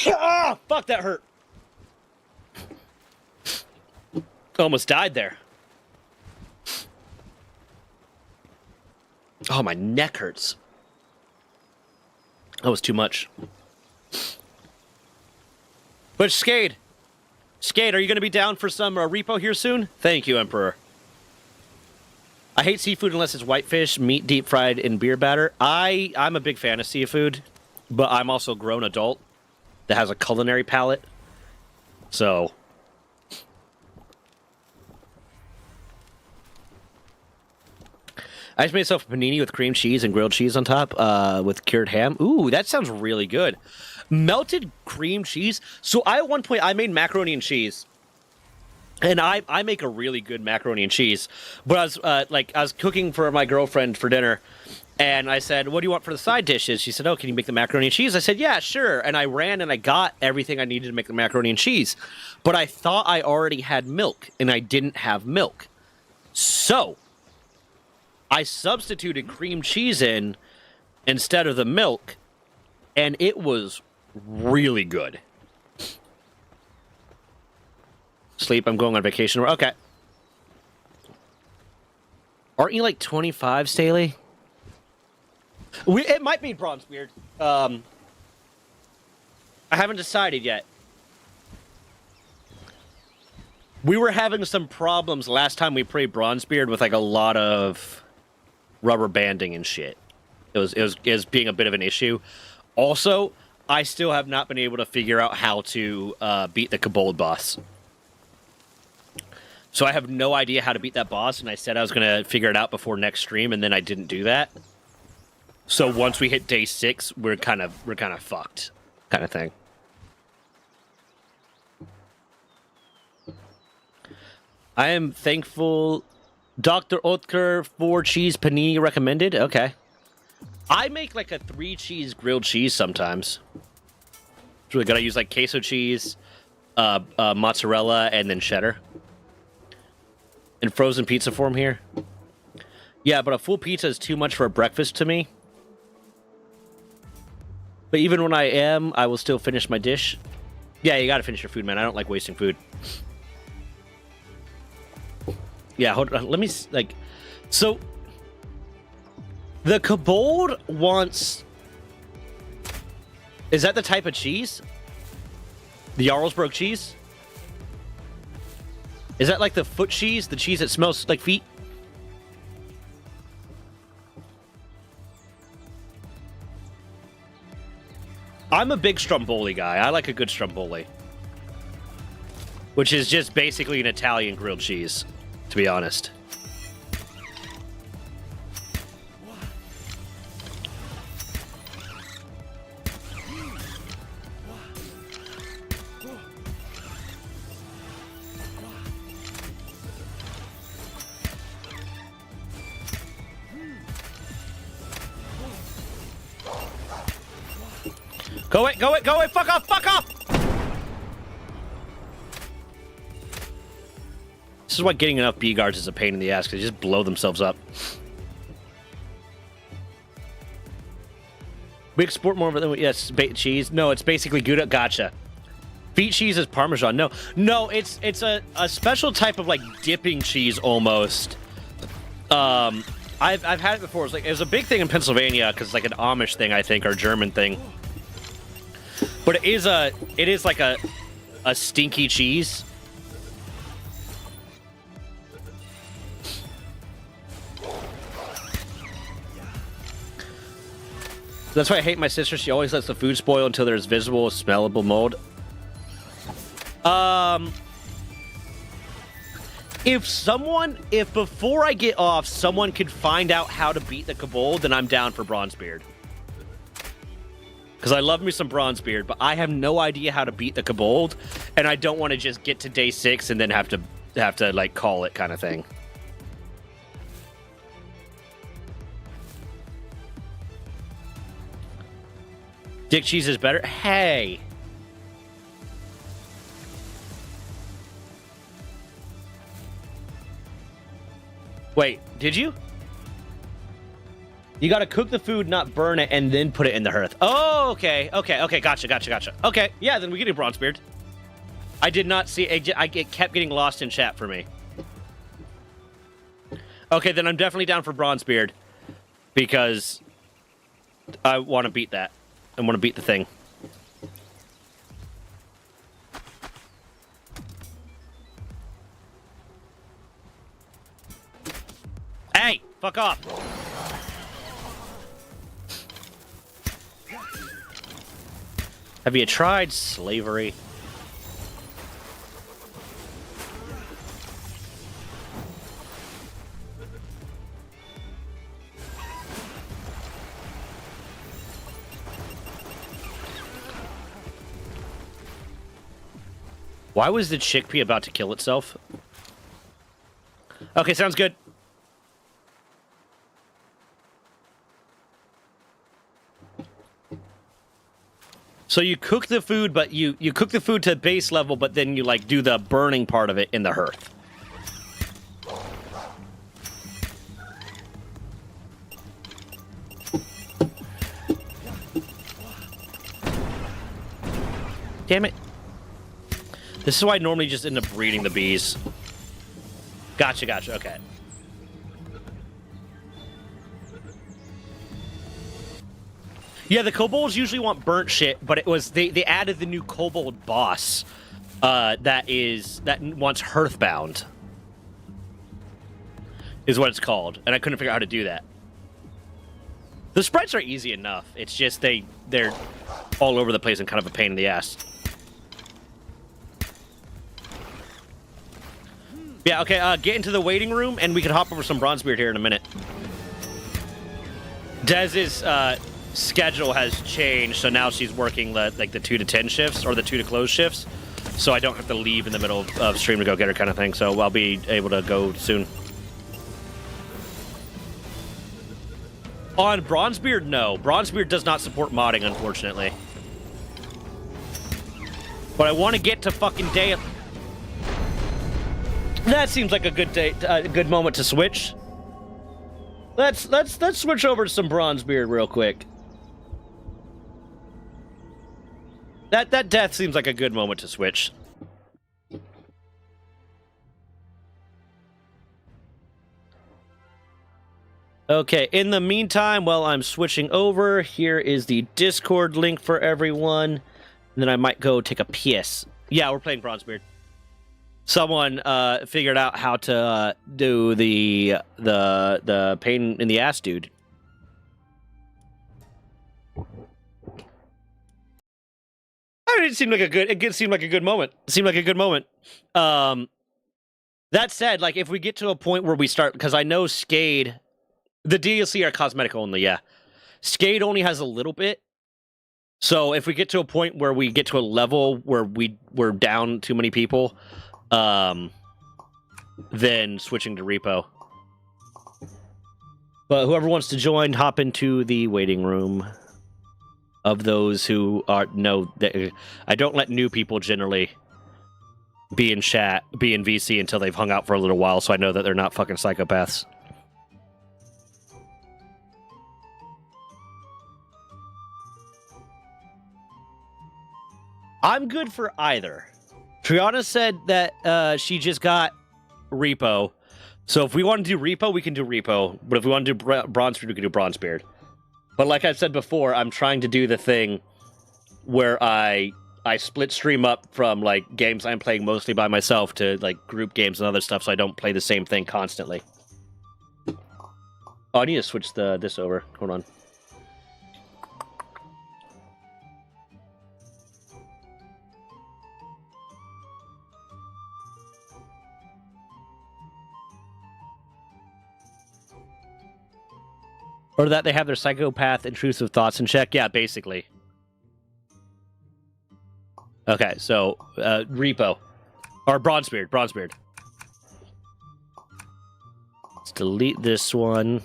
Ah, fuck, that hurt. Almost died there. Oh, my neck hurts. That was too much. But Skade, are you going to be down for some repo here soon? Thank you, Emperor. I hate seafood unless it's whitefish, meat deep fried in beer batter. I'm a big fan of seafood, but I'm also a grown adult that has a culinary palate. So I just made myself a panini with cream cheese and grilled cheese on top with cured ham. Ooh, that sounds really good. Melted cream cheese. So at one point I made macaroni and cheese. And I make a really good macaroni and cheese. But I was cooking for my girlfriend for dinner. And I said, what do you want for the side dishes? She said, oh, can you make the macaroni and cheese? I said, yeah, sure. And I ran and I got everything I needed to make the macaroni and cheese. But I thought I already had milk, and I didn't have milk. So I substituted cream cheese in instead of the milk, and it was really good. Sleep, I'm going on vacation. Okay. Aren't you like 25, Staley? It might be Bronzebeard. I haven't decided yet. We were having some problems last time we played Bronzebeard with like a lot of rubber banding and shit. It was being a bit of an issue. Also, I still have not been able to figure out how to beat the Kobold boss. So I have no idea how to beat that boss, and I said I was going to figure it out before next stream, and then I didn't do that. So once we hit day 6, we're kind of fucked, kind of thing. I am thankful Dr. Oetker 4 cheese panini recommended. Okay. I make like a 3 cheese grilled cheese sometimes. It's really good. I use like queso cheese, mozzarella, and then cheddar. In frozen pizza form here. Yeah, but a full pizza is too much for a breakfast to me. But even when I will still finish my dish. Yeah, you gotta finish your food, man. I don't like wasting food. Yeah, hold on. Let me, like... So... The Kobold wants... Is that the type of cheese? The Jarlsberg cheese? Is that like the foot cheese? The cheese that smells like feet? I'm a big Stromboli guy. I like a good Stromboli. Which is just basically an Italian grilled cheese, to be honest. Go away, go away, go away, fuck off, fuck off! This is why getting enough B-guards is a pain in the ass, because they just blow themselves up. We export more of it than yes, cheese. No, it's basically Gouda. Gotcha. Feet cheese is Parmesan. No, it's a special type of like dipping cheese almost. I've had it before. It was a big thing in Pennsylvania because it's like an Amish thing, I think, or German thing. But it is like a stinky cheese. That's why I hate my sister. She always lets the food spoil until there's visible, smellable mold. If before I get off, someone could find out how to beat the Kobold, then I'm down for Bronzebeard. Because I love me some Bronzebeard, but I have no idea how to beat the Kobold, and I don't want to just get to day 6 and then have to like call it kind of thing. Dick cheese is better. Hey. Wait, did you? You gotta cook the food, not burn it, and then put it in the hearth. Oh, okay. Gotcha. Okay, yeah, then we get a Bronzebeard. I did not see it. It kept getting lost in chat for me. Okay, then I'm definitely down for Bronzebeard. Because I want to beat that. I want to beat the thing. Hey, fuck off. Have you tried slavery? Why was the chickpea about to kill itself? Okay, sounds good. So you cook the food, but you cook the food to base level, but then you like do the burning part of it in the hearth. Damn it. This is why I normally just end up breeding the bees. Gotcha, okay. Yeah, the kobolds usually want burnt shit, but it was they added the new kobold boss that wants hearthbound. Is what it's called, and I couldn't figure out how to do that. The sprites are easy enough. It's just they're all over the place and kind of a pain in the ass. Yeah, okay, get into the waiting room, and we can hop over some Bronzebeard here in a minute. Dez's schedule has changed, so now she's working the 2 to 10 shifts, or the 2 to close shifts, so I don't have to leave in the middle of stream to go get her kind of thing, so I'll be able to go soon. On Bronzebeard, no. Bronzebeard does not support modding, unfortunately. But I want to get to fucking day... That seems like a good day, good moment to switch. Let's switch over to some Bronzebeard real quick. That death seems like a good moment to switch. Okay, in the meantime, while I'm switching over, here is the Discord link for everyone. And then I might go take a piss. Yeah, we're playing Bronzebeard. Someone figured out how to do the pain in the ass dude. It seemed like a good moment. It seemed like a good moment. That said, like if we get to a point where we start, because I know Skade, the DLC are cosmetic only. Yeah, Skade only has a little bit. So if we get to a point where we get to a level where we're down too many people. Then switching to repo. But whoever wants to join, hop into the waiting room. Of those who are I don't let new people generally be in chat, be in VC until they've hung out for a little while, so I know that they're not fucking psychopaths. I'm good for either. Triana said that she just got Repo. So if we want to do Repo, we can do Repo. But if we want to do Bronzebeard, we can do Bronzebeard. But like I've said before, I'm trying to do the thing where I split stream up from like games I'm playing mostly by myself to like group games and other stuff, so I don't play the same thing constantly. Oh, I need to switch this over. Hold on. Or that they have their psychopath intrusive thoughts in check? Yeah, basically. Okay, so Repo. Or Bronzebeard. Bronzebeard. Let's delete this one.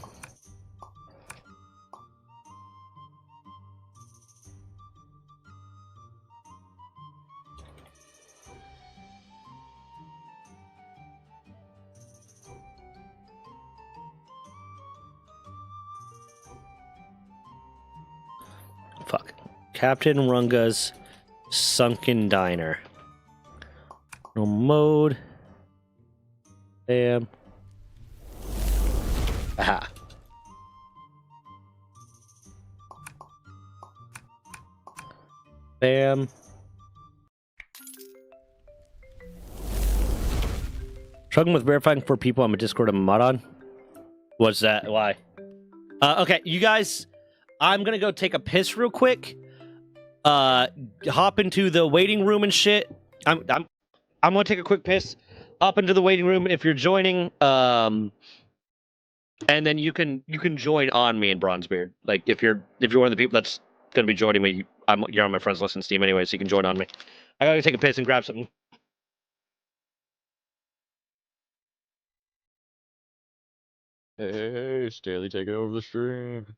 Fuck. Captain Runga's Sunken Diner. No mode. Bam. Aha. Bam. Struggling with verifying for people on my Discord I'm a mod on. What's that? Why? Okay, you guys, I'm gonna go take a piss real quick. Hop into the waiting room and shit. I'm gonna take a quick piss. Hop into the waiting room if you're joining. And then you can join on me in Bronzebeard. Like if you're one of the people that's gonna be joining me, you're on my friends list in Steam anyway, so you can join on me. I gotta take a piss and grab something.
Hey, Staley taking over the stream.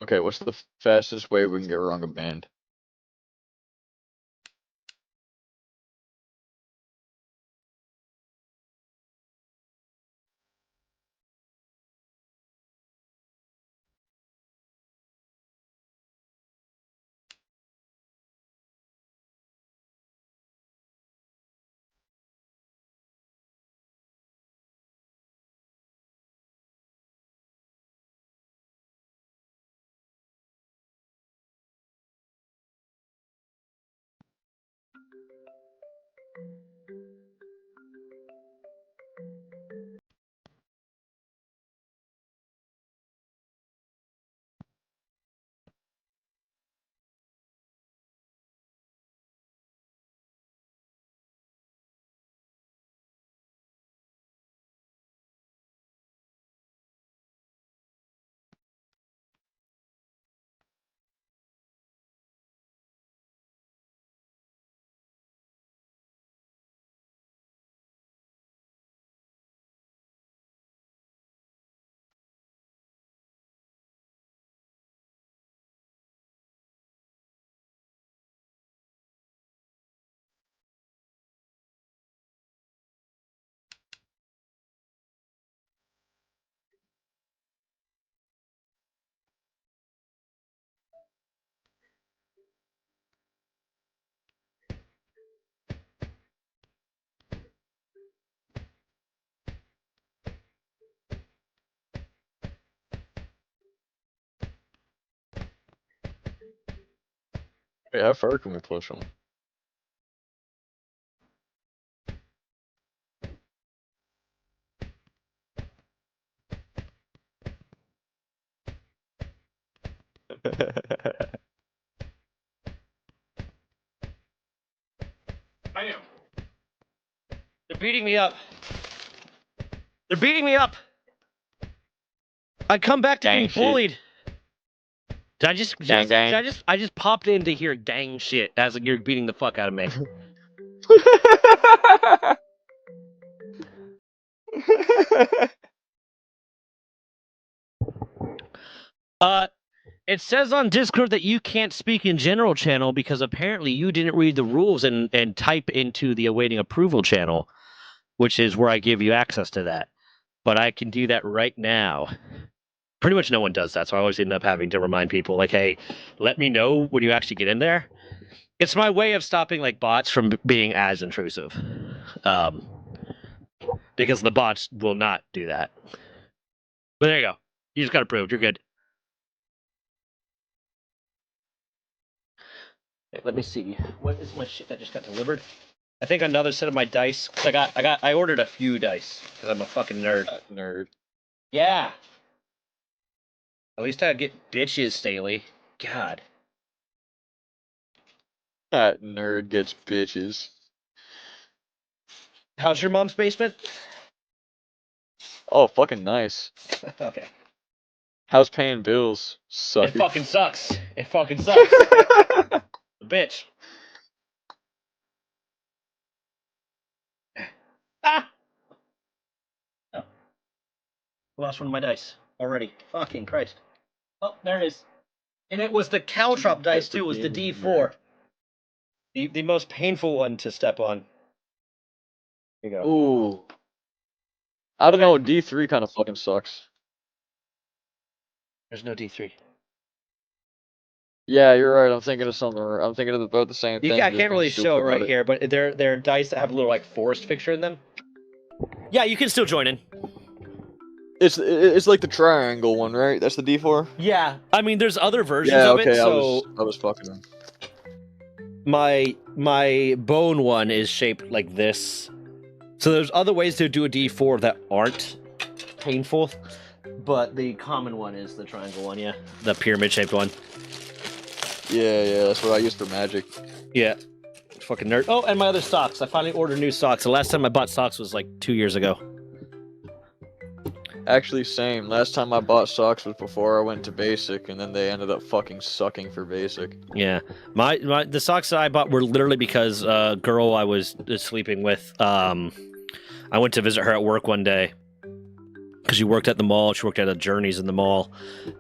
Okay, what's the fastest way we can get Runga banned? Wait, how far can we push them?
Bam. They're beating me up. They're beating me up. I come back to
Dang
being
shit.
bullied. Did I just,
Dang, dang.
I just popped in to hear dang shit as you're beating the fuck out of me. It says on Discord that you can't speak in general channel because apparently you didn't read the rules and type into the awaiting approval channel, which is where I give you access to that. But I can do that right now. Pretty much no one does that, so I always end up having to remind people, like, hey, let me know when you actually get in there. It's my way of stopping like bots from being as intrusive, because the bots will not do that. But there you go. You just got approved. You're good. Okay, let me see. What is my shit that just got delivered? I think another set of my dice. 'Cause I ordered a few dice because I'm a fucking nerd.
Nerd.
Yeah. At least I get bitches, Staley. God.
That nerd gets bitches.
How's your mom's basement?
Oh, fucking nice.
Okay.
How's paying bills?
It
Sucker.
fucking sucks. It fucking sucks. Bitch. Ah! Oh. Lost one of my dice already. Fucking Christ. Oh, there it is. And it was the Caltrop dice too, it was the D4. The most painful one to step on. Here you go.
Ooh. I don't know, D3 kind of fucking sucks.
There's no D3.
Yeah, you're right. I'm thinking of something. I'm thinking of about the same thing.
I
just
can't
being
really show it
stupid
right
about
here, but they're dice that have a little like forest picture in them. Yeah, you can still join in.
It's like the triangle one, right? That's the D4.
Yeah, I mean, there's other versions
Yeah,
of
okay.
it. So
I was fucking.
my bone one is shaped like this. So there's other ways to do a D4 that aren't painful, but the common one is the triangle one. Yeah, the pyramid shaped one.
Yeah, that's what I used for magic.
Yeah. Fucking nerd. Oh, and my other socks. I finally ordered new socks. The last time I bought socks was like 2 years ago.
Actually, same. Last time I bought socks was before I went to basic, and then they ended up fucking sucking for basic.
Yeah. The socks that I bought were literally because a girl I was sleeping with, I went to visit her at work one day because she worked at the mall. She worked at a Journeys in the mall,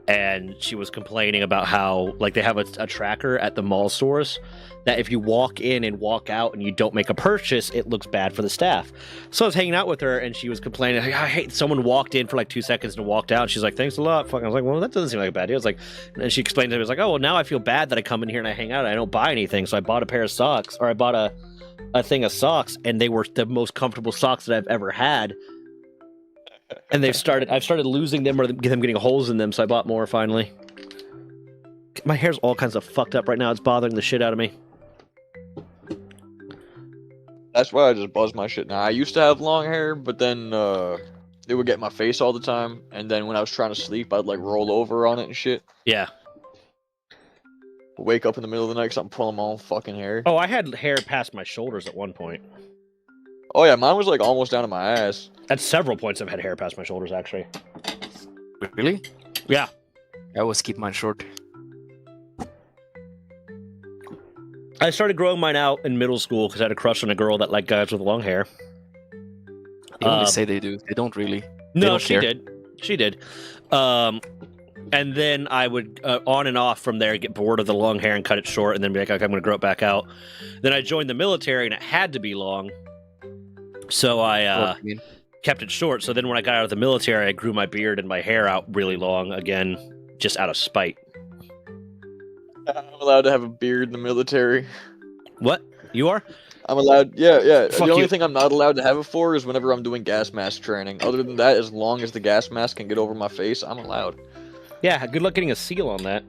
and she was complaining about how like they have a tracker at the mall stores that if you walk in and walk out and you don't make a purchase, it looks bad for the staff. So I was hanging out with her, and she was complaining, I hate someone walked in for like 2 seconds and walked out. And she's like, thanks a lot. Fuck. I was like, well, that doesn't seem like a bad deal. It's like, and she explained to me, I was like, oh, well, now I feel bad that I come in here and I hang out and I don't buy anything. So I bought a pair of socks, or I bought a thing of socks, and they were the most comfortable socks that I've ever had. And I've started losing them or them getting holes in them, so I bought more finally. My hair's all kinds of fucked up right now. It's bothering the shit out of me.
That's why I just buzz my shit now. I used to have long hair, but then it would get in my face all the time, and then when I was trying to sleep, I'd like roll over on it and shit.
Yeah.
Wake up in the middle of the night because I'm pulling my own fucking hair.
Oh, I had hair past my shoulders at one point.
Oh yeah, mine was like almost down to my ass.
At several points, I've had hair past my shoulders, actually.
Really?
Yeah.
I always keep mine short.
I started growing mine out in middle school because I had a crush on a girl that liked guys with long hair.
They only say they do. They don't really.
No,
don't
she
care.
did. She did. And then I would, on and off from there, get bored of the long hair and cut it short, and then be like, okay, I'm going to grow it back out. Then I joined the military, and it had to be long. So I kept it short. So then when I got out of the military, I grew my beard and my hair out really long again, just out of spite.
I'm allowed to have a beard in the military.
What? You are?
I'm allowed, yeah.
Fuck
The only
you.
thing I'm not allowed to have it for is whenever I'm doing gas mask training. Other than that, as long as the gas mask can get over my face, I'm allowed.
Yeah, good luck getting a seal on that.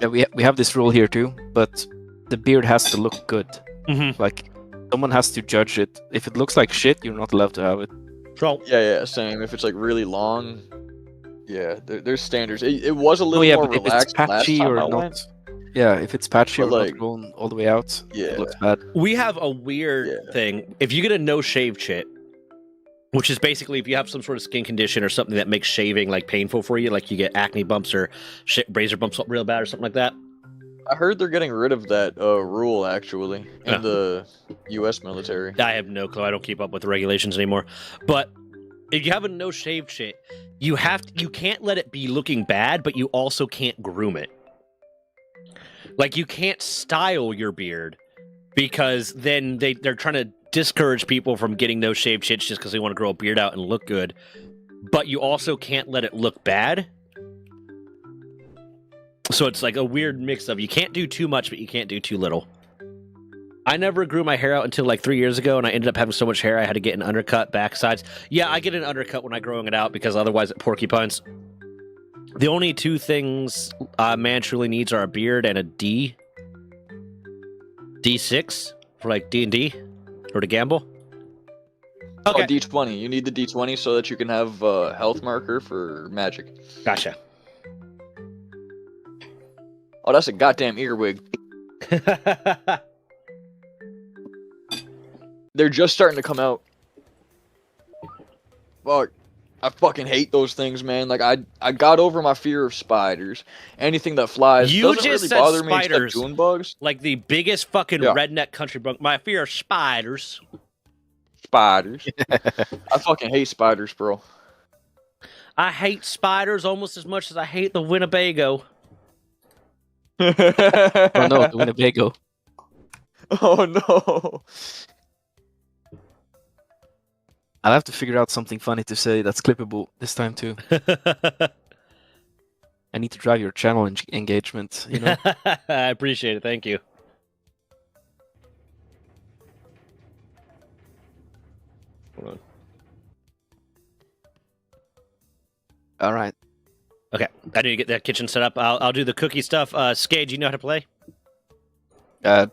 Yeah, we have this rule here too, but the beard has to look good.
Mm-hmm.
Like, someone has to judge it. If it looks like shit, you're not allowed to have it.
So,
Yeah, same. If it's like really long, yeah, there's standards. It was a little
Oh yeah,
more
but if
relaxed
it's patchy
last time
or
I
not,
went.
yeah, if it's patchy
But,
or
like,
not going all the way out,
Yeah.
it looks bad.
we have a weird thing. If you get a no-shave chit, which is basically if you have some sort of skin condition or something that makes shaving like painful for you, like you get acne bumps or shit, razor bumps real bad or something like that.
I heard they're getting rid of that rule actually in
Yeah.
the U.S. military.
I have no clue. I don't keep up with the regulations anymore. But if you have a no-shave chit, you can't let it be looking bad, but you also can't groom it. Like you can't style your beard because then they're trying to discourage people from getting no shaved chits just because they want to grow a beard out and look good. But you also can't let it look bad. So it's like a weird mix of you can't do too much, but you can't do too little. I never grew my hair out until like 3 years ago, and I ended up having so much hair I had to get an undercut back sides. Yeah, I get an undercut when I'm growing it out because otherwise it porcupines. The only two things a man truly needs are a beard and a D. D6 for like D&D or to gamble.
Oh,
Okay,
D20. You need the D20 so that you can have a health marker for magic.
gotcha.
Oh, that's a goddamn earwig. They're just starting to come out. Fuck. I fucking hate those things, man. Like, I got over my fear of spiders. Anything that flies
You
doesn't
just
really
said
bother me
spiders.
except June bugs.
Like the biggest fucking
Yeah.
redneck country bunk. My fear of spiders.
Spiders. I fucking hate spiders, bro.
I hate spiders almost as much as I hate the Winnebago.
Oh no, the Winnebago.
Oh no.
I'll have to figure out something funny to say that's clippable this time too. I need to drive your channel engagement, you know?
I appreciate it. Thank you. Hold on.
All right.
Okay, I need to get that kitchen set up. I'll do the cookie stuff. Skade, you know how to play?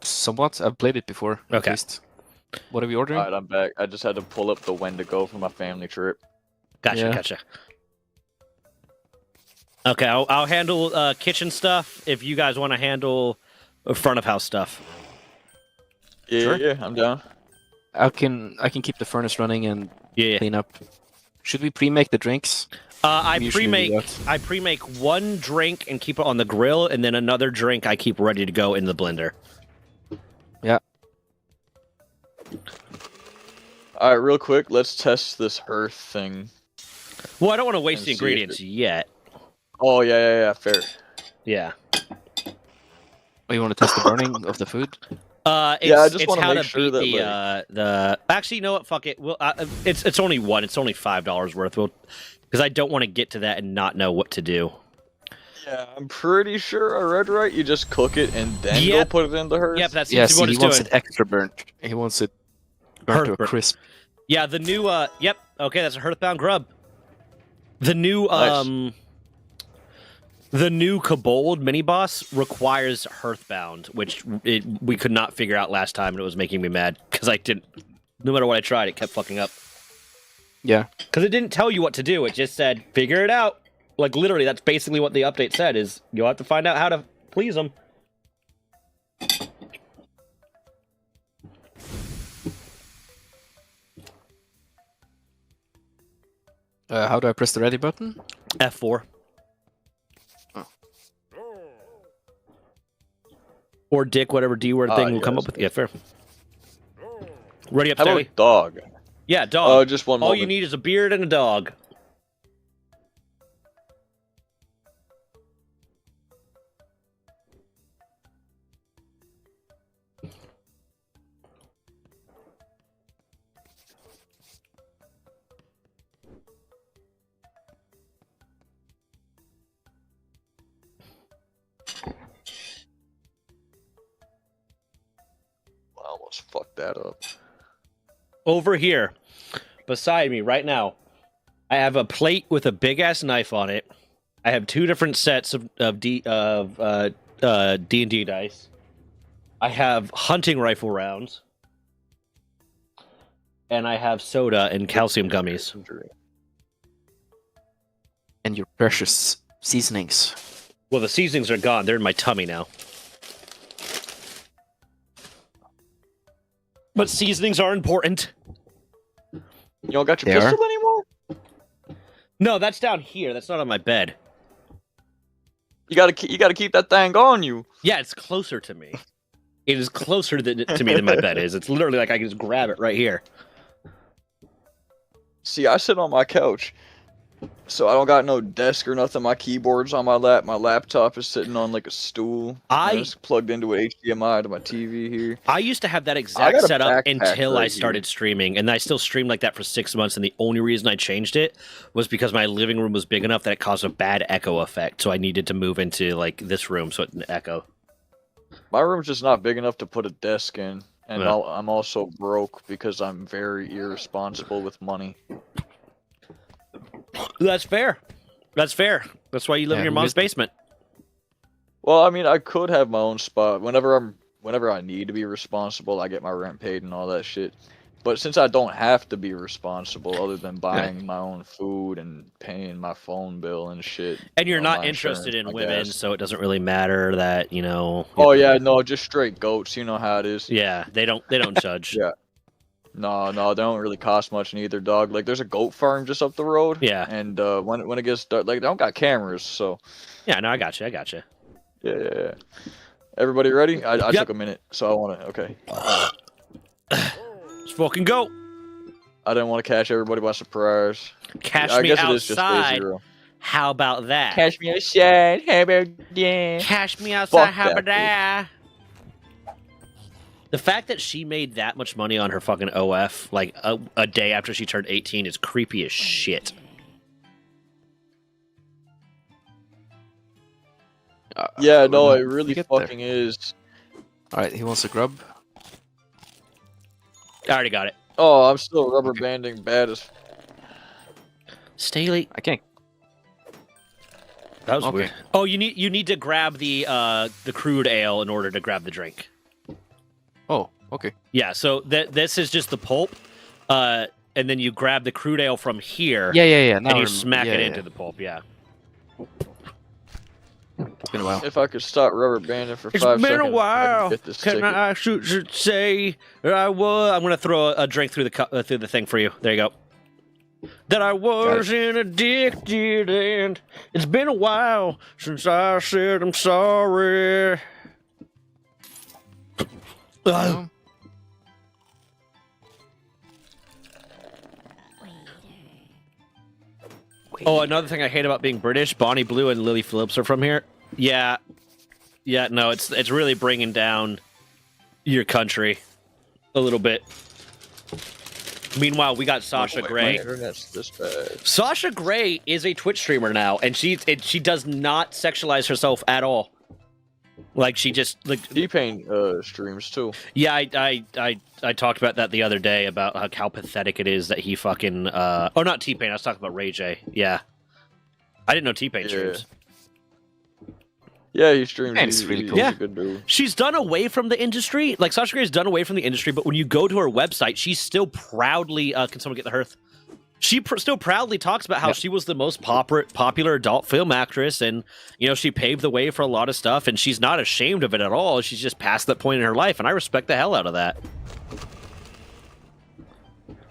Somewhat. I've played it before. At
Okay.
least. What are we ordering?
Alright, I'm back. I just had to pull up the when to go for my family trip.
Gotcha,
Yeah.
gotcha. Okay, I'll handle kitchen stuff if you guys want to handle front of house stuff.
Yeah,
Sure.
yeah, I'm down.
I can keep the furnace running and
Yeah.
clean up. Should we pre-make the drinks?
I
We usually do
pre-make
that.
I pre-make one drink and keep it on the grill, and then another drink I keep ready to go in the blender.
Yeah.
Alright, real quick, let's test this hearth thing.
Well, I don't want to waste
And
the
see if
ingredients yet.
Oh, yeah, fair.
Yeah.
Oh, you want to test the burning of the food?
It's,
Yeah, I just
it's
wanna
how
make
to
sure
beat
that,
the. Actually, you know what? Fuck it. Well, it's only one. It's only $5 worth. Because I don't want to get to that and not know what to do.
Yeah, I'm pretty sure I read right. You just cook it and then
Yep.
go put it in the hearth.
Yep, that's
Yeah,
what
see, he
it's
wants
doing.
it extra burnt. He wants it burnt to a
Burnt.
crisp.
Yeah, the new. Yep. Okay, that's a Hearthbound grub. The new
Nice.
The new Kobold mini boss requires Hearthbound, which we could not figure out last time, and it was making me mad because I didn't. No matter what I tried, it kept fucking up.
Yeah.
Because it didn't tell you what to do. It just said, figure it out. Like, literally, that's basically what the update said, is you'll have to find out how to please them.
How do I press the ready button?
F4.
Oh.
Or Dick, whatever D word thing will come
yes.
up with. Yeah, fair. Ready up,
How
Stanley?
about dog?
Yeah, dog.
Just one
All
moment.
you need is a beard and a dog.
I almost fucked that up.
Over here, beside me right now, I have a plate with a big ass knife on it. I have two different sets of D&D dice. I have hunting rifle rounds, and I have soda and calcium gummies.
And your precious seasonings.
Well, the seasonings are gone. They're in my tummy now. But seasonings are important.
You don't got your
They are?
pistol anymore?
No, that's down here. That's not on my bed.
You gotta keep that thing on you.
Yeah, it's closer to me. It is closer to me than my bed is. It's literally like I can just grab it right here.
See, I sit on my couch, so I don't got no desk or nothing. My keyboard's on my lap. My laptop is sitting on like a stool. It's plugged into an HDMI to my TV here.
I used to have that
I
exact
got a
setup
backpack
until I
right
started streaming, and I still streamed like that for 6 months. And the only reason I changed it was because my living room was big enough that it caused a bad echo effect. So I needed to move into like this room so it didn't echo.
My room's just not big enough to put a desk in, and
Yeah.
I'm also broke because I'm very irresponsible with money.
That's fair. That's fair. That's why you live
Yeah,
in your
who
mom's
isn't?
basement.
Well, I mean, I could have my own spot whenever whenever I need to be responsible, I get my rent paid and all that shit. But since I don't have to be responsible, other than buying my own food and paying my phone bill and shit,
And you're
you know,
not
my
interested
insurance,
in
my
women,
gas.
so it doesn't really matter that, you know.
Oh yeah, no, just straight goats. You know how it is.
Yeah, they don't judge.
Yeah. No, they don't really cost much neither, dog. Like, there's a goat farm just up the road.
Yeah.
And when it gets dark, like, they don't got cameras, so
Yeah, no, I got you.
yeah. Everybody ready? I
Yep.
took a minute, so I want to. Okay.
Let's fucking go.
I didn't want to catch everybody by surprise.
Cash
I
me
guess it is just day
outside.
zero.
How about that?
Catch me outside. How about that?
Cash me outside. How
that
about that? The fact that she made that much money on her fucking OF like a day after she turned 18 is creepy as shit.
Yeah, no, it
we
really
get there.
fucking is.
All right, he wants a grub.
I already got it.
Oh, I'm still rubber banding bad as.
Staley.
I can't.
That was
Okay.
weird. Oh, you need to grab the crude ale in order to grab the drink.
Oh, okay.
Yeah, so this is just the pulp, and then you grab the crude ale from here.
Yeah. Now
and you
I'm-
smack
yeah,
it
yeah.
into the pulp. Yeah.
It's been a while.
If I could stop rubber banding for
It's
5
been
seconds,
a while.
I could get this
Can
ticket.
I should say that I was? I'm gonna throw a drink through the through the thing for you. There you go. That I wasn't addicted, and it's been a while since I said I'm sorry.
No?
Oh, another thing I hate about being British: Bonnie Blue and Lily Phillips are from here. Yeah, no, it's really bringing down your country a little bit. Meanwhile, we got Sasha
My
Grey.
internet's this bad.
Sasha Grey is a Twitch streamer now, and she does not sexualize herself at all. Like she just like
T-Pain streams too.
yeah, I talked about that the other day about how pathetic it is that he fucking oh not T-Pain, I was talking about Ray J. Yeah, I didn't know T-Pain
Yeah.
streams.
Yeah, he streams.
It's really cool.
He's
Yeah.
a good dude.
She's done away from the industry. Like Sasha Grey's done away from the industry, but when you go to her website, she's still proudly. Can someone get the hearth? She still proudly talks about how she was the most popular adult film actress, and you know she paved the way for a lot of stuff, and she's not ashamed of it at all. She's just past that point in her life, and I respect the hell out of that.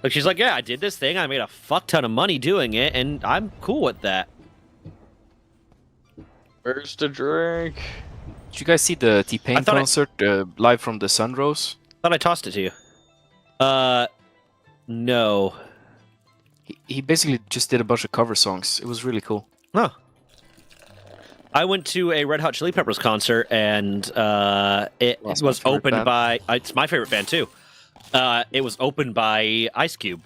Like she's like, yeah, I did this thing, I made a fuck ton of money doing it, and I'm cool with that.
Where's the drink?
Did you guys see the
I
T-Pain
thought I-
concert live from the Sunrose?
Thought I tossed it to you. No.
He basically just did a bunch of cover songs. It was really cool.
Huh. I went to a Red Hot Chili Peppers concert, and it
That's my
was
favorite
opened
band.
by. It's my favorite band too. It was opened by Ice Cube.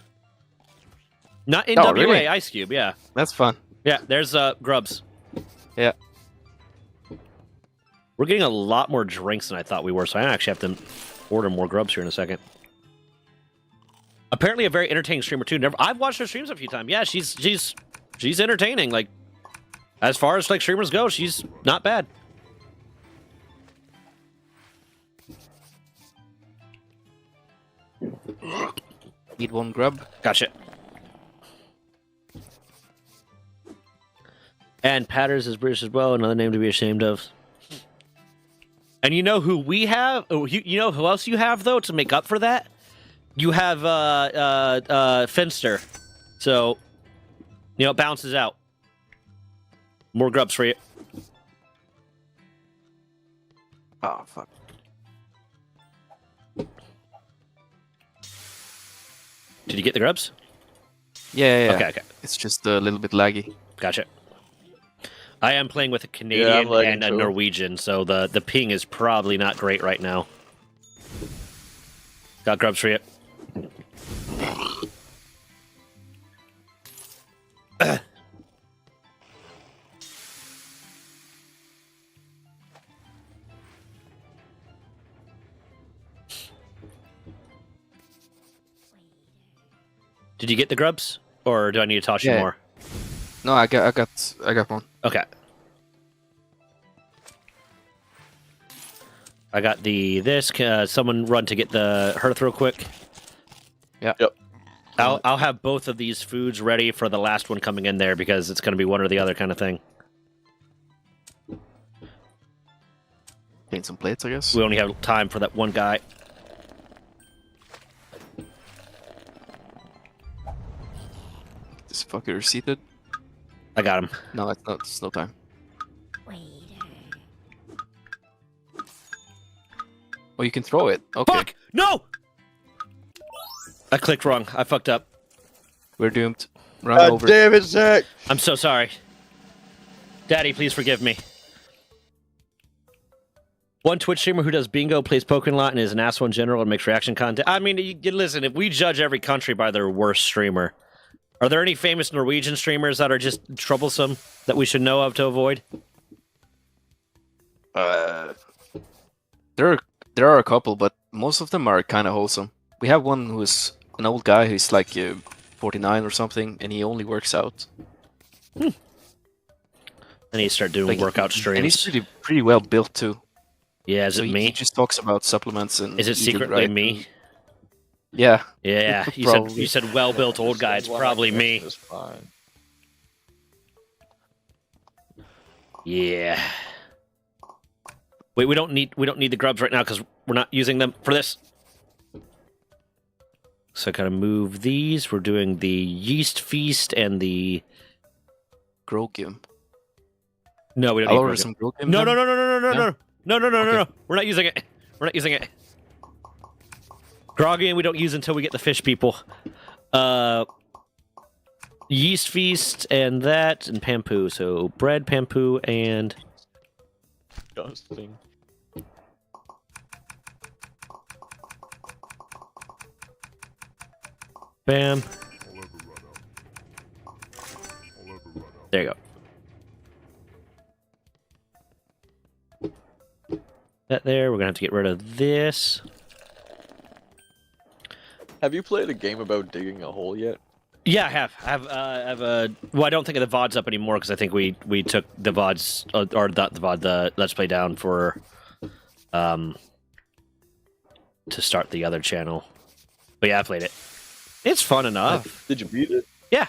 Not NWA,
Oh, really?
Ice Cube. Yeah,
That's fun.
yeah. There's Grubs.
Yeah.
We're getting a lot more drinks than I thought we were, so I actually have to order more Grubs here in a second. Apparently, a very entertaining streamer too. I've watched her streams a few times. Yeah, she's entertaining. Like, as far as like streamers go, she's not bad.
Need one grub.
Gotcha. And Patters is British as well. Another name to be ashamed of. And you know who we have? Oh, you know who else you have though to make up for that? You have Finster. So, you know, it balances out. More grubs for you.
Oh, fuck.
Did you get the grubs?
Yeah.
Okay.
It's just a little bit laggy.
Gotcha. I am playing with a Canadian
lagging
and a
too.
Norwegian, so the ping is probably not great right now. Got grubs for you. Did you get the grubs, or do I need to toss you
Yeah.
more?
No, I got one.
Okay. I got this. Someone run to get the hearth real quick.
Yeah.
Yep.
I'll have both of these foods ready for the last one coming in there because it's going to be one or the other kind of thing.
Clean some plates, I guess.
We only have time for that one guy.
This fucker seated.
I got him.
No, it's not. It's no time. Oh, you can throw it. Okay.
Fuck! No! I clicked wrong. I fucked up.
We're doomed. Run
God
over.
damn it, Zach!
I'm so sorry. Daddy, please forgive me. One Twitch streamer who does bingo, plays Pokemon a lot, and is an asshole in general and makes reaction content. I mean, listen, if we judge every country by their worst streamer, are there any famous Norwegian streamers that are just troublesome that we should know of to avoid?
There are a couple, but most of them are kind of wholesome. We have one who's an old guy who's like 49 or something, and he only works out.
I need to start doing workout streams.
And he's pretty well built too.
Yeah, is
So
it me?
He just talks about supplements and.
Is it
eating
secretly
right.
me?
Yeah.
Yeah, you said well-built old guy. It's probably me.
It's fine.
Yeah. Wait, we don't need the grubs right now because we're not using them for this. So I gotta move these. We're doing the yeast feast and the.
Grogium.
No, we don't
I'll
need
order
Grogium.
some Grogium.
No, no,
then?
no, no, no, no, no, no, no, no, no, no,
Okay.
no. We're not using it. We're not using it. Grogium we don't use until we get the fish people. Yeast feast and that and Pampoo. So bread, Pampoo, and
Disgusting.
bam. There you go. That there. We're gonna have to get rid of this.
Have you played a game about digging a hole yet?
Yeah, I have. I have a. Well, I don't think of the VODs up anymore because I think we took the VODs or not the VOD, the Let's Play down for, to start the other channel. But yeah, I played it. It's fun enough.
Did you beat it?
Yeah.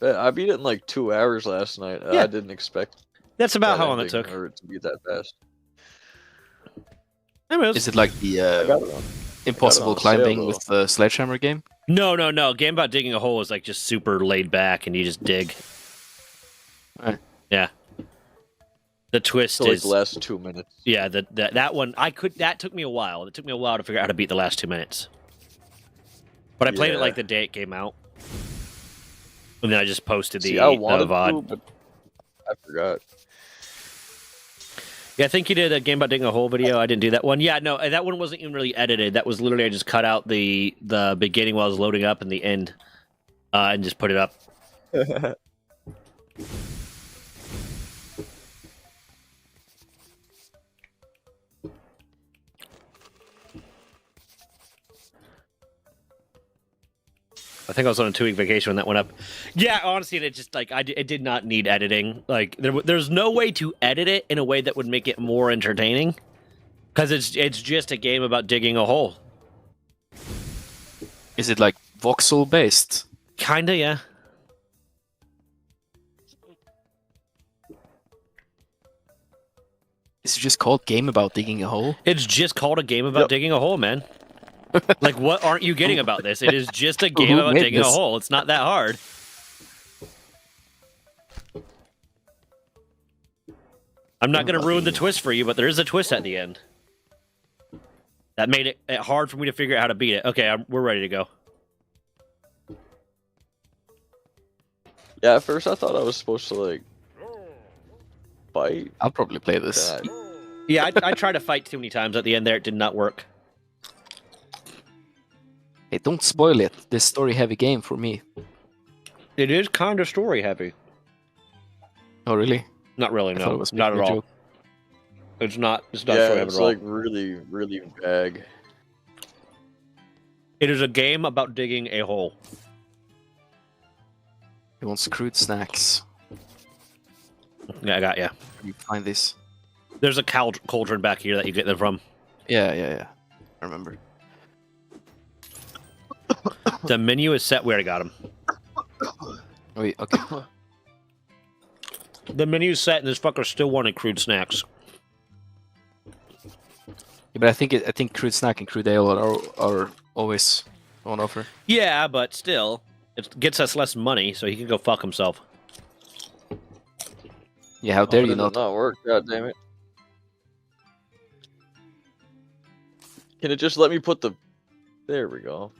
I beat it in like 2 hours last night.
Yeah.
I didn't expect
That's about
that
how long it
ending
took.
or to be that fast.
I mean,
Is it like the
I got it on.
impossible
on sale,
climbing
though.
with the sledgehammer game?
no. Game about digging a hole is like just super laid back, and you just dig.
Right.
Yeah. The twist
So like
is
the last 2 minutes.
yeah. That one that took me a while. It took me a while to figure out how to beat the last 2 minutes. But I played it
Yeah.
like the day it came out, and then I just posted the
See, I wanted
VOD.
to, but I forgot.
Yeah, I think you did a game about digging a hole video. I didn't do that one. Yeah, no, that one wasn't even really edited. That was literally I just cut out the beginning while I was loading up and the end, and just put it up. I think I was on a 2-week vacation when that went up. Yeah, honestly, it just like it did not need editing. Like there's no way to edit it in a way that would make it more entertaining, because it's just a game about digging a hole.
Is it like voxel based?
Kinda, yeah.
Is it just called Game About Digging a Hole?
It's just called a game about
Yep.
digging a hole, man. Like, what aren't you getting about this? It is just a game
Who
about
made
digging a
this?
hole. It's not that hard. I'm not going to ruin the twist for you, but there is a twist at the end. That made it hard for me to figure out how to beat it. Okay, we're ready to go.
Yeah, at first I thought I was supposed to like bite.
I'll probably play this.
That.
Yeah, I tried to fight too many times at the end there. It did not work.
Hey, don't spoil it. This story-heavy game for me.
It is kind of story heavy.
Oh, really?
Not really,
I thought
no.
it was
Not at
making a
all.
joke.
It's not
Yeah,
story heavy
it's
at all.
like really, really vague.
It is a game about digging a hole.
He wants crude snacks.
Yeah, I got you.
Where do you find this?
There's a cauldron back here that you get them from.
Yeah. I remember.
The menu is set. We already got them.
Wait, okay.
The menu's set, and this fucker still wanted crude snacks.
Yeah, but I think crude snack and crude ale are always on offer.
Yeah, but still, it gets us less money, so he can go fuck himself.
Yeah, how dare you
Did
not?
not work? God damn it! Can it just let me put the? There we go.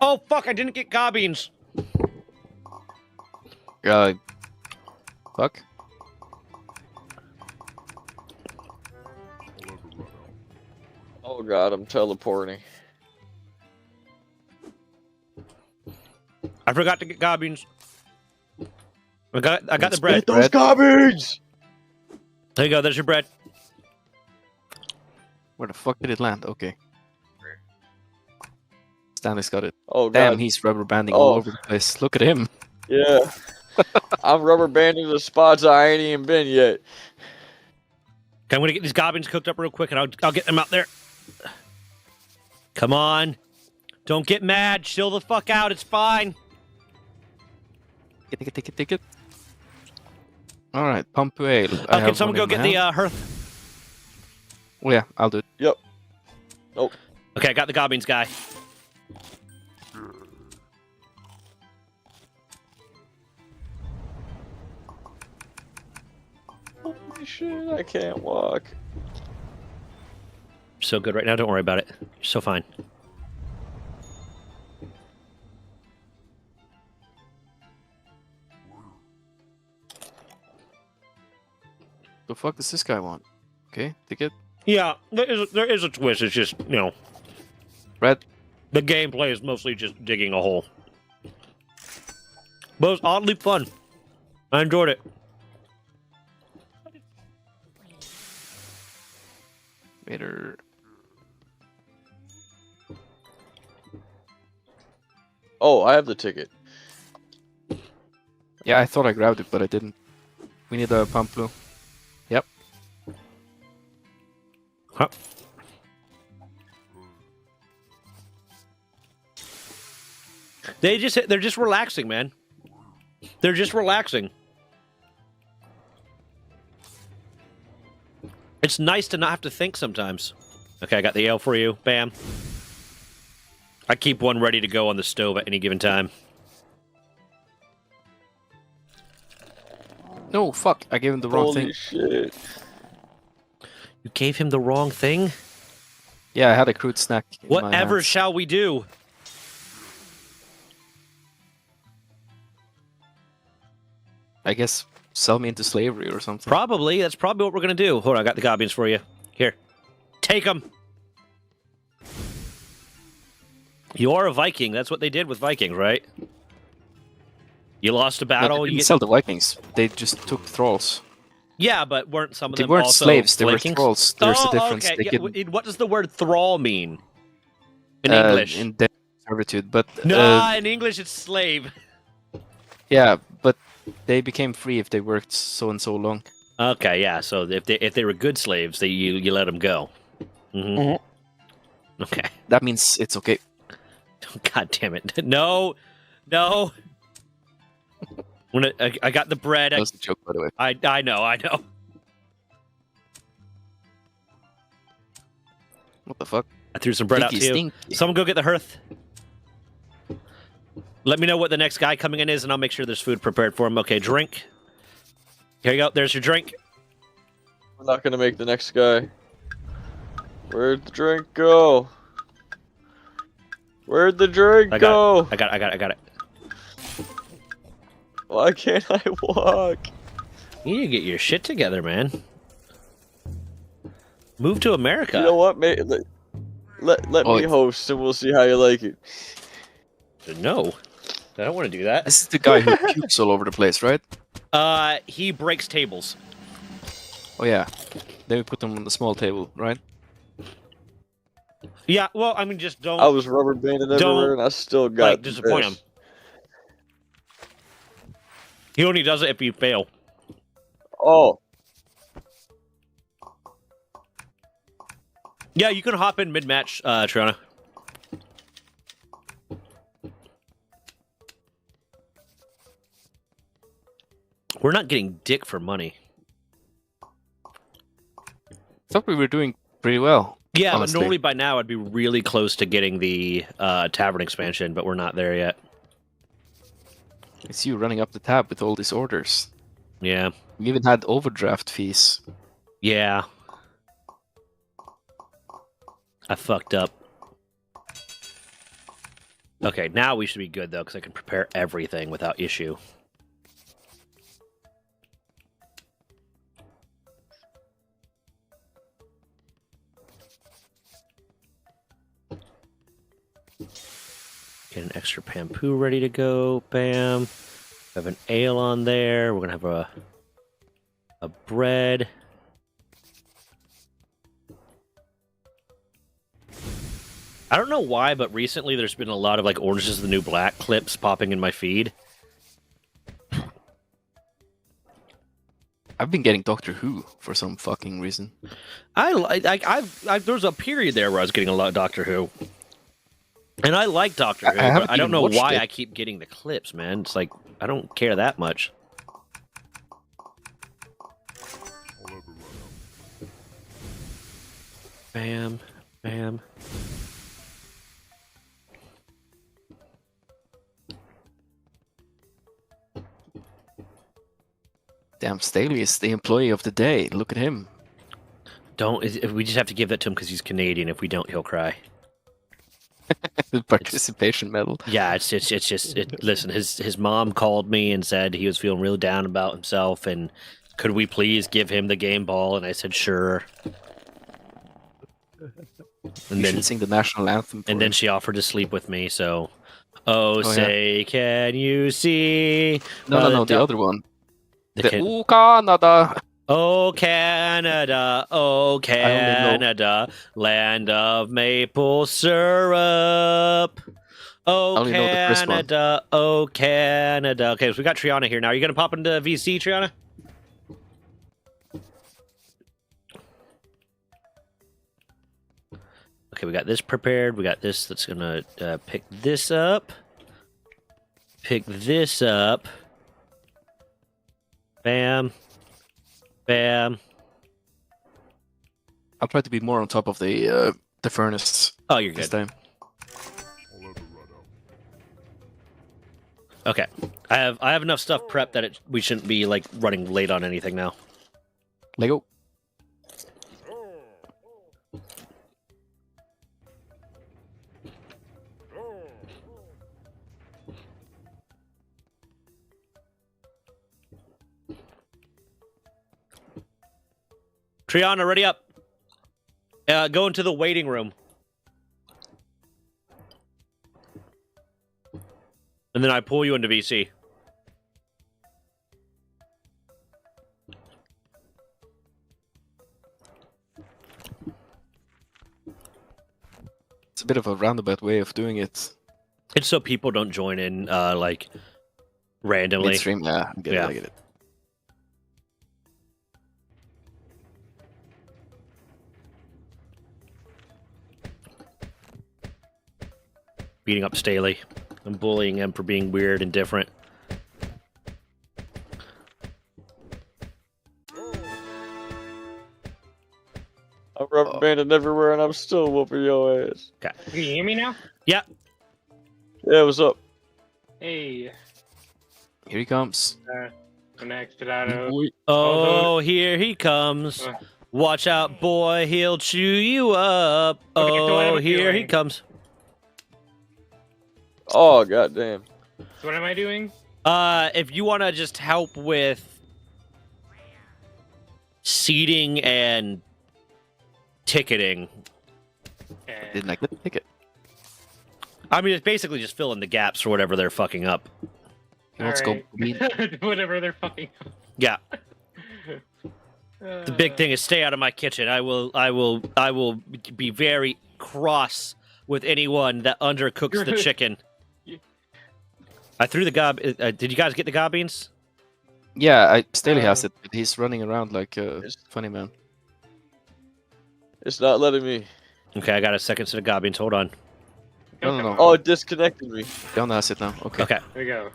Oh fuck! I didn't get gobbins.
Fuck.
Oh god, I'm teleporting.
I forgot to get gobbins. I got the bread.
Get those garbage!
There you go. There's your bread.
Where the fuck did it land? Okay. Stanley's got it.
Oh god.
Damn, he's rubber banding all over the place. Look at him.
Yeah. I'm rubber banding the spots I ain't even been yet.
Okay, I'm gonna get these gobbins cooked up real quick, and I'll get them out there. Come on. Don't get mad. Chill the fuck out. It's fine.
Take it. Alright, pump ale.
Can someone go get the hearth?
Oh yeah, I'll do it.
Yep. Nope.
Okay, I got the gobbins guy.
Holy shit, I can't walk.
You're so good right now. Don't worry about it. You're so fine.
The fuck does this guy want? Okay, take it.
Yeah, there is a twist. It's just,
Red.
the gameplay is mostly just digging a hole. But it was oddly fun. I enjoyed it.
Later.
Oh, I have the ticket.
Yeah, I thought I grabbed it, but I didn't. We need a pump blue. Yep.
Huh. They're just relaxing, man. They're just relaxing. It's nice to not have to think sometimes. Okay, I got the ale for you. Bam. I keep one ready to go on the stove at any given time.
No, fuck. I gave him the wrong
Holy
thing.
shit.
You gave him the wrong thing?
Yeah, I had a crude snack. In my
Whatever
hands.
shall we do?
I guess sell me into slavery or something.
Probably. That's probably what we're going to do. Hold on, I got the goblins for you. Here. Take them. You are a Viking. That's what they did with Vikings, right? You lost a
No,
battle.
they
You
didn't sell the Vikings. They just took thralls.
Yeah, but weren't some of
They
them
weren't
also
slaves. They were
Vikings?
thralls. There's
Oh,
a difference.
okay.
They
Yeah,
can,
what does the word thrall mean in English?
in their servitude, but
No, in English it's slave.
yeah, but they became free if they worked so and so long.
Okay, yeah. So if they were good slaves, you let them go. Okay.
That means it's okay.
God damn it! No. I got the bread.
That was a joke, by the way.
I know.
What the fuck?
I threw some bread out to you.
Stinky.
Someone go get the hearth. Let me know what the next guy coming in is, and I'll make sure there's food prepared for him. Okay, drink. Here you go. There's your drink.
We're not gonna make the next guy. Where'd the drink go? Where'd the drink go?
I got it.
Why can't I walk?
You need to get your shit together, man. Move to America.
You know what, mate? Let me host, and we'll see how you like it.
No, I don't want to do that.
This is the guy who pukes all over the place, right?
He breaks tables.
Oh yeah. Then we put them on the small table, right?
Yeah, well, I mean, just don't.
I was rubber banded everywhere, and I still got
disappoint him.
this.
He only does it if you fail.
Oh,
Yeah, you can hop in mid-match, Triana. We're not getting dick for money.
I thought we were doing pretty well.
Yeah,
honestly.
but normally by now I'd be really close to getting the tavern expansion, but we're not there yet.
It's you running up the tab with all these orders.
Yeah.
We even had overdraft fees.
Yeah. I fucked up. Okay, now we should be good, though, because I can prepare everything without issue. Get an extra pampoo ready to go. Bam. Have an ale on there. We're going to have a bread. I don't know why, but recently there's been a lot of like Orange is the New Black clips popping in my feed.
I've been getting Doctor Who for some fucking reason.
There was a period there where I was getting a lot of Doctor Who, and I like Doctor Who,
haven't
but I don't
even
know
watched
why
it.
I keep getting the clips, man. It's like I don't care that much. Bam, bam.
Damn, Staley is the employee of the day. Look at him.
We just have to give that to him because he's Canadian. If we don't, he'll cry.
The participation medal.
Yeah, it's just listen. His mom called me and said he was feeling really down about himself, and could we please give him the game ball? And I said sure. And
You
then
should sing the national anthem. For
and then
him.
she offered to sleep with me. So,
yeah.
say, can you see?
No, the other one.
The
The Ooh, Canada.
Oh Canada, oh Canada, land of maple syrup. Oh
I only know the first one.
Canada, oh Canada. Okay, so we got Triana here now. Are you gonna pop into VC, Triana? Okay, we got this prepared. We got this that's gonna pick this up. Pick this up. Bam. Bam.
I'll try to be more on top of the furnace
Oh, you're
this
good.
time.
Okay, I have enough stuff prepped that we shouldn't be like running late on anything now.
Lego.
Triana, ready up. Go into the waiting room. And then I pull you into VC.
It's a bit of a roundabout way of doing it.
It's so people don't join in like randomly.
Midstream, yeah, I get
Yeah.
it, I get it.
Beating up Staley. I'm bullying him for being weird and different.
I'm rubber banded everywhere, and I'm still whooping your ass.
Okay.
Can you hear me now?
Yeah.
Yeah, what's up?
Hey,
Here he comes.
gonna exit out of.
Oh, here he comes.
Uh.
Watch out, boy. He'll chew you up.
Okay, so what am
Oh,
I
here he
doing?
comes.
Oh, goddamn.
So what am I doing?
If you want to just help with seating and ticketing,
Didn't I get the ticket?
I mean, it's basically just filling the gaps for whatever they're fucking up.
Let's go.
Whatever they're fucking.
Yeah. The big thing is stay out of my kitchen. I will be very cross with anyone that undercooks the chicken. I threw the gob. Did you guys get the gob beans?
Yeah, Staley has it, but he's running around like a
It's-
funny man.
It's not letting me.
Okay, I got a second set of goblins. Hold on.
No.
Oh, it disconnected me.
Leon has it now. Okay.
Okay.
There we go.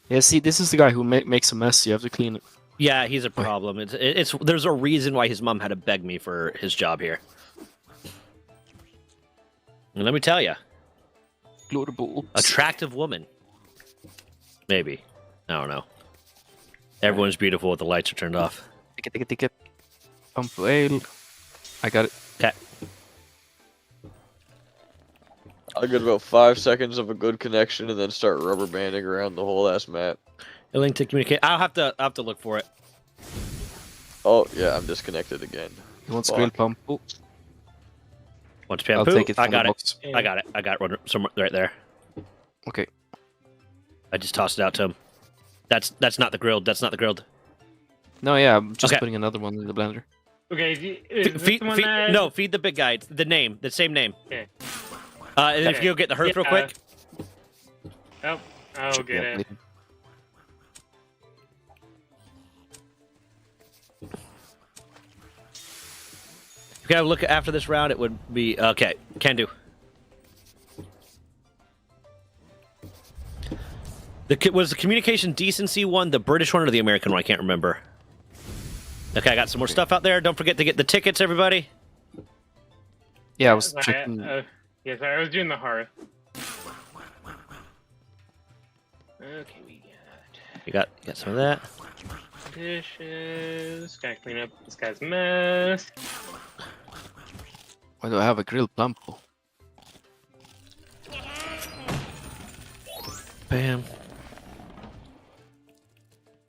Yeah, see, this is the guy who makes a mess. You have to clean it.
Yeah, he's a problem. It's there's a reason why his mom had to beg me for his job here. And let me tell you,
Glorable.
attractive woman. Maybe. I don't know. Everyone's beautiful if the lights are turned off.
Ticket. Pump ale. I got it.
Okay.
I get about 5 seconds of a good connection and then start rubber banding around the whole ass map.
A link to communicate. I'll have to look for it.
Oh yeah, I'm disconnected again.
He wants
Fuck.
grill pump. Oh,
Once
I'll
Pampu,
take it
I
from
got
the
it.
box.
I got it. I got one somewhere right there.
Okay.
I just tossed it out to him. That's not the grilled. That's not the grilled.
No, yeah, I'm just
Okay.
putting another one in the blender.
Okay, is this
Feed,
the one
feed,
that...
no, feed the big guy. It's the name, the same name.
Okay.
And if
Okay.
you go get the hearth real
Yeah.
quick.
Oh, I'll get
Yeah,
it.
If you have a look after this round, it would be okay. Can do. Was the communication decency one the British one or the American one? I can't remember. Okay, I got some more stuff out there. Don't forget to get the tickets, everybody.
Yeah, I was
Sorry,
checking.
yeah, sorry, I was doing the hearth. Okay, we got
You got some of that.
dishes. Gotta clean up this guy's mess.
Why do I have a grilled plumpo?
Bam.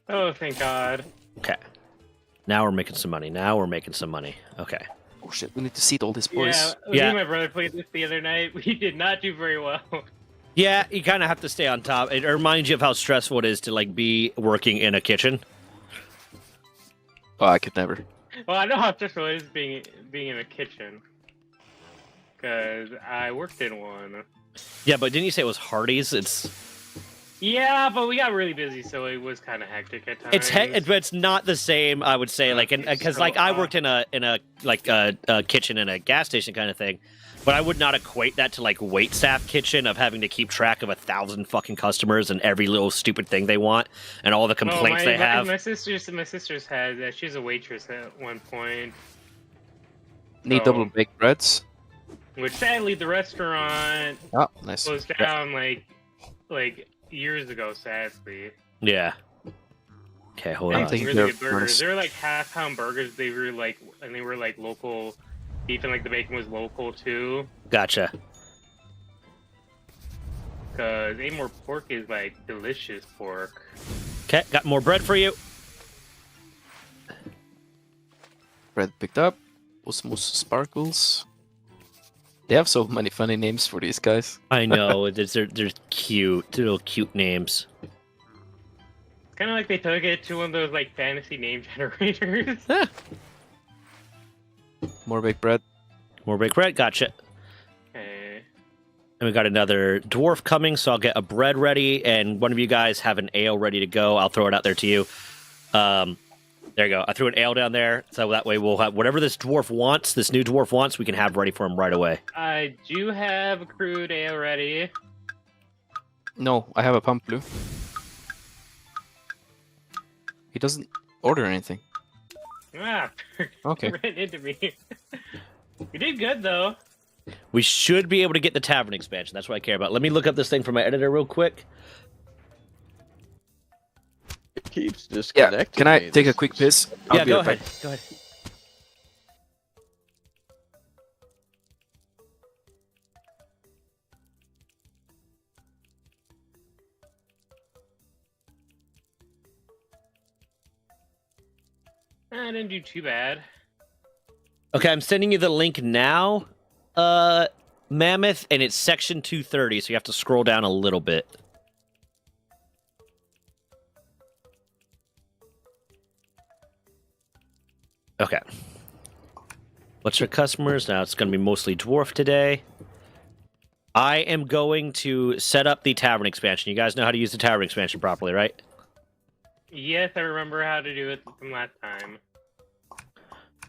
Oh, thank God.
Okay. Now we're making some money. Now we're making some money. Okay.
Oh shit, we need to seat all these boys.
Yeah, me
Yeah.
and my brother played this the other night. We did not do very well.
Yeah, you kind of have to stay on top. It reminds you of how stressful it is to like be working in a kitchen.
Oh, I could never.
Well, I know how stressful it is being in a kitchen. Because I worked in one.
Yeah, but didn't you say it was Hardee's?
Yeah, but we got really busy, so it was kind of hectic at times.
But it's not the same. I would say like because
So,
like I worked in a kitchen in a gas station kind of thing, but I would not equate that to like wait staff kitchen of having to keep track of 1,000 fucking customers and every little stupid thing they want and all the complaints they have.
My sister's had. She's a waitress at one point.
Need
Oh.
double baked breads.
Which sadly the restaurant
Oh, nice.
closed down like years ago. Sadly.
Yeah. Okay, hold
They
on.
had
taking
really
care
good
of
burgers.
burgers.
They were like half-pound burgers. They were like local beef, and like the bacon was local too.
Gotcha.
Cause Amore pork is like delicious pork.
Okay, got more bread for you.
Bread picked up. Osmos Sparkles. They have so many funny names for these guys.
I know. They're cute. They're little cute names.
It's kind of like they took it to one of those like fantasy name generators.
More baked bread.
More baked bread. Gotcha.
Okay.
And we got another dwarf coming, so I'll get a bread ready, and one of you guys have an ale ready to go. I'll throw it out there to you. There you go. I threw an ale down there, so that way we'll have whatever this dwarf wants, this new dwarf wants, we can have ready for him right away.
I do have a crude ale ready.
No, I have a pump blue. He doesn't order anything.
Ah,
Okay.
ran into me. You did good though.
We should be able to get the tavern expansion. That's what I care about. Let me look up this thing for my editor real quick.
It keeps
Yeah,
disconnecting.
can I
me.
take a
This
quick
is-
piss? I'll
Yeah,
be
go
right
ahead.
back.
Go ahead.
I didn't do too bad.
Okay, I'm sending you the link now, Mammoth, and it's section 230, so you have to scroll down a little bit. Okay. What's your customers? Now it's going to be mostly dwarf today. I am going to set up the tavern expansion. You guys know how to use the tavern expansion properly, right?
Yes, I remember how to do it from last time.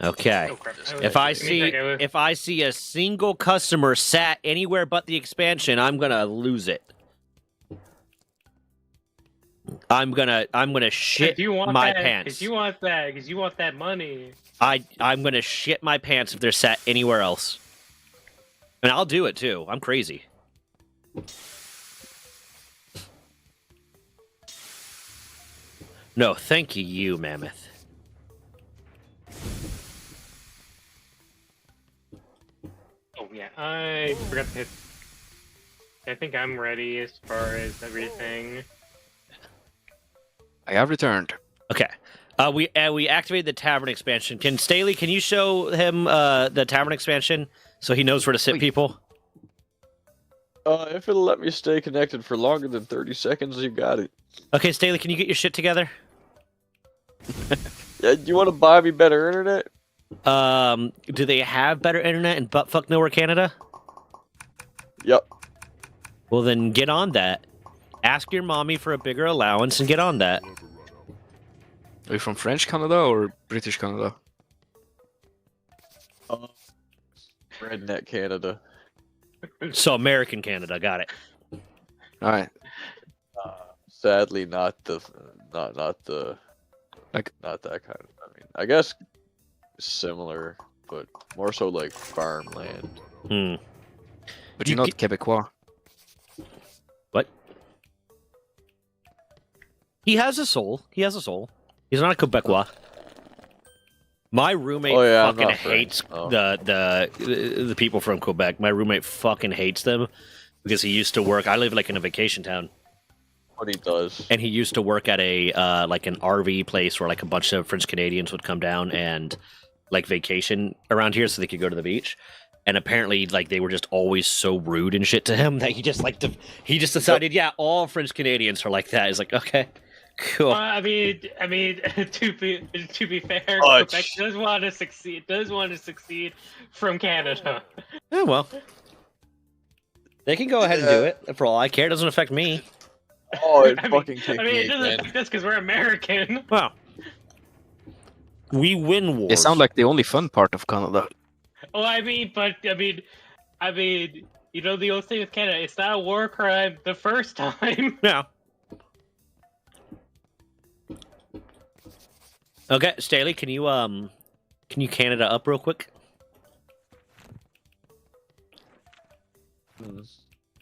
Okay.
Oh, crap.
If I see a single customer sat anywhere but the expansion, I'm gonna lose it. I'm gonna shit my pants.
Because you want that. Because you want that money.
I'm gonna shit my pants if they're sat anywhere else. And I'll do it too. I'm crazy. No, thank you, Mammoth.
Oh yeah, I forgot to hit. I think I'm ready as far as everything.
I have returned.
Okay. We activated the tavern expansion. Staley, can you show him the tavern expansion so he knows where to sit people?
If it'll let me stay connected for longer than 30 seconds, you got it.
Okay, Staley, can you get your shit together?
Yeah, you want to buy me better internet?
Do they have better internet in buttfuck nowhere, Canada?
Yep.
Well, then get on that. Ask your mommy for a bigger allowance and get on that.
Are you from French Canada or British Canada?
Redneck Canada.
So American Canada, got it.
All right.
Sadly, not that kind of. I mean, I guess similar, but more so like farmland.
Hmm.
But you're not Quebecois.
What? He has a soul. He has a soul. He's not a Quebecois. My roommate
I'm
fucking
not French.
hates
Oh.
the people from Quebec. My roommate fucking hates them because he used to work. I live like in a vacation town,
What he does.
and he used to work at a like an RV place where like a bunch of French Canadians would come down and like vacation around here so they could go to the beach. And apparently, like they were just always so rude and shit to him that he just decided, yeah, all French Canadians are like that. He's like, okay, cool.
I mean, to be fair,
Fudge.
Quebec does want to succeed. Does want to succeed from Canada.
Yeah, well, they can go ahead and do it. For all I care, it doesn't affect me.
Oh, it
I mean-
fucking kicked
I mean,
me
it doesn't
again.
affect us because we're American.
Well, we win wars.
They sound like the only fun part of Canada.
Well, I mean, you know the old thing with Canada, it's not a war crime the first time.
Yeah. Okay, Staley, can you Canada up real quick?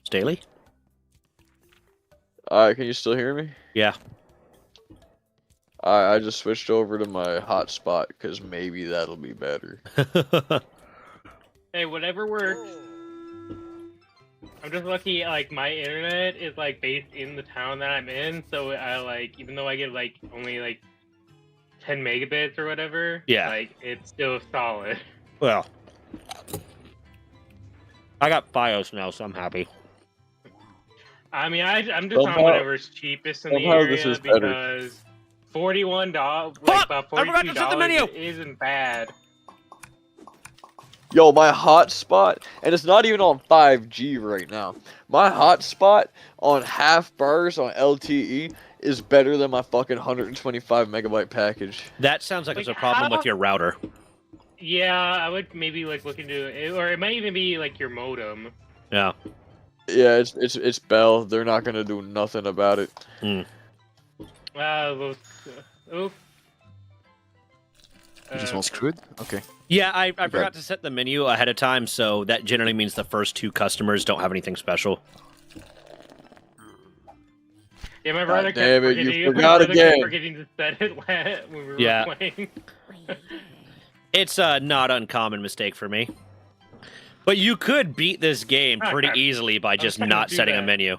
Staley?
Alright, can you still hear me?
Yeah.
I just switched over to my hotspot because maybe that'll be better.
Hey, whatever works. I'm just lucky, like, my internet is, like, based in the town that I'm in, so I, like, even though I get, like, only, like, 10 megabits or whatever,
Yeah.
like, it's still solid.
Well, I got BIOS now, so I'm happy.
I mean, I'm just
Somehow-
on whatever's cheapest in the
somehow
area
this is better.
because $41,
Fuck!
like, about
I forgot to set the menu!
$42 isn't bad.
Yo, my hotspot, and it's not even on 5G right now. My hotspot on half bars on LTE is better than my fucking 125 megabyte package.
That sounds like it's a
Like,
problem
how-
with your router.
Yeah, I would maybe, like, look into it, or it might even be, like, your modem.
Yeah.
Yeah, it's Bell. They're not gonna do nothing about it.
Oh.
You just want screwed? Okay.
Yeah, I forgot to set the menu ahead of time, so that generally means the first two customers don't have anything special.
Yeah, my brother kept
damn it, you
forgetting- my
forgot
brother kept
again.
forgetting to set it when we were
Yeah.
playing.
It's a not uncommon mistake for me. But you could beat this game pretty
Okay.
easily by just
trying to
not
do
setting a
that.
menu.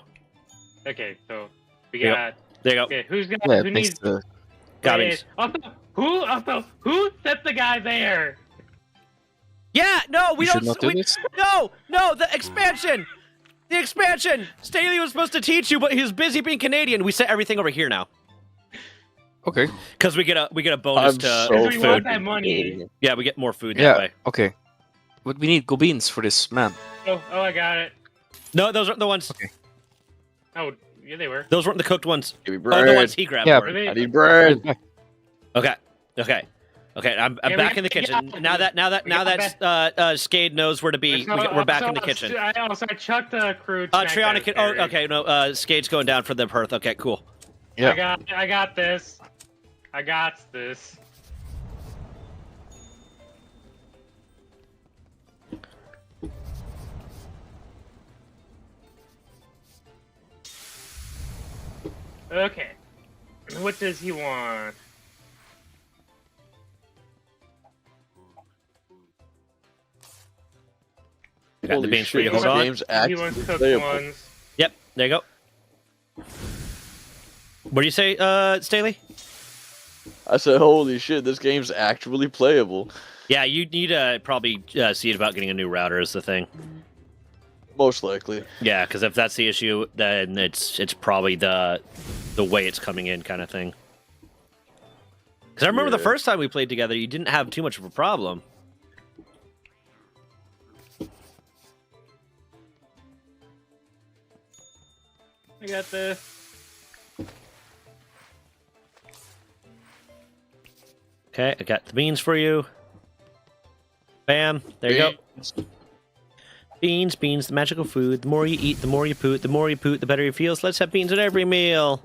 Okay, so we
Yep.
got.
There you go.
Okay, who
Yeah,
needs?
next to
Gobbins.
Also, who set the guy there?
Yeah, no, we
we should
don't.
not do this.
No, the expansion! The expansion! Staley was supposed to teach you, but he was busy being Canadian. We set everything over here now.
Okay.
Because we get a bonus
I'm
to
so
Because we want
food.
that money.
Yeah, we get more food that
Yeah.
way.
Okay. But we need go beans for this man.
Oh, I got it.
No, those aren't the ones.
Okay.
Oh, Yeah, they were.
Those weren't the cooked ones.
Give me
Oh,
bread.
the ones he grabbed.
Yeah.
were.
Were they?
I need bread.
Okay. I'm
Yeah, we
back
got-
in the kitchen.
yeah.
Now that
We got
Skade knows where to be.
So,
We're back
so,
in the kitchen.
I chucked the crude.
Triana can. Oh, okay. No. Skade's going down for the hearth. Okay, cool.
Yeah.
I got this. I got this. Okay. What does he want?
Got the
Holy
beans for you.
shit,
Hold
this
on.
game's
He
actually
wants cooked
playable.
ones.
Yep. There you go. What do you say, Staley?
I said, holy shit, this game's actually playable.
Yeah, you need to probably see about getting a new router. Is the thing.
Most likely.
Yeah, because if that's the issue, then it's probably the way it's coming in kind of thing. Because I remember the
Yeah.
first time we played together, you didn't have too much of a problem.
I got this.
Okay, I got the beans for you. Bam, there you go. Beans, the magical food. The more you eat, the more you poot. The more you poot, the better you feel. So let's have beans at every meal.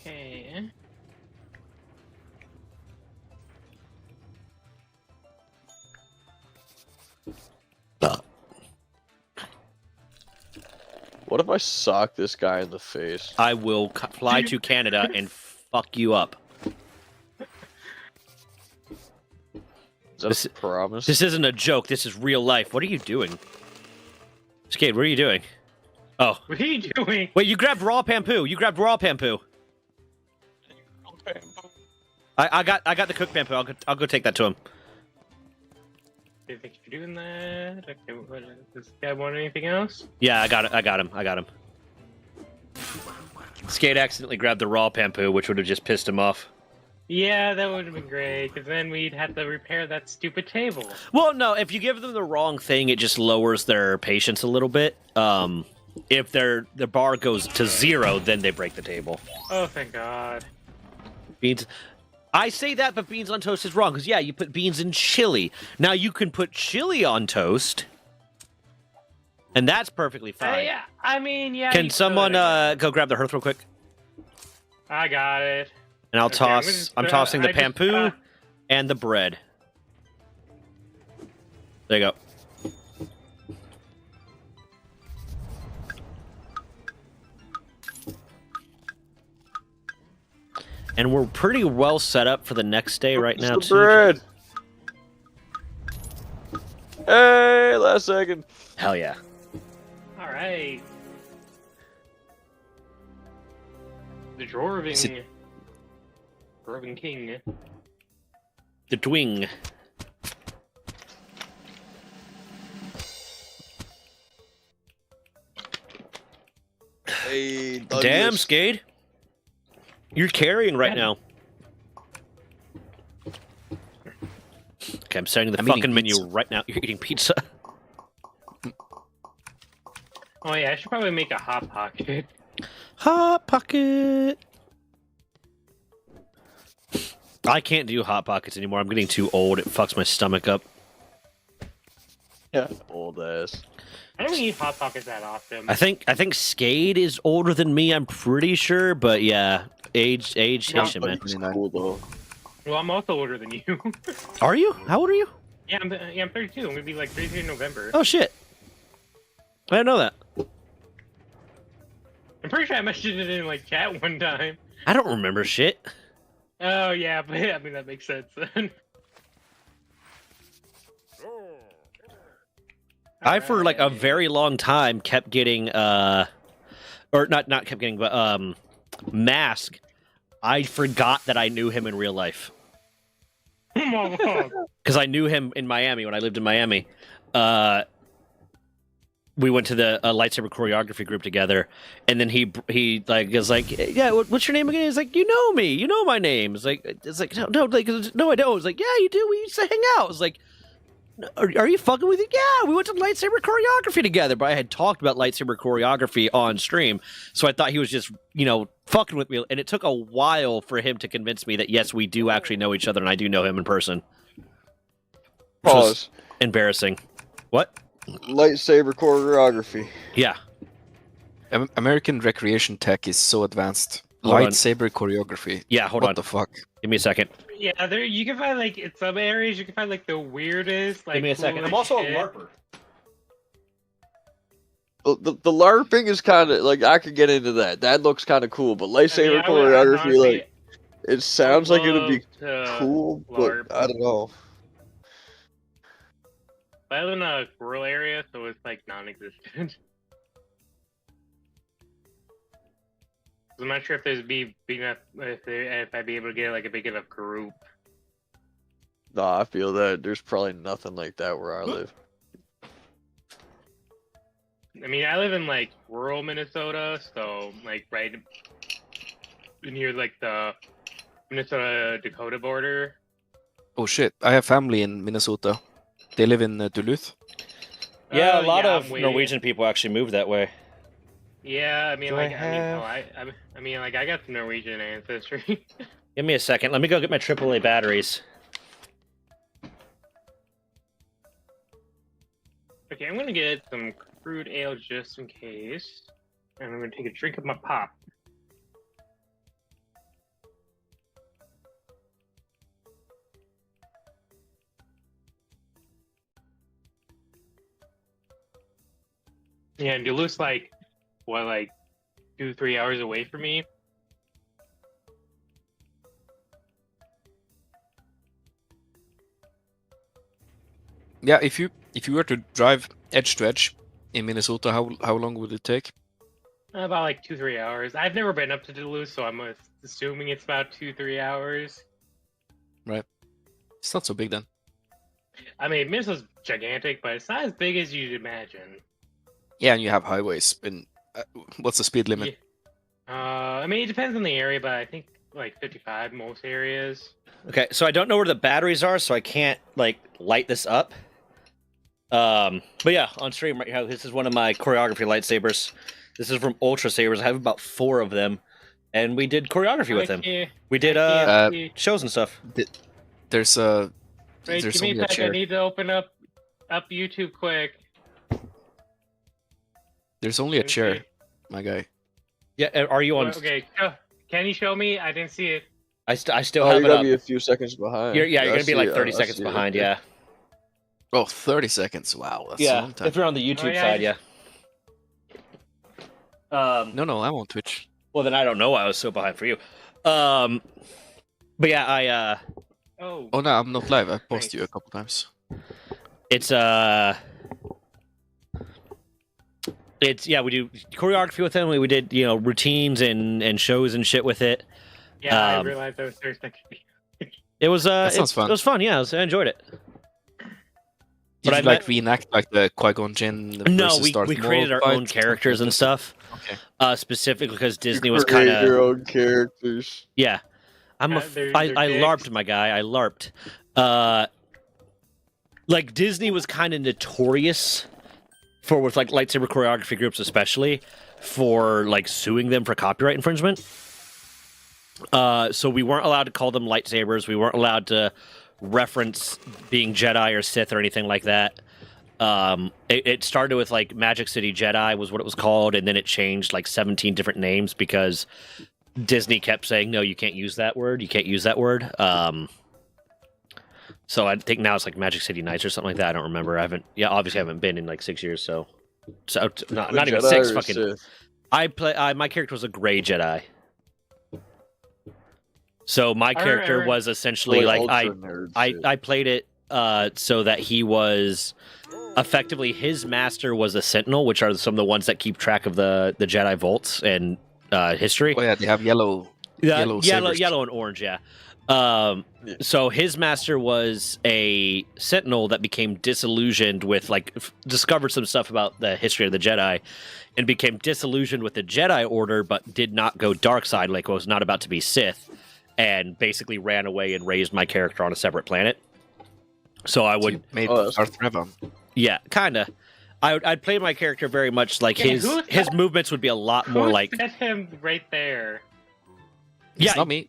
Okay.
What if I sock this guy in the face?
I will fly to Canada and fuck you up.
Is that
This-
a promise?
This isn't a joke. This is real life. What are you doing? Skade, what are you doing? Oh.
What are you doing?
Wait, you grabbed raw Pampoo. You grabbed raw Pampoo. I got the cooked Pampoo. I'll go take that to him.
Do you think you're doing that? Okay, does this guy want anything else?
Yeah, I got it. I got him. Skate accidentally grabbed the raw Pampoo, which would have just pissed him off.
Yeah, that would have been great, because then we'd have to repair that stupid table.
Well, no, if you give them the wrong thing, it just lowers their patience a little bit. If the bar goes to 0, then they break the table.
Oh, thank God.
Beans. I say that, but beans on toast is wrong, because, yeah, you put beans in chili. Now, you can put chili on toast, and that's perfectly fine.
Yeah, I mean, yeah.
Can
you
someone
could.
go grab the hearth real quick?
I got it.
And I'll
Okay, I'm
toss.
gonna-
I'm tossing the
I just,
Pampoo and the bread. There you go. And we're pretty well set up for the next day right now,
Where's
too.
the bread? Hey, last second.
Hell yeah.
All right. The Dwarven. Dwarven King.
The Dwing.
Hey,
Damn, Skade. You're carrying right now. Okay, I'm setting the
I'm eating
fucking menu
pizza.
right now. You're eating pizza.
Oh yeah, I should probably make a hot pocket.
Hot Pocket. I can't do Hot Pockets anymore. I'm getting too old. It fucks my stomach up.
Yeah, old ass.
I don't eat hot pockets that often.
I think Skade is older than me. I'm pretty sure, but yeah, age hits you, man.
It's cool though.
Well, I'm also older than you.
Are you? How old are you?
yeah, I'm 32. I'm gonna be like 33 in November.
Oh shit! I didn't know that.
I'm pretty sure I mentioned it in like chat one time.
I don't remember shit.
Oh yeah, but I mean that makes sense then.
I for like a very long time kept getting or not kept getting, but Mask. I forgot that I knew him in real life because I knew him in Miami when I lived in Miami. We went to the lightsaber choreography group together, and then he like is like, yeah, what's your name again? He's like, you know me, you know my name. It's like no, like no, I don't. It's like, yeah, you do. We used to hang out. It's like, Are you fucking with it? Yeah, we went to lightsaber choreography together, but I had talked about lightsaber choreography on stream, so I thought he was just, fucking with me, and it took a while for him to convince me that, yes, we do actually know each other, and I do know him in person. Which was
Pause.
embarrassing. What?
Lightsaber choreography.
Yeah.
American recreation tech is so advanced.
Hold on.
Lightsaber choreography.
Yeah, hold
what
on.
the fuck?
Give me a second.
Yeah, there you can find like in some areas you can find like the weirdest. Like,
Give me a second. I'm
coolest
also
shit.
a LARPer.
The LARPing is kind of like I could get into that. That looks kind of cool, but lightsaber
I would
choreography,
honestly-
like it sounds like it'd be
love to
cool,
LARP.
but I don't know.
I live in a rural area, so it's like non-existent. I'm not sure if there's be big enough if I'd be able to get like a big enough group.
Nah, I feel that there's probably nothing like that where I live.
I mean, I live in like rural Minnesota, so like right near like the Minnesota Dakota border.
Oh shit! I have family in Minnesota. They live in Duluth.
Yeah,
Oh,
a lot
yeah,
of
I'm waiting.
Norwegian people actually moved that way.
Yeah, I mean,
Do
like,
I
I mean, like, I got some Norwegian ancestry.
Give me a second. Let me go get my AAA batteries.
Okay, I'm gonna get some crude ale just in case, and I'm gonna take a drink of my pop. Yeah, and Duluth's like, what, like 2-3 hours away from me.
Yeah, if you were to drive edge to edge in Minnesota, how long would it take?
About like 2-3 hours. I've never been up to Duluth, so I'm assuming it's about 2-3 hours.
It's not so big then.
I mean, Minnesota's gigantic, but it's not as big as you'd imagine.
Yeah, and you have highways. And what's the speed limit?
I mean, it depends on the area, but I think like 55 most areas.
Okay, so I don't know where the batteries are, so I can't like light this up. But yeah, on stream right now, this is one of my choreography lightsabers. This is from Ultra Sabers. I have about 4 of them, and we did choreography with them. We did shows and stuff.
There's
Wait,
there's
give me
only
a
a
sec. I
chair.
need to open up YouTube quick.
There's only a
Let me
chair,
see.
my guy.
Yeah, are you on?
Okay, can you show me? I didn't see it.
I still
Oh,
have
you're
it
gonna
up.
be a few seconds behind.
You're
I
gonna be
see
like
it.
30
I
seconds
see it.
behind.
Okay.
Yeah.
Oh, 30 seconds. Wow, that's a
Yeah.
long time.
If you're on the YouTube
Oh, yeah,
side, yeah.
No, I'm on Twitch.
Well, then I don't know why I was so behind for you. But yeah,
Oh,
Oh no, I'm not live. I paused
Nice.
you a couple times.
it's yeah, we do choreography with them. We did routines and shows and shit with it.
yeah, I
um,
realized I was 30 seconds.
It was
sounds fun.
It was fun. Yeah, I enjoyed it.
Did
But
you
I
like
met-
reenact like the Qui-Gon Jinn?
No,
versus Darth
we
Maul
created our
fight,
own characters and stuff.
Okay.
Specifically because Disney
You
was
create
kind
your
of
own characters.
yeah. I'm
Yeah,
a
they're
I
dicks.
LARPed, my guy. I LARPed. Like Disney was kind of notorious for with like lightsaber choreography groups, especially for like suing them for copyright infringement. So we weren't allowed to call them lightsabers. We weren't allowed to reference being Jedi or Sith or anything like that. It started with like Magic City Jedi was what it was called, and then it changed like 17 different names because Disney kept saying, no, you can't use that word. You can't use that word. So I think now it's like Magic City Knights or something like that. I don't remember. Obviously I haven't been in like 6 years. So not even
Jedi
6.
or
Fucking.
Sith?
My character was a gray Jedi. So my
I
character
remember-
was essentially like
ultra nerd shit.
I played it so that he was effectively his master was a sentinel, which are some of the ones that keep track of the Jedi vaults and history.
Oh yeah, they have yellow. Yellow sabers.
yellow and orange, yeah. So his master was a sentinel that became disillusioned with discovered some stuff about the history of the Jedi and became disillusioned with the Jedi Order, but did not go dark side, like was not about to be Sith, and basically ran away and raised my character on a separate planet. So I
So
would,
you made
Oh, that's-
Darth Revan.
yeah, kind of. I'd play my character very much like
Yeah,
his
who's
his
that?
movements would be a lot more
Who
like
set him right there?
It's
yeah.
not me.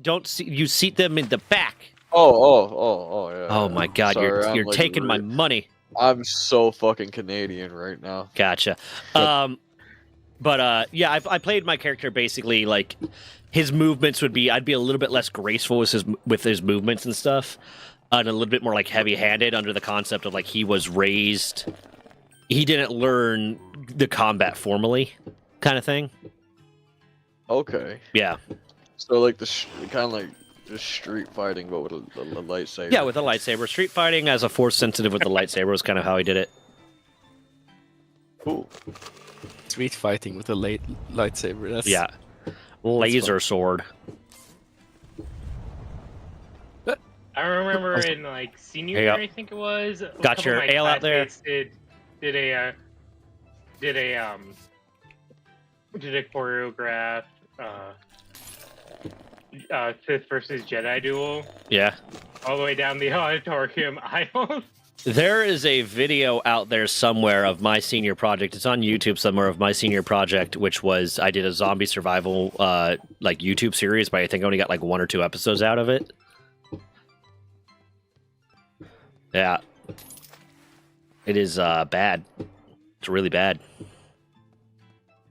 Don't see you seat them in the back.
Oh, yeah.
Oh my god,
Sorry,
you're
I'm, like,
taking my money.
I'm so fucking Canadian right now.
Gotcha.
But-
Yeah, I played my character basically like his movements would be. I'd be a little bit less graceful with his movements and stuff, and a little bit more like heavy-handed under the concept of like he was raised. He didn't learn the combat formally, kind of thing.
Okay.
Yeah,
So like kind of like just street fighting, but with a lightsaber.
yeah, with a lightsaber, street fighting as a force sensitive with the lightsaber was kind of how he did it.
Cool.
Street fighting with a lightsaber. That's
Yeah, laser sword.
I remember in like senior
Here you
year,
go.
I think it was. a
Got
couple
your
of my
ale out there?
classmates did a choreograph Sith versus Jedi duel
Yeah.
all the way down the auditorium aisles.
There is a video out there somewhere of my senior project. It's on YouTube somewhere of my senior project, which was I did a zombie survival like YouTube series, but I think I only got like 1 or 2 episodes out of it. Yeah. It is bad. It's really bad.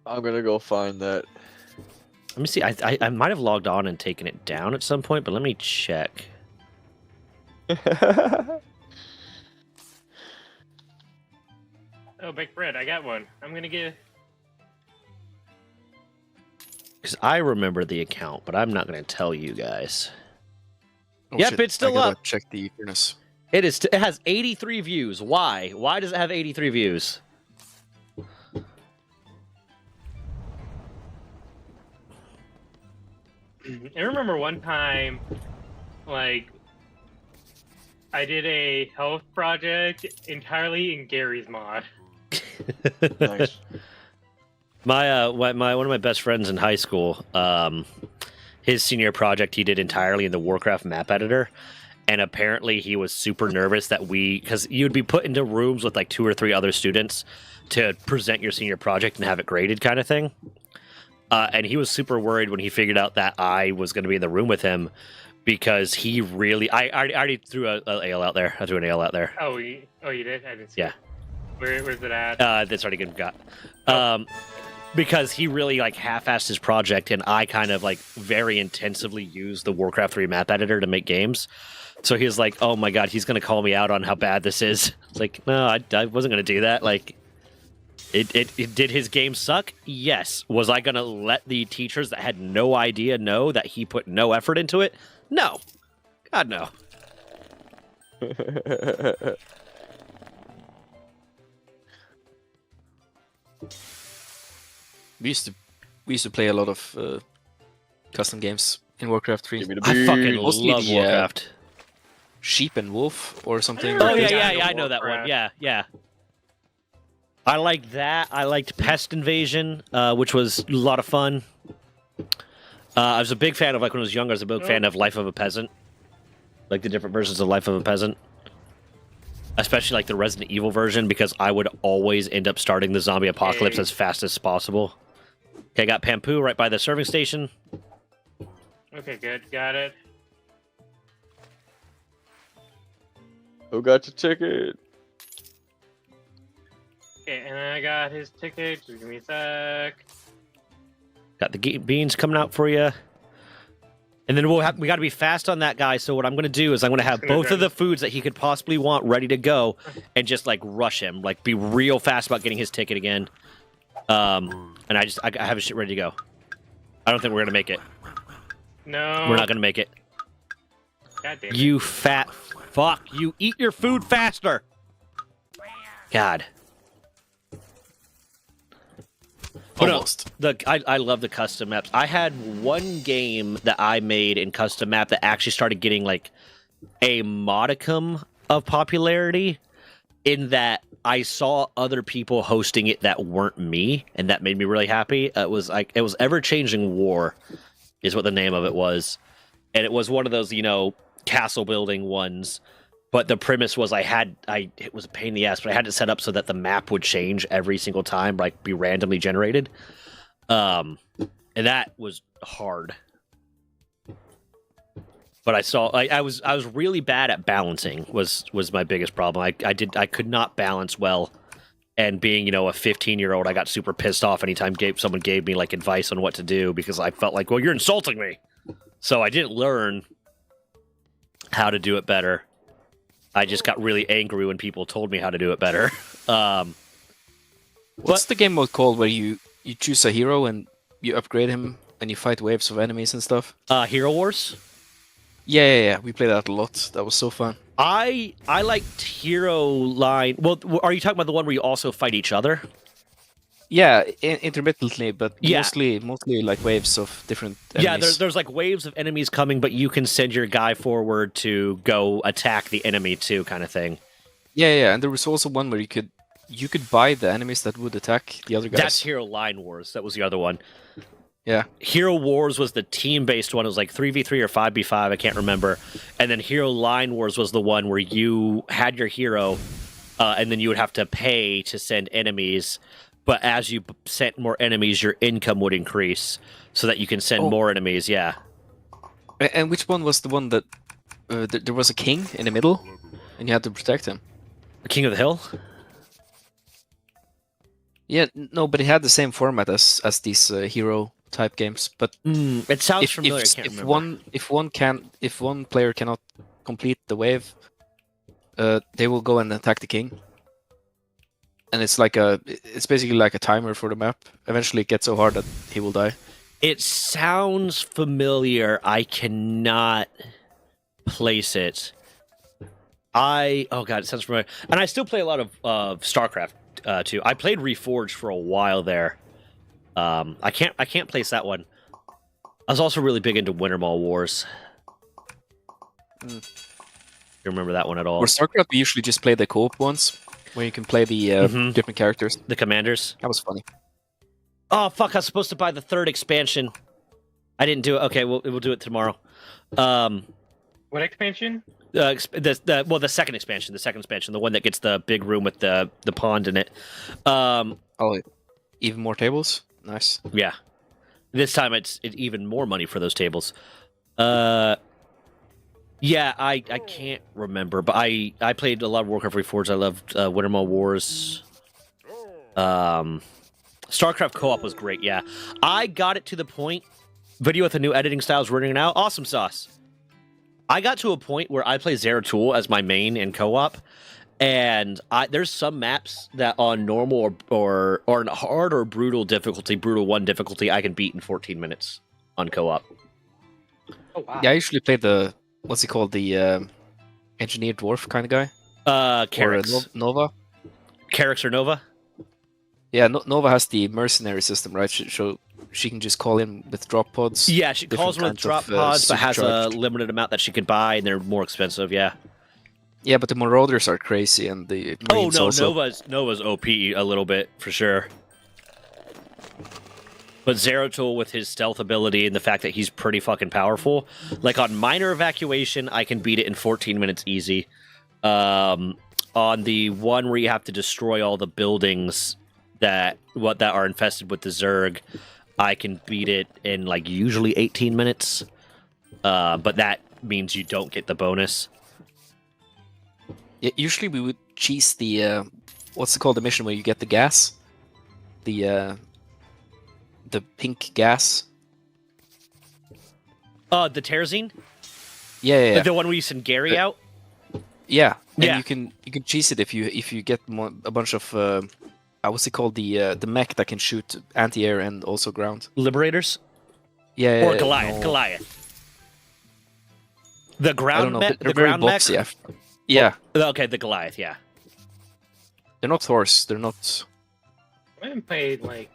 I'm gonna go find that.
Let me see. I might have logged on and taken it down at some point, but let me check.
Oh, baked bread! I got one. I'm gonna get.
Because I remember the account, but I'm not going to tell you guys.
Oh,
Yep,
shit,
it's still
I gotta
up.
Check the furnace.
It is. It has 83 views. Why? Why does it have 83 views?
I remember one time, like, I did a health project entirely in Gary's mod.
Nice.
My one of my best friends in high school, his senior project he did entirely in the Warcraft map editor, and apparently he was super nervous that because you'd be put into rooms with like 2 or 3 other students to present your senior project and have it graded, kind of thing. And he was super worried when he figured out that I was going to be in the room with him because he really I already threw a ale out there. I threw an ale out there.
Oh, you did? I didn't see
Yeah.
it. Where's it at?
That's already good. Got. Because he really like half-assed his project, and I kind of like very intensively used the Warcraft 3 map editor to make games. So he was like, "Oh my god, he's gonna call me out on how bad this is." It's like, no, I wasn't gonna do that. Like, it did his game suck? Yes. Was I gonna let the teachers that had no idea know that he put no effort into it? No. God no.
We used to play a lot of custom games in Warcraft 3.
Give me the
I fucking
beans.
Mostly
love
the,
Warcraft.
Sheep and Wolf or something.
Oh,
Oh
like
yeah,
that.
yeah, I know that one.
Warcraft.
Yeah. I liked that. I liked Pest Invasion, which was a lot of fun. I was a big fan of, like when I was younger, I was a big fan of Life of a Peasant. Like the different versions of Life of a Peasant. Especially like the Resident Evil version, because I would always end up starting the zombie apocalypse
Hey.
as fast as possible. Okay, I got Pampoo right by the serving station.
Okay, good. Got it.
Who got your ticket?
Okay, and I got his ticket. Just give me a sec.
Got the beans coming out for you. And then we got to be fast on that guy. So what I'm going to do is I'm going to have
Gonna
both of
drive-
the foods that he could possibly want ready to go, and just like rush him, like be real fast about getting his ticket again. And I have his shit ready to go. I don't think we're going to make it.
No.
We're not going to make it.
God damn it.
You fat fuck! You eat your food faster. God. But no,
Almost.
I love the custom maps. I had one game that I made in custom map that actually started getting like a modicum of popularity, in that I saw other people hosting it that weren't me, and that made me really happy. It was Ever Changing War, is what the name of it was, and it was one of those castle building ones. But the premise was it was a pain in the ass, but I had it set up so that the map would change every single time, like be randomly generated. And that was hard. But I was really bad at balancing was my biggest problem. I could not balance well. And being, a 15-year-old, I got super pissed off anytime someone gave me like advice on what to do because I felt like, well, you're insulting me. So I didn't learn how to do it better. I just got really angry when people told me how to do it better.
What's the game mode called where you choose a hero and you upgrade him and you fight waves of enemies and stuff?
Hero Wars?
Yeah. We played that a lot. That was so fun.
I liked Hero Line. Well, are you talking about the one where you also fight each other?
Yeah, intermittently, but
Yeah.
mostly like waves of different enemies.
Yeah, there's like waves of enemies coming, but you can send your guy forward to go attack the enemy too, kind of thing.
Yeah, and there was also one where you could buy the enemies that would attack the other guys.
That's Hero Line Wars. That was the other one.
Yeah.
Hero Wars was the team-based one. It was like 3v3 or 5v5, I can't remember. And then Hero Line Wars was the one where you had your hero, and then you would have to pay to send enemies. But as you sent more enemies, your income would increase so that you can send more enemies, yeah.
And which one was the one that there was a king in the middle, and you had to protect him?
King of the Hill?
Yeah, no, but it had the same format as these hero type games. But
It sounds familiar. I can't remember.
If one player cannot complete the wave, they will go and attack the king. And it's basically like a timer for the map. Eventually, it gets so hard that he will die.
It sounds familiar. I cannot place it. Oh god, it sounds familiar. And I still play a lot of StarCraft too. I played Reforged for a while there. I can't place that one. I was also really big into Wintermall Wars. You remember that one at all?
For StarCraft, we usually just play the co-op ones, where you can play the different characters.
The commanders.
That was funny.
Oh fuck! I was supposed to buy the 3rd expansion. I didn't do it. Okay, we'll do it tomorrow.
What expansion?
The 2nd expansion. The 2nd expansion, the one that gets the big room with the pond in it.
Oh, even more tables. Nice.
Yeah. This time it's even more money for those tables. Yeah, I can't remember, but I played a lot of Warcraft Reforged. I loved Wintermall Wars. StarCraft co-op was great, yeah. I got it to the point, video with the new editing styles running now, awesome sauce. I got to a point where I play Zeratul as my main in co-op, and there's some maps that on normal or on hard or brutal difficulty, brutal 1 difficulty, I can beat in 14 minutes on co-op.
Oh wow.
Yeah, I usually play the what's he called, the engineered dwarf kind of guy.
Carix.
Nova.
Carix or Nova?
Yeah, Nova has the mercenary system, right? So she can just call in with drop pods.
Yeah, she calls them with drop pods, but has a limited amount that she can buy, and they're more expensive. Yeah.
Yeah, but the Marauders are crazy, and the Marines also.
Nova's OP a little bit for sure. But Zeratul with his stealth ability and the fact that he's pretty fucking powerful, like on minor evacuation, I can beat it in 14 minutes easy. On the one where you have to destroy all the buildings that are infested with the Zerg, I can beat it in like usually 18 minutes. But that means you don't get the bonus.
Yeah, usually we would cheese the what's it called, the mission where you get the gas, the pink gas.
The Terzine?
Yeah.
The one where you send Gary out?
Yeah. And
yeah.
you can cheese it if you get a bunch of what's it called, the mech that can shoot anti-air and also ground.
Liberators?
Yeah.
Or Goliath. No. Goliath. The ground mech.
The ground mech. Yeah.
Okay, the Goliath. Yeah.
They're not Thors. They're not.
I haven't played like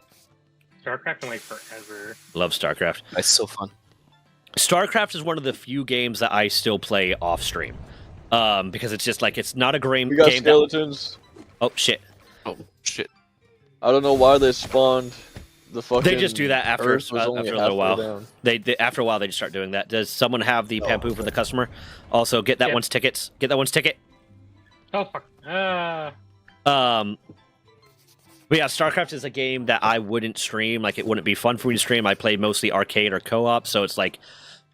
StarCraft in like forever.
Love StarCraft.
It's so fun.
StarCraft is one of the few games that I still play off stream, because it's just like it's not a game.
We got skeletons.
Oh shit!
Oh shit!
I don't know why they spawned the fucking.
They just do that after a little while.
Down.
They after a while they just start doing that. Does someone have the Pampoo for the customer? Also, get that one's tickets. Get that one's ticket.
Oh fuck.
But yeah, StarCraft is a game that I wouldn't stream. Like, it wouldn't be fun for me to stream. I play mostly arcade or co-op, so it's like,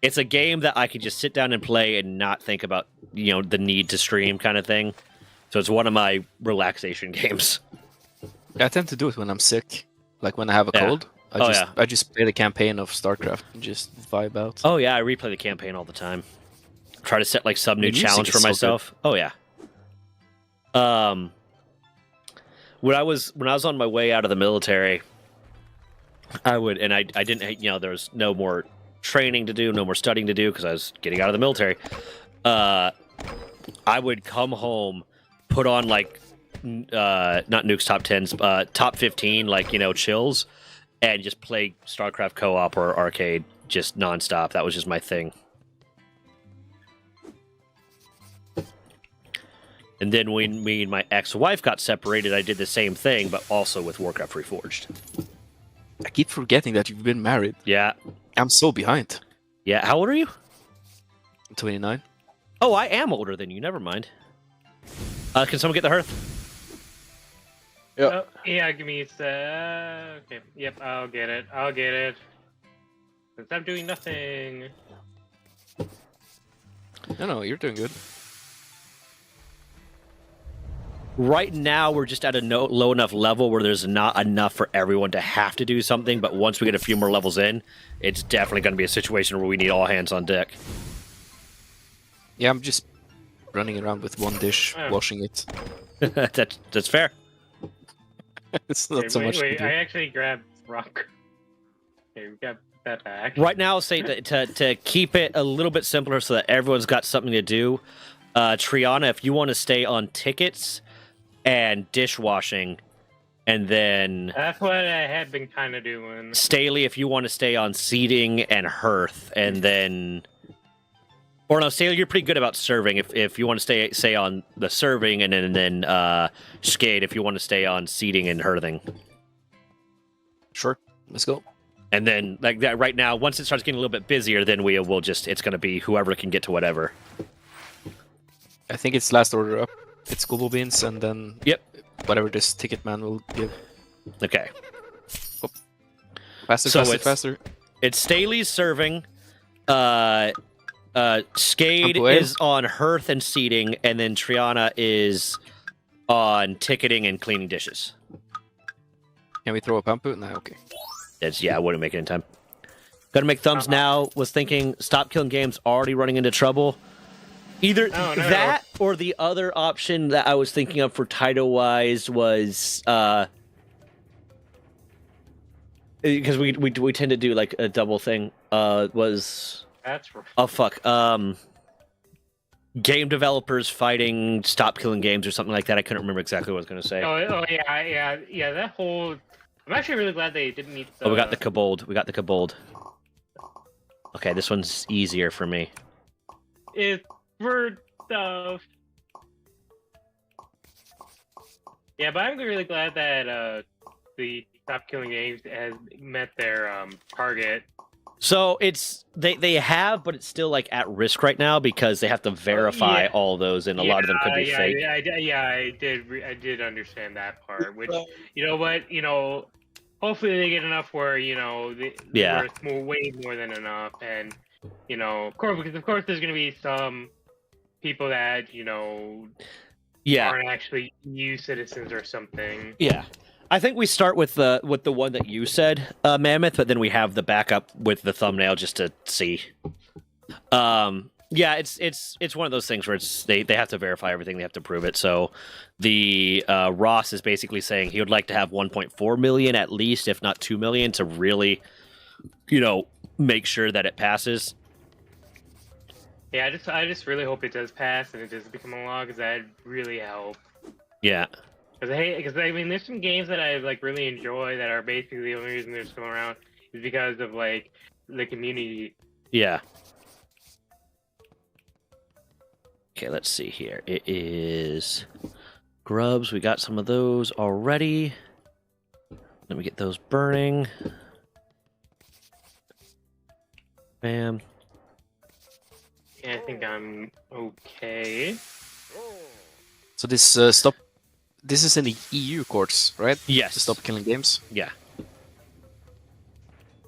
it's a game that I could just sit down and play and not think about, the need to stream kind of thing. So it's one of my relaxation games.
I tend to do it when I'm sick, like when I have a
Yeah.
cold. I just play the campaign of StarCraft and just vibe out.
Oh yeah, I replay the campaign all the time. Try to set like some new
The music
challenge
is
for
so good.
myself. Oh yeah. When I was on my way out of the military, I didn't, there was no more training to do, no more studying to do because I was getting out of the military. I would come home, put on like not Nuke's top 10s, top 15, like, chills, and just play StarCraft co-op or arcade just nonstop. That was just my thing. And then when me and my ex-wife got separated, I did the same thing, but also with Warcraft Reforged.
I keep forgetting that you've been married.
Yeah.
I'm so behind.
Yeah, how old are you?
I'm 29.
Oh, I am older than you. Never mind. Can someone get the hearth?
Yep.
Oh, yeah, give me a sec. Okay. Yep, I'll get it. Since I'm doing nothing.
No, you're doing good.
Right now, we're just at a low enough level where there's not enough for everyone to have to do something, but once we get a few more levels in, it's definitely going to be a situation where we need all hands on deck.
Yeah, I'm just running around with one dish,
Oh.
washing it.
That's fair.
It's not
Okay,
so
wait,
much
wait,
to
I
do.
actually grabbed rock. Okay, we got that back.
Right now, I'll say to keep it a little bit simpler so that everyone's got something to do, Triana, if you want to stay on tickets and dishwashing, and then
That's what I had been kind of doing.
Staley, if you want to stay on seating and hearth, and then... Or no, Staley, you're pretty good about serving. If you want to stay on the serving, and then Skate, if you want to stay on seating and hearthing.
Sure, let's go.
And then, like that, right now, once it starts getting a little bit busier, then we'll just, it's going to be whoever can get to whatever.
I think it's last order up. It's Google Beans and then
Yep.
whatever this ticket man will give.
Okay.
Faster,
So
faster,
it's-
faster.
It's Staley's serving. Skade
Uncle A?
is on hearth and seating, and then Triana is on ticketing and cleaning dishes.
Can we throw a pump? No, okay.
I wouldn't make it in time. Gotta make thumbs now. Was thinking Stop Killing Games already running into trouble. Either
Oh, no.
that or the other option that I was thinking of for title wise was because we tend to do like a double thing. Was
That's right.
oh fuck game developers fighting Stop Killing Games or something like that. I couldn't remember exactly what I was gonna say.
Oh yeah. That whole. I'm actually really glad they didn't meet.
Oh, we got the Kobold. Okay, this one's easier for me.
It's for stuff. Yeah, but I'm really glad that the Stop Killing Games has met their target.
So it's they have, but it's still like at risk right now because they have to verify
Yeah.
all those, and a lot of them could be fake.
I did understand that part. Which, you know what, hopefully they get enough where
Yeah.
where it's way more than enough, and of course there's gonna be some people that
Yeah,
aren't actually EU citizens or something.
yeah. I think we start with the one that you said, Mammoth, but then we have the backup with the thumbnail just to see. Yeah, it's one of those things where they have to verify everything, they have to prove it. So the Ross is basically saying he would like to have 1.4 million at least, if not 2 million, to really, make sure that it passes.
Yeah, I just really hope it does pass and it does become a law, because that'd really help.
Yeah.
Because I mean, there's some games that I really enjoy that are basically the only reason they're still around is because of the community.
Yeah. Okay, let's see here. It is grubs. We got some of those already. Let me get those burning. Bam.
Yeah, I think I'm okay.
So this stop. This is in the EU courts, right?
Yes.
To stop killing games.
Yeah.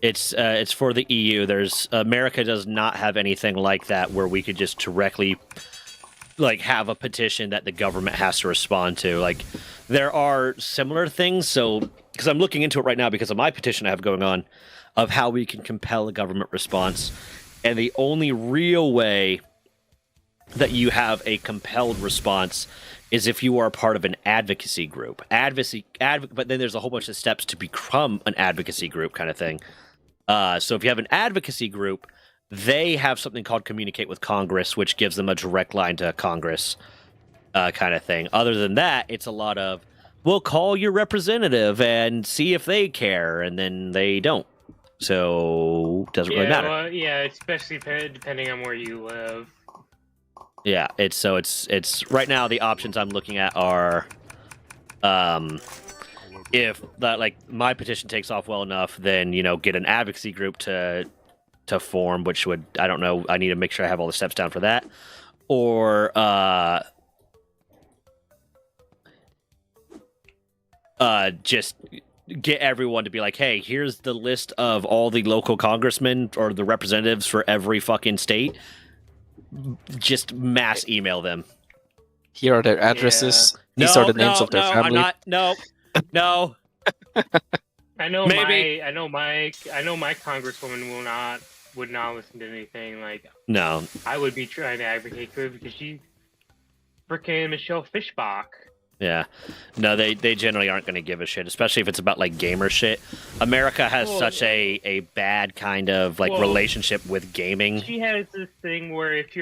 It's for the EU. America does not have anything like that where we could just directly like have a petition that the government has to respond to. Like there are similar things, so because I'm looking into it right now because of my petition I have going on of how we can compel a government response. And the only real way that you have a compelled response is if you are a part of an advocacy group. But then there's a whole bunch of steps to become an advocacy group kind of thing. So if you have an advocacy group, they have something called Communicate with Congress, which gives them a direct line to Congress kind of thing. Other than that, it's a lot of, we'll call your representative and see if they care, and then they don't. So it doesn't really matter.
Well, yeah, especially depending on where you live.
Yeah, it's right now the options I'm looking at are if that like my petition takes off well enough, then get an advocacy group to form, which would I don't know, I need to make sure I have all the steps down for that, or just get everyone to be like, hey, here's the list of all the local congressmen or the representatives for every fucking state. Just mass email them.
Here are their addresses.
Yeah.
These are the names of their family.
I'm not. No.
I know
Maybe.
I know my congresswoman would not listen to anything. Like,
No.
I would be trying to advocate for her because she's freaking Michelle Fischbach.
Yeah. No, they generally aren't going to give a shit, especially if it's about like gamer shit. America has such a bad kind of like relationship with gaming.
She has this thing where if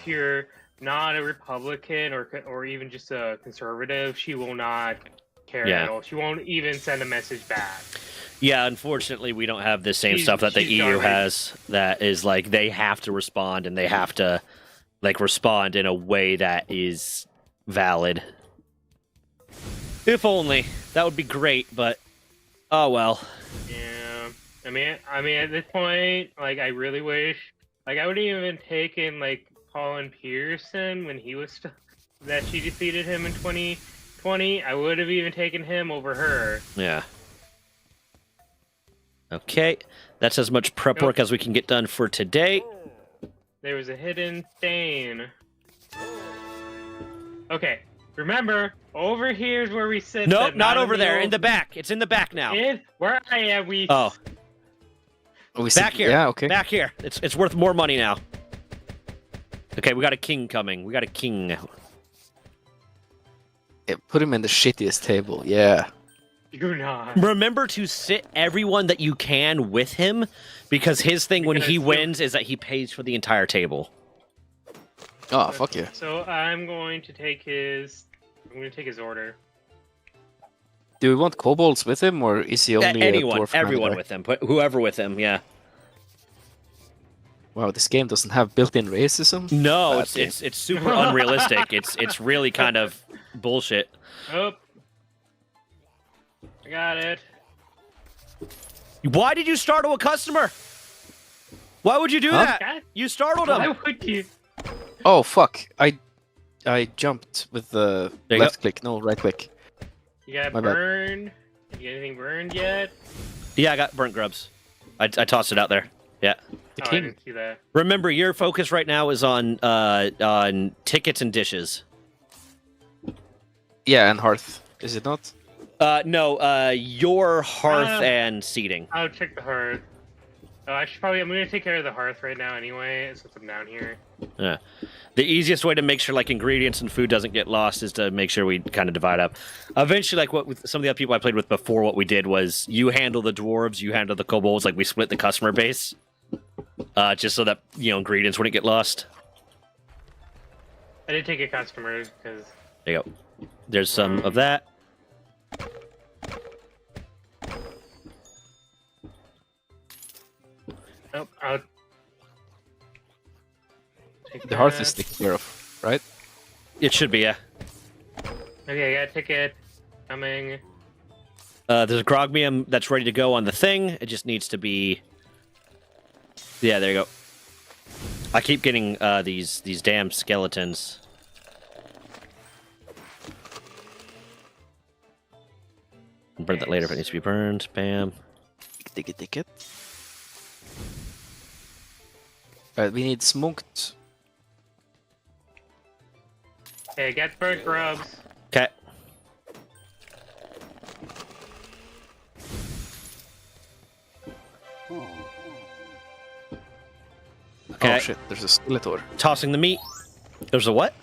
you're not a Republican or even just a conservative, she will not care at all. She won't even send a message back.
Yeah, unfortunately, we don't have the same stuff that the EU has. That is like they have to respond, and they have to like respond in a way that is valid. If only. That would be great, but oh well.
Yeah. I mean at this point, like I really wish like I would have even taken like Colin Pearson when he was that she defeated him in 2020. I would have even taken him over her.
Yeah. Okay. That's as much prep work as we can get done for today.
There was a hidden stain. Okay. Remember, over here is where we sit.
Nope, not over there. In the back. It's in the back now.
Where I am, we.
Oh. Back here.
Yeah, okay.
Back here. It's worth more money now. Okay, we got a king coming. We got a king.
Yeah, put him in the shittiest table. Yeah.
Do not.
Remember to sit everyone that you can with him, because his thing when he wins is that he pays for the entire table.
Oh, fuck yeah.
So I'm going to take his order.
Do we want kobolds with him, or is he only
anyone?
a dwarf
Everyone
commander?
with him. Put whoever with him. Yeah.
Wow, this game doesn't have built-in racism.
No,
Bad game.
it's super unrealistic. It's really kind of bullshit.
Oh, I got it.
Why did you startle a customer? Why would you do
Huh?
that? You startled
Why
him.
would you?
Oh fuck! I jumped with the
There you
left click. No, right click.
You got
My bad.
burned? You get anything burned yet?
Yeah, I got burnt grubs. I tossed it out there. Yeah.
The
Oh, I
king.
didn't see that.
Remember, your focus right now is on tickets and dishes.
Yeah, and hearth. Is it not?
No, your hearth and seating.
I'll check the hearth. Oh, I'm gonna take care of the hearth right now anyway, since I'm down here.
Yeah. The easiest way to make sure like ingredients and food doesn't get lost is to make sure we kind of divide up. Eventually, like what with some of the other people I played with before, what we did was you handle the dwarves, you handle the kobolds, like we split the customer base, just so that ingredients wouldn't get lost.
I did take a customer because.
There you go. There's some of that.
Nope, I'll take
The hearth
that.
is taken care of, right?
It should be, yeah.
Okay, I got a ticket. Coming.
There's a grogmium that's ready to go on the thing. It just needs to be. Yeah, there you go. I keep getting these damn skeletons. Burn that later if it needs to be burned. Bam.
Ticket. Alright, we need smoked.
Okay, get burnt grubs.
Okay. Okay.
Oh shit, there's a Skeletor.
Tossing the meat. There's a what?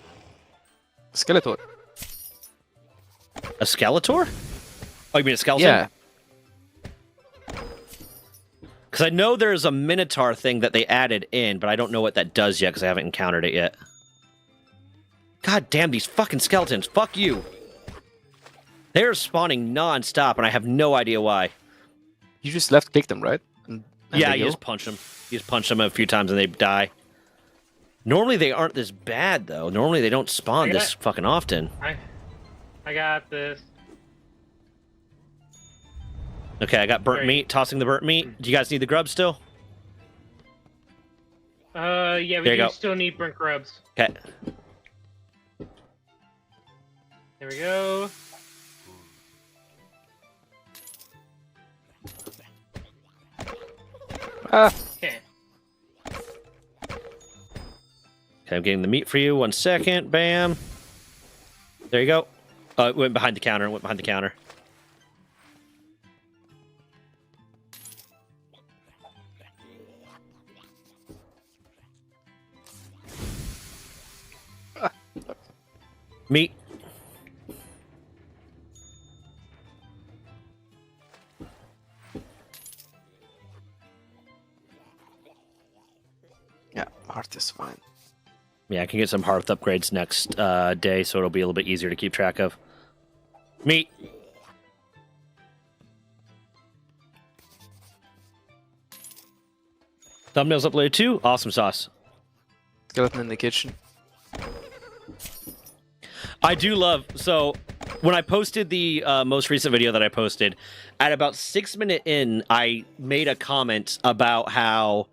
Skeletor.
A Skeletor? Oh, you mean a skeleton?
Yeah.
Because I know there's a Minotaur thing that they added in, but I don't know what that does yet because I haven't encountered it yet. God damn these fucking skeletons. Fuck you. They're spawning non-stop, and I have no idea why.
You just left click them, right? And
Yeah,
they
you
go?
just punch them. You just punch them a few times and they die. Normally they aren't this bad, though. Normally they don't spawn this fucking often.
I got this.
Okay, I got burnt
Great.
meat. Tossing the burnt meat. Do you guys need the grub still?
Yeah, we
There you
do
go.
still need burnt grubs.
Okay.
There we go.
Ah,
Okay.
Okay, I'm getting the meat for you. 1 second. Bam. There you go. Oh, it went behind the counter. It went behind the counter. Meat.
yeah, heart is fine.
Yeah, I can get some hearth upgrades next day, so it'll be a little bit easier to keep track of. Meat. Thumbnails uploaded too. Awesome sauce.
Skeleton in the kitchen.
I do love, so when I posted the most recent video that I posted, at about 6 minutes in, I made a comment about how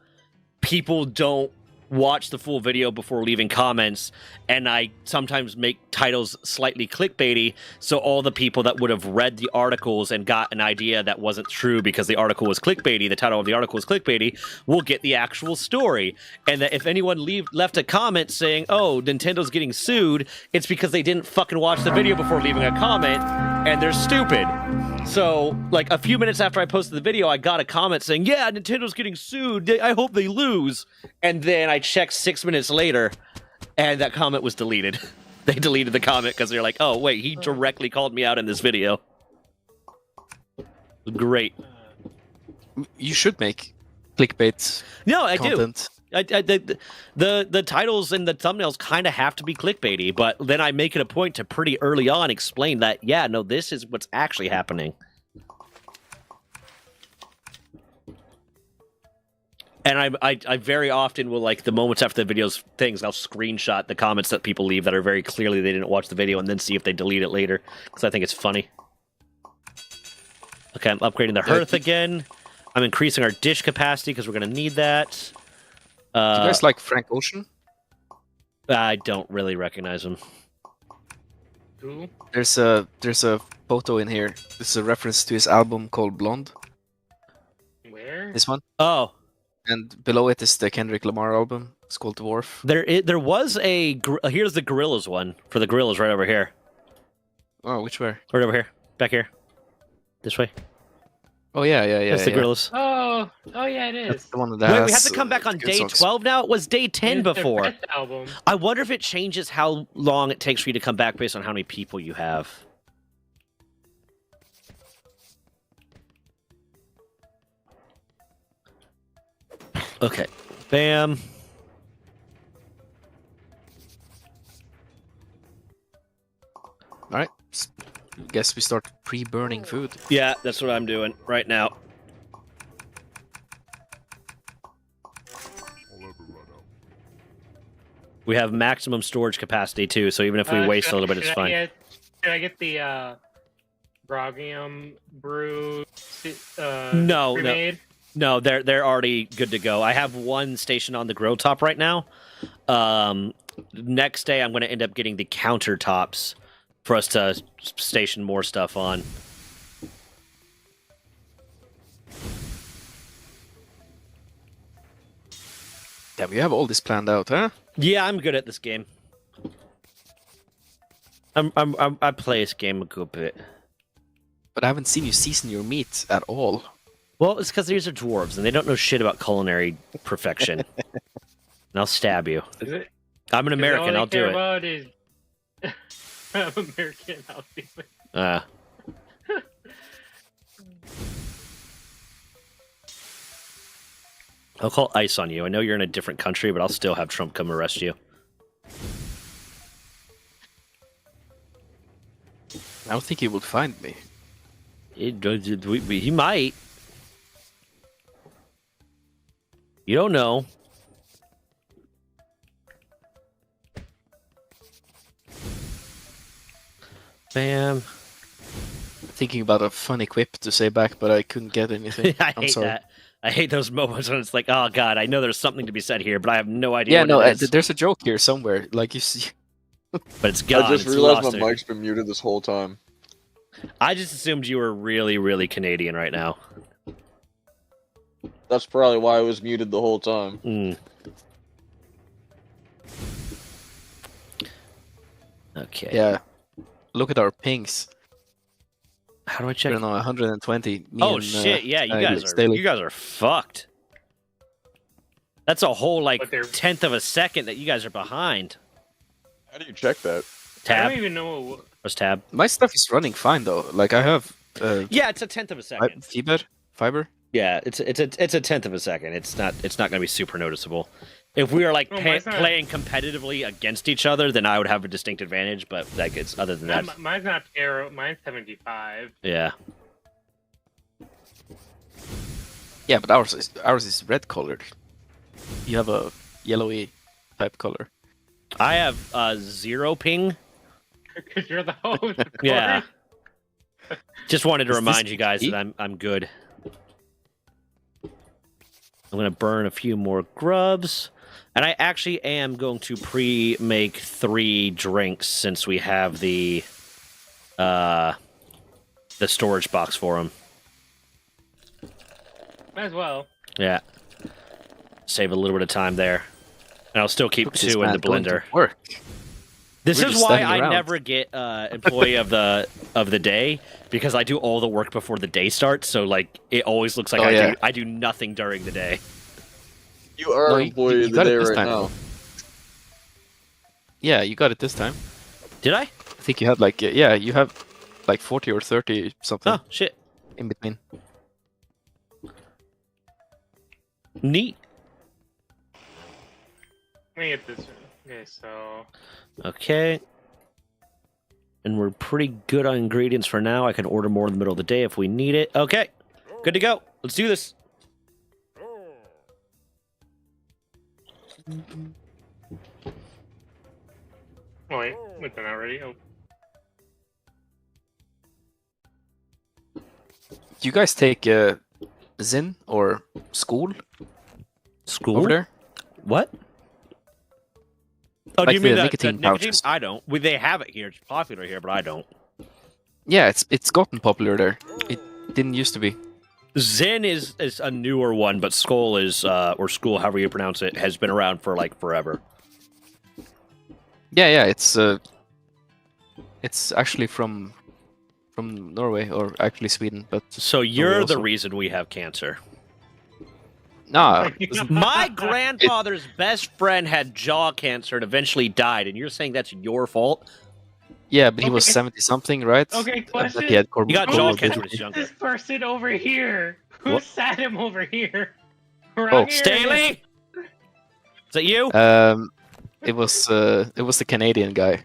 people don't watch the full video before leaving comments, and I sometimes make titles slightly clickbaity, so all the people that would have read the articles and got an idea that wasn't true because the article was clickbaity, the title of the article was clickbaity, will get the actual story. And that if anyone left a comment saying, oh, Nintendo's getting sued, it's because they didn't fucking watch the video before leaving a comment, and they're stupid. So, like, a few minutes after I posted the video, I got a comment saying, yeah, Nintendo's getting sued, I hope they lose. And then I checked 6 minutes later, and that comment was deleted. They deleted the comment because they're like, oh, wait, he directly called me out in this video. Great.
You should make clickbait
No, I
content.
the titles and the thumbnails kind of have to be clickbaity, but then I make it a point to pretty early on explain that, yeah, no, this is what's actually happening. And I very often will, like, the moments after the video's things, I'll screenshot the comments that people leave that are very clearly they didn't watch the video and then see if they delete it later, because I think it's funny. Okay, I'm upgrading the hearth again. I'm increasing our dish capacity because we're going to need that.
Do you guys like Frank Ocean?
I don't really recognize him.
Who?
There's a photo in here. This is a reference to his album called Blonde.
Where?
This one.
Oh,
And below it is the Kendrick Lamar album. It's called Dwarf.
there was a... Here's the Gorillaz one. For the Gorillaz right over here.
Oh, which way?
Right over here. Back here. This way.
Oh yeah.
That's the
yeah.
Gorillaz.
Oh yeah, it
That's
is.
the one that
Wait,
has,
we have to come back on
good
day
songs.
12 now? It was day 10
It's their
before.
best album.
I wonder if it changes how long it takes for you to come back based on how many people you have. Okay. Bam.
All right. Guess we start pre-burning food.
Yeah, that's what I'm doing right now. We have maximum storage capacity too, so even if we waste a little bit, it's fine.
Should I get the Brogium brew
No,
pre-made?
No, they're already good to go. I have one station on the grill top right now. Next day, I'm going to end up getting the countertops for us to station more stuff on.
Damn, you have all this planned out, huh?
Yeah, I'm good at this game. I play this game a good bit.
But I haven't seen you season your meat at all.
Well, it's because these are dwarves and they don't know shit about culinary perfection. And I'll stab you.
Is it?
I'm an American. I'll do it.
About is... I'm American. I'll do it.
I'll call ICE on you. I know you're in a different country, but I'll still have Trump come arrest you.
I don't think he would find me.
He might. You don't know. Bam.
Thinking about a funny quip to say back, but I couldn't get anything.
I
I'm
hate
sorry.
that. I hate those moments when it's like, oh god, I know there's something to be said here, but I have no idea.
Yeah,
what
no,
it is.
there's a joke here somewhere. Like you see,
But it's gone.
I just
it's
realized
lost
my
it.
mic's been muted this whole time.
I just assumed you were really, really Canadian right now.
That's probably why I was muted the whole time.
Mm. Okay.
yeah. Look at our pings.
How do I check?
We're on 120. Me
Oh
and,
shit! Yeah, you
Alex
guys are
Daly.
you guys are fucked. That's a whole like
But they're-
1/10 of a second that you guys are behind.
How do you check that?
I
Tab.
don't even know.
Press tab.
My stuff is running fine though. Like I have
Yeah, it's a 1/10 of a second.
fiber.
Yeah, it's a 1/10 of a second. It's not going to be super noticeable. If we are like
Oh, mine's not-
playing competitively against each other, then I would have a distinct advantage. But like it's other than that,
Mine's not arrow. Mine's 75.
yeah.
Yeah, but ours is red colored. You have a yellowy type color.
I have 0 ping.
Because you're the host. Of
Yeah.
course.
Just wanted to
Is
remind
this
you guys
me?
that I'm good. I'm gonna burn a few more grubs, and I actually am going to pre-make 3 drinks since we have the storage box for them.
Might as well.
Yeah, save a little bit of time there, and I'll still keep
Look at this
2 in
man
the
going to
blender.
Work.
This
We're
is
just
why
standing
I
around.
never get employee of the day, because I do all the work before the day starts. So like it always looks like
Oh, yeah.
I do nothing during the day.
You are
No,
an
you
employee of the
got it
day
this
right
time.
now.
Yeah, you got it this time.
Did I?
I think you had like you have like 40 or 30 something
Oh shit!
in between.
Neat.
Let me get this. Okay, so.
Okay. And we're pretty good on ingredients for now. I can order more in the middle of the day if we need it. Okay. Good to go. Let's do this.
Oh, wait. Went done already. Oh.
Do you guys take Zin or school
School?
over there?
What? Oh,
Like
do you mean
the
the
nicotine pouches.
I don't. They have it here. It's popular here, but I don't.
Yeah, it's gotten popular there. It didn't used to be.
Zen is a newer one, but Skull is, or School, however you pronounce it, has been around for like forever.
Yeah, it's actually from Norway or actually Sweden, but
So you're the
also.
reason we have cancer.
nah.
My grandfather's best friend had jaw cancer and eventually died, and you're saying that's your fault?
Yeah, but he was
Okay.
70 something, right?
Okay, question.
He had
You got jaw
Who
cancer when
is
he's younger.
this person over here? Who
What?
sat him over here?
Oh,
Wrong area.
Staley? Is that you?
It was the Canadian guy.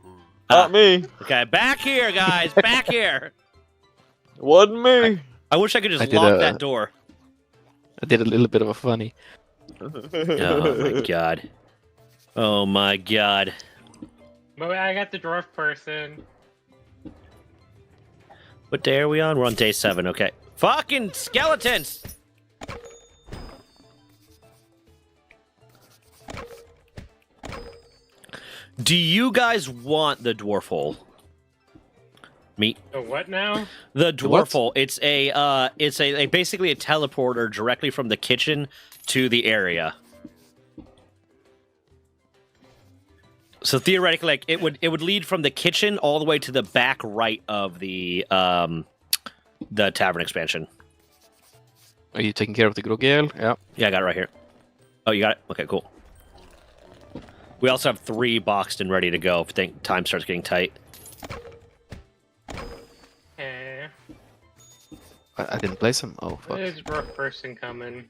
Not me.
Okay, back here, guys, back here.
It wasn't me.
I wish I could just
I did
lock
a-
that door.
I did a little bit of a funny.
Oh my god. Oh my god.
But I got the dwarf person.
What day are we on? We're on day 7, okay. Fucking skeletons! Do you guys want the dwarf hole? Me.
The what now?
The
The what?
dwarf hole. It's basically a teleporter directly from the kitchen to the area. So theoretically, like it would lead from the kitchen all the way to the back right of the tavern expansion.
Are you taking care of the Grogel? Yeah.
Yeah, I got it right here. Oh, you got it? Okay, cool. We also have 3 boxed and ready to go if time starts getting tight.
Eh,
I didn't place him. Oh, fuck.
there's a rough person coming.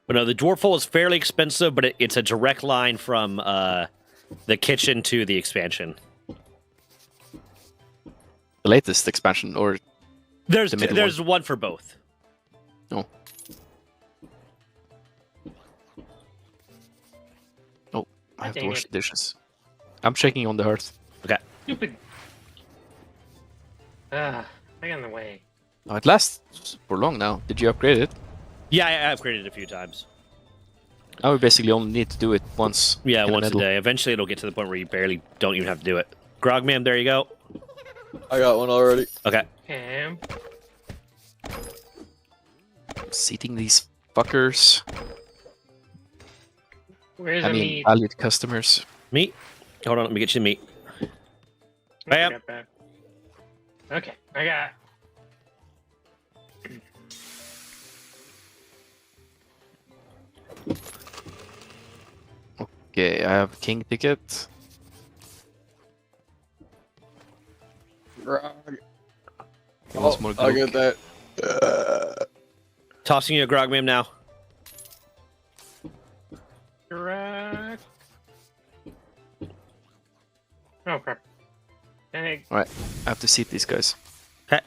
But no, the dwarf hole is fairly expensive, but it's a direct line from the kitchen to the expansion.
The latest expansion, or
There's
the middle
there's one for both.
oh. Oh, I have to
Dang
wash
it.
the dishes. I'm checking on the hearth.
Okay.
Stupid. Ah, I got in the way.
Oh, it lasts for long now. Did you upgrade it?
Yeah, I upgraded it a few times.
Now we basically only need to do it once.
Yeah,
in the
once a
middle.
day. Eventually, it'll get to the point where you barely don't even have to do it. Grogman, there you go.
I got one already.
Okay.
Cam.
Seating these fuckers.
Where's
I
the
mean,
meat?
valued customers.
Meat. Hold on, let me get you the meat. Bam.
Got that. Okay, I got.
Okay, I have king ticket. Once more
I
Grog.
get that.
Tossing you a Grogman now.
Correct. Oh crap. Dang.
Alright, I have to seat these guys.
Okay.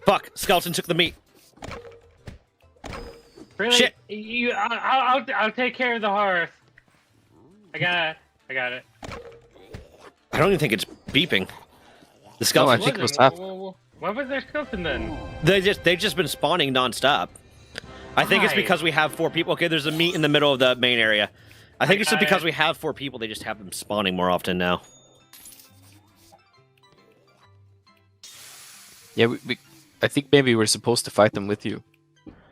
Fuck! Skeleton took the meat.
Really?
Shit.
I'll take care of the hearth. I got it.
I don't even think it's beeping. The
I
skeleton.
think it was
Wasn't-
half.
What was their skeleton then?
They've just been spawning nonstop. I think it's
Why?
because we have 4 people. Okay, there's a meat in the middle of the main area. I think it's just
got
because
it.
we have 4 people. They just have them spawning more often now.
Yeah, I think maybe we're supposed to fight them with you.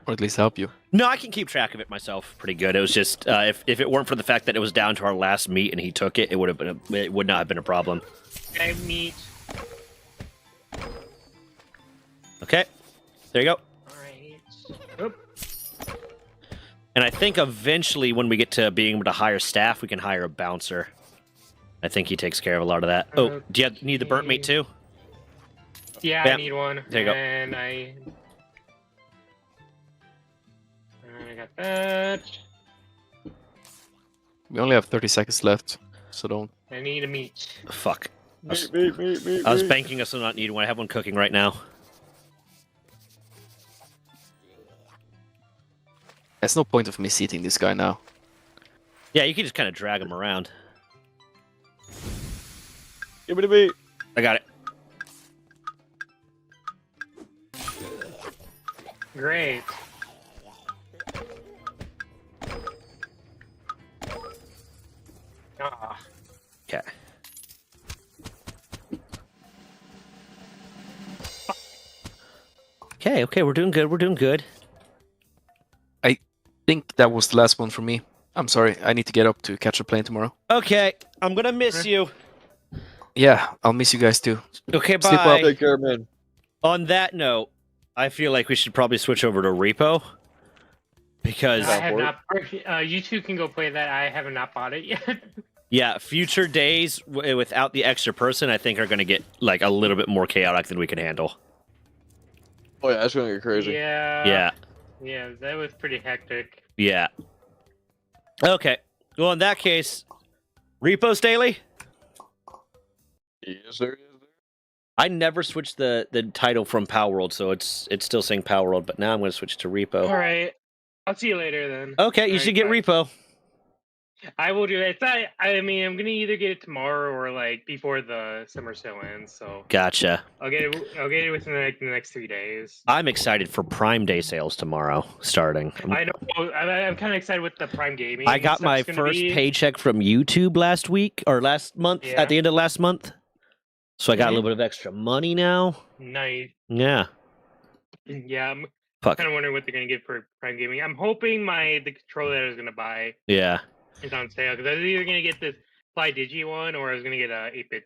Or at least help you.
No, I can keep track of it myself pretty good. It was just if it weren't for the fact that it was down to our last meat and he took it, it would not have been a problem.
I have meat.
Okay, there you go.
Alright. Oop.
And I think eventually, when we get to being able to hire staff, we can hire a bouncer. I think he takes care of a lot of that. Oh, do you need the burnt meat too?
Yeah,
Bam.
I need one.
There you go.
And I got that.
We only have 30 seconds left, so don't.
I need a meat.
Fuck. I was
Meat.
banking us on not needing one. I have one cooking right now.
There's no point of me seating this guy now.
Yeah, you can just kind of drag him around.
Give me the meat.
I got it.
Great. Ah,
Okay. Okay, we're doing good.
I think that was the last one for me. I'm sorry, I need to get up to catch a plane tomorrow.
Okay, I'm gonna miss you.
Yeah, I'll miss you guys too.
Okay,
Sleep well.
bye.
Take care, man.
On that note, I feel like we should probably switch over to Repo. Because,
I have not. You two can go play that. I have not bought it yet.
yeah, future days without the extra person, I think are gonna get, like, a little bit more chaotic than we can handle.
Oh yeah, that's gonna get crazy.
Yeah. Yeah, that was pretty hectic.
Yeah. Okay. Well, in that case, Repo Staley?
Yes, there is.
I never switched the title from Power World, so it's still saying Power World, but now I'm going to switch to Repo.
All right. I'll see you later then.
Okay, you
All
should
right,
get
bye.
Repo.
I will do that. It's not, I mean, I'm gonna either get it tomorrow or like before the summer sale ends. So
Gotcha.
I'll get it within like the next 3 days.
I'm excited for Prime Day sales tomorrow starting.
I know. I'm kind of excited with the Prime Gaming.
I got my
stuff's gonna
first
be.
paycheck from YouTube last week or last month
Yeah.
at the end of last month. So I got a
Mhm.
little bit of extra money now.
Nice.
Yeah.
Yeah, I'm
Fuck.
kind of wondering what they're gonna give for Prime Gaming. I'm hoping the controller that I was gonna buy
Yeah.
is on sale because I was either gonna get this Fly Digi one or I was gonna get a 8-bit.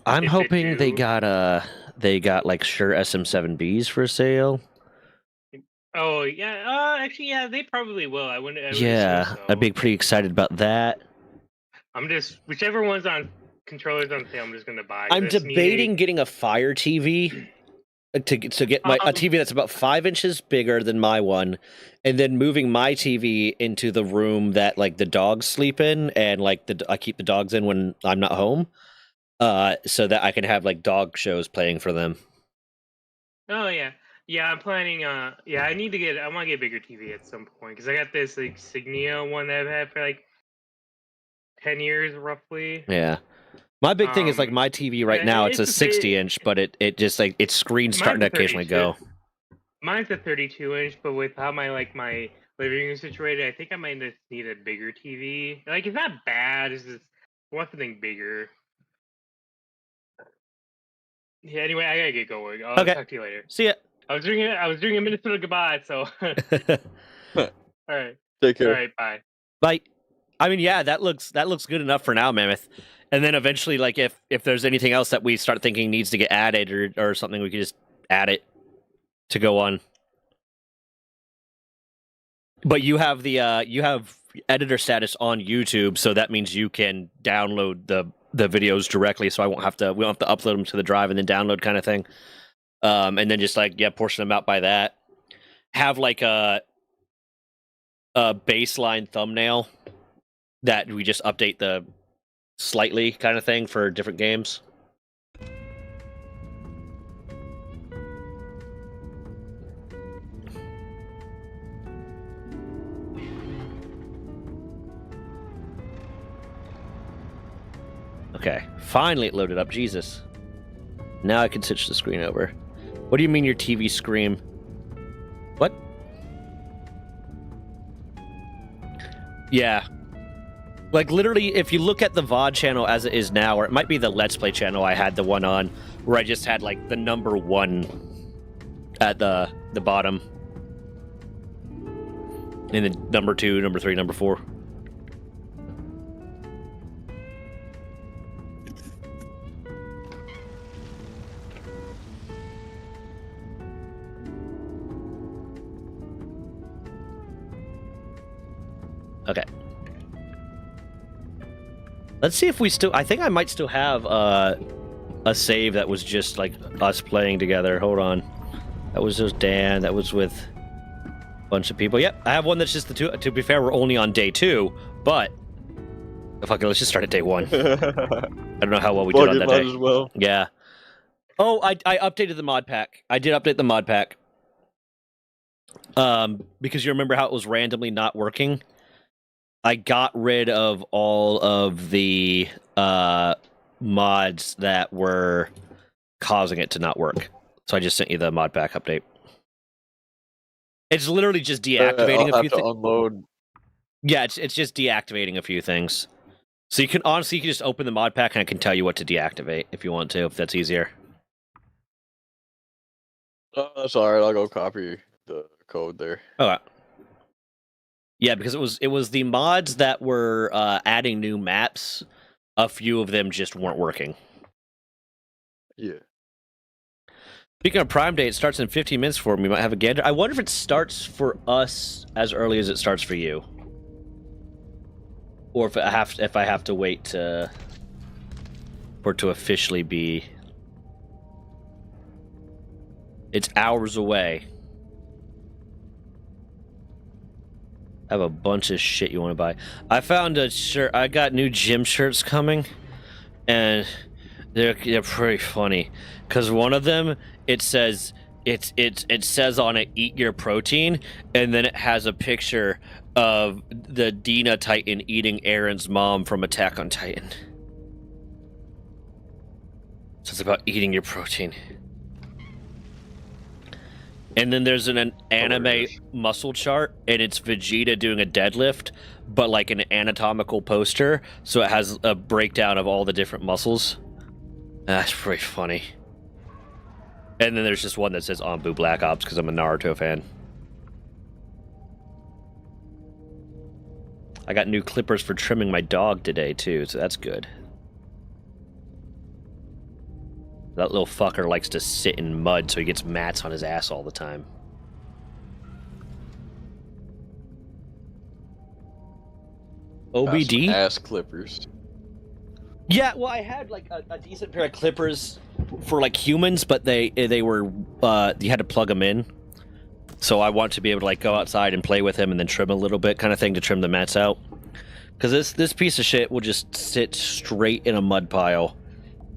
I'm
8-bit
hoping they
2.
got like Shure SM7Bs for sale.
Oh yeah, actually yeah, they probably will. I wouldn't.
Yeah,
assume so.
I'd be pretty excited about that.
I'm just whichever one's on controllers on sale. I'm just gonna buy. 'cause
I'm
I just need
debating getting a Fire TV to get my a TV that's about 5 inches bigger than my one, and then moving my TV into the room that like the dogs sleep in, and like I keep the dogs in when I'm not home, so that I can have like dog shows playing for them.
Oh yeah, yeah. I'm planning. Yeah, I need to get. I want to get a bigger TV at some point because I got this like Signia one that I've had for like 10 years roughly.
Yeah. My big thing is like my TV right
yeah,
now. It's a
it's a bit-
60-inch, but it just like its screen's starting to
Mine's a
occasionally
32.
go.
Mine's a 32-inch, but with how my living room is situated, I think I might just need a bigger TV. Like it's not bad. It's just I want something bigger. Yeah. Anyway, I gotta get going. I'll
Okay.
talk to you later.
See ya.
I was doing a Minnesota goodbye. So. All right.
Take care.
All right. Bye.
Bye. I mean, yeah, that looks good enough for now, Mammoth. And then eventually, like, if there's anything else that we start thinking needs to get added or something, we could just add it to go on. But you have you have editor status on YouTube, so that means you can download the videos directly. So we don't have to upload them to the drive and then download kind of thing. And then just like portion them out by that. Have like a baseline thumbnail that we just update the slightly kind of thing for different games. Okay, finally it loaded up. Jesus. Now I can switch the screen over. What do you mean your TV scream? What? Yeah. Like, literally, if you look at the VOD channel as it is now, or it might be the Let's Play channel I had the one on, where I just had, like, the number 1 at the bottom. And then number 2, number 3, number 4. Okay. Let's see if we still... I think I might still have a save that was just, like, us playing together. Hold on. That was just Dan. That was with a bunch of people. Yep, I have one that's just the 2. To be fair, we're only on day 2, but... Fuck it, let's just start at day 1. I don't know how well we did on that day.
As well.
Yeah. Oh, I updated the mod pack. I did update the mod pack. Because you remember how it was randomly not working? I got rid of all of the mods that were causing it to not work. So I just sent you the mod pack update. It's literally just deactivating a few things.
Unload.
Yeah, it's just deactivating a few things. So you can just open the mod pack and I can tell you what to deactivate if you want to, if that's easier.
Oh, that's alright, I'll go copy the code there.
Okay. Yeah, because it was the mods that were adding new maps. A few of them just weren't working.
Yeah.
Speaking of Prime Day, it starts in 15 minutes for me. We might have a gander. I wonder if it starts for us as early as it starts for you, or if I have to wait for it to officially be. It's hours away. I have a bunch of shit you want to buy. I found a shirt. I got new gym shirts coming, and they're pretty funny. Cause one of them, it says it says on it, "Eat your protein," and then it has a picture of the Dina Titan eating Aaron's mom from Attack on Titan. So it's about eating your protein. And then there's an anime muscle chart, and it's Vegeta doing a deadlift, but like an anatomical poster, so it has a breakdown of all the different muscles. That's pretty funny. And then there's just one that says Anbu Black Ops because I'm a Naruto fan. I got new clippers for trimming my dog today, too, so that's good. That little fucker likes to sit in mud, so he gets mats on his ass all the time. OBD?
Ass clippers.
Yeah, well, I had like a decent pair of clippers for like humans, but they were you had to plug them in. So I want to be able to like go outside and play with him and then trim a little bit, kind of thing, to trim the mats out. Because this piece of shit will just sit straight in a mud pile,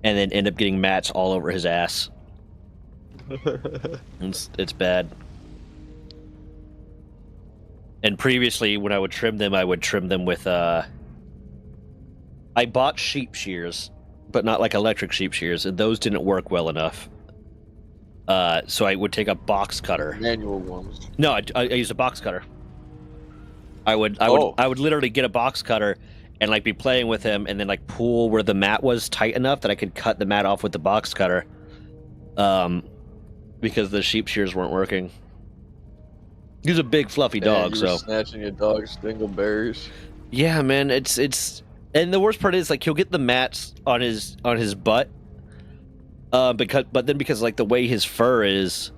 and then end up getting mats all over his ass. It's bad. And previously, when I would trim them with I bought sheep shears, but not like electric sheep shears, and those didn't work well enough. So I would take a box cutter.
Manual ones.
No, I used a box cutter. I would literally get a box cutter and like be playing with him, and then like pull where the mat was tight enough that I could cut the mat off with the box cutter. Because the sheep shears weren't working. He's a big fluffy dog,
you were
so
snatching your dog's dingleberries.
yeah, man, it's and the worst part is like he'll get the mats on his butt. Because like the way his fur is,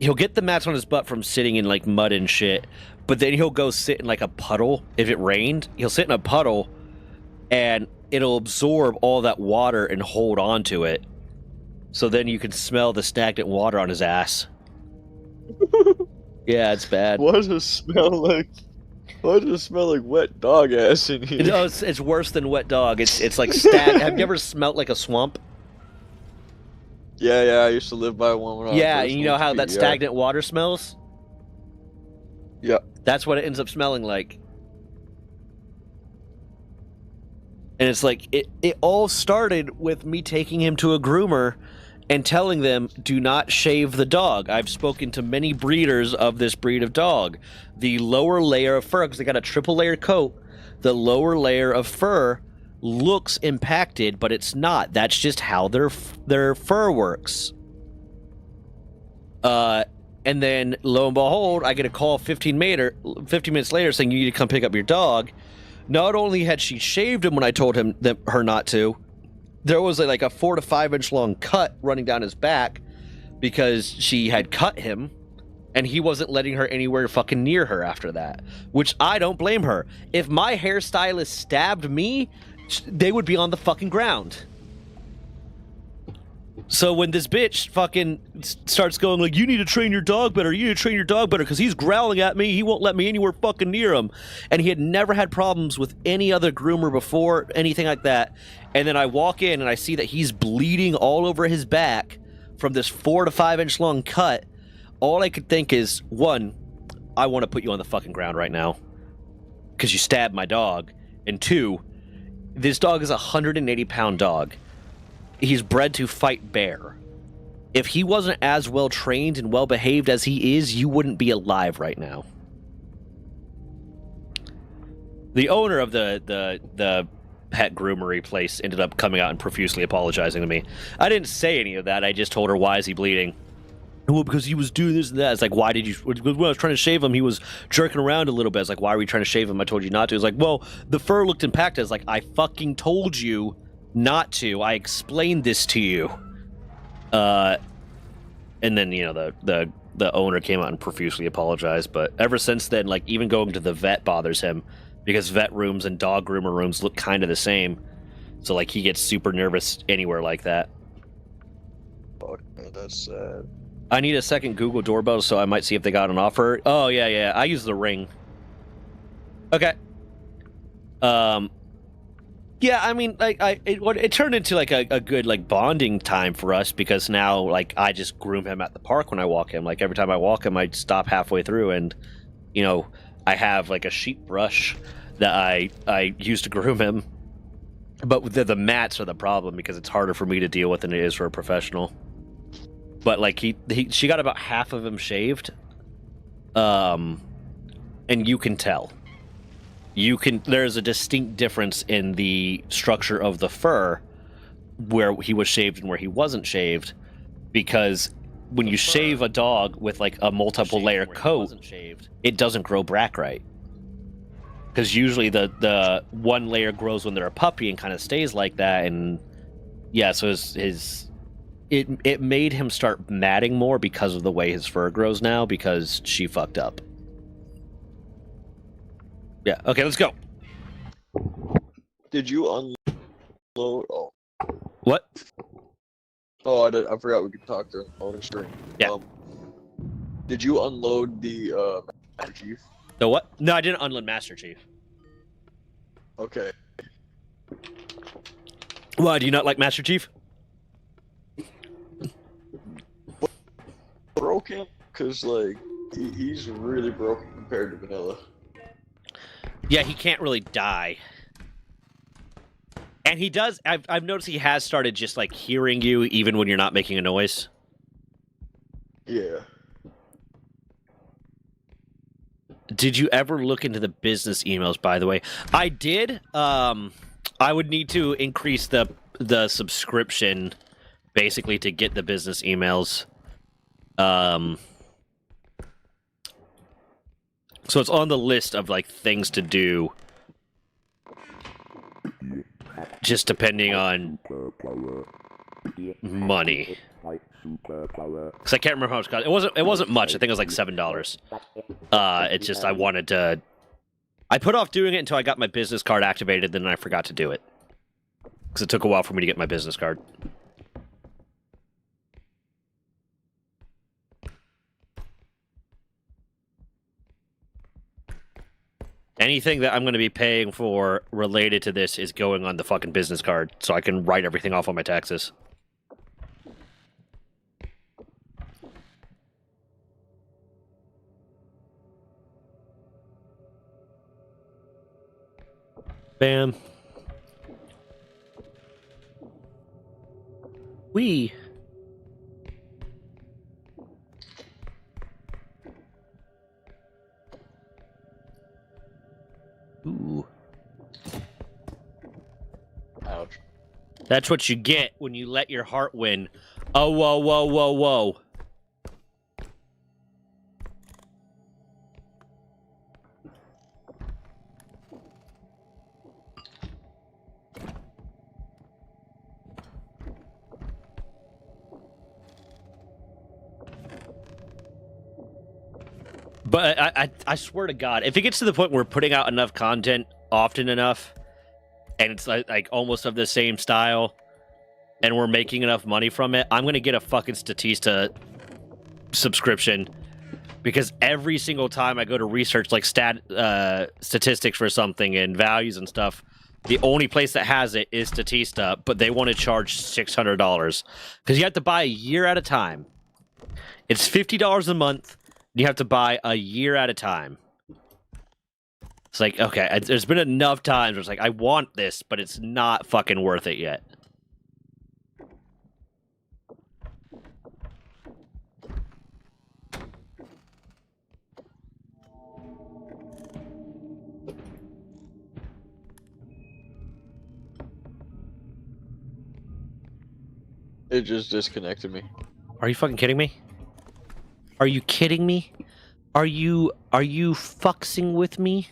he'll get the mats on his butt from sitting in like mud and shit, but then he'll go sit in like a puddle. If it rained, he'll sit in a puddle and it'll absorb all that water and hold on to it. So then you can smell the stagnant water on his ass. Yeah, it's bad.
What does it smell like? Why does it smell like wet dog ass in here?
No, it's worse than wet dog. It's like have you ever smelt like a swamp?
Yeah, I used to live by one when I was
Yeah,
first
you know
moved
how
to
that
PEI.
stagnant water smells?
Yeah.
That's what it ends up smelling like. And it's like, it all started with me taking him to a groomer and telling them, do not shave the dog. I've spoken to many breeders of this breed of dog. The lower layer of fur, because they got a triple layer coat, the lower layer of fur looks impacted, but it's not. That's just how their fur works. And then lo and behold, I get a call 15 minutes later saying you need to come pick up your dog. Not only had she shaved him when I told her not to, there was like a 4 to 5 inch long cut running down his back because she had cut him, and he wasn't letting her anywhere fucking near her after that. Which I don't blame her. If my hairstylist stabbed me, they would be on the fucking ground. So when this bitch fucking starts going like, you need to train your dog better, because he's growling at me, he won't let me anywhere fucking near him. And he had never had problems with any other groomer before, anything like that. And then I walk in and I see that he's bleeding all over his back from this 4 to 5 inch long cut. All I could think is, one, I want to put you on the fucking ground right now because you stabbed my dog. And two, this dog is a 180-pound dog. He's bred to fight bear. If he wasn't as well trained and well behaved as he is, you wouldn't be alive right now. The owner of the pet groomery place ended up coming out and profusely apologizing to me. I didn't say any of that. I just told her, why is he bleeding? Well, because he was doing this and that. It's like, why did you... When I was trying to shave him, he was jerking around a little bit. It's like, why were you trying to shave him? I told you not to. It's like, well, the fur looked impacted. It's like, I fucking told you not to. I explained this to you. And then, you know, the owner came out and profusely apologized. But ever since then, like, even going to the vet bothers him because vet rooms and dog groomer rooms look kind of the same. So, like, he gets super nervous anywhere like that.
Fuck, that's sad.
I need a second Google doorbell, so I might see if they got an offer. Oh, yeah. I use the Ring. Okay. Yeah, I mean, like, it turned into, like, a good, like, bonding time for us because now, like, I just groom him at the park when I walk him. Like, every time I walk him, I stop halfway through and, you know, I have, like, a sheep brush that I use to groom him. But the mats are the problem because it's harder for me to deal with than it is for a professional. But, like, she got about half of him shaved. And you can tell. There's a distinct difference in the structure of the fur where he was shaved and where he wasn't shaved. because when you shave a dog with like a multiple layer coat, it doesn't grow back right. Because usually the one layer grows when they're a puppy and kind of stays like that, and yeah, so it made him start matting more because of the way his fur grows now, because she fucked up. Yeah, okay, let's go.
Did you unload? Oh.
What?
Oh, I forgot we could talk during the loading screen.
Yeah.
Did you unload the Master Chief?
The what? No, I didn't unload Master Chief.
Okay.
Why, do you not like Master Chief?
Broken? Because, like, he's really broken compared to Vanilla.
Yeah, he can't really die. And he does, I've noticed he has started just, like, hearing you even when you're not making a noise.
Yeah.
Did you ever look into the business emails, by the way? I did. I would need to increase the subscription, basically, to get the business emails. So it's on the list of, like, things to do. Just depending on money. Because I can't remember how much it cost. It wasn't much. I think it was like $7. It's just I wanted to... I put off doing it until I got my business card activated, then I forgot to do it. Because it took a while for me to get my business card. Anything that I'm going to be paying for related to this is going on the fucking business card, so I can write everything off on my taxes. Bam. Wee. Ooh.
Ouch.
That's what you get when you let your heart win. Oh, whoa, whoa, whoa, whoa. But I swear to God, if it gets to the point where we're putting out enough content often enough, and it's like almost of the same style, and we're making enough money from it, I'm going to get a fucking Statista subscription. Because every single time I go to research like statistics for something and values and stuff, the only place that has it is Statista, but they want to charge $600. Because you have to buy a year at a time. It's $50 a month. You have to buy a year at a time. It's like, okay, there's been enough times where it's like, I want this, but it's not fucking worth it yet.
It just disconnected me.
Are you fucking kidding me? Are you kidding me? Are you fucksing with me?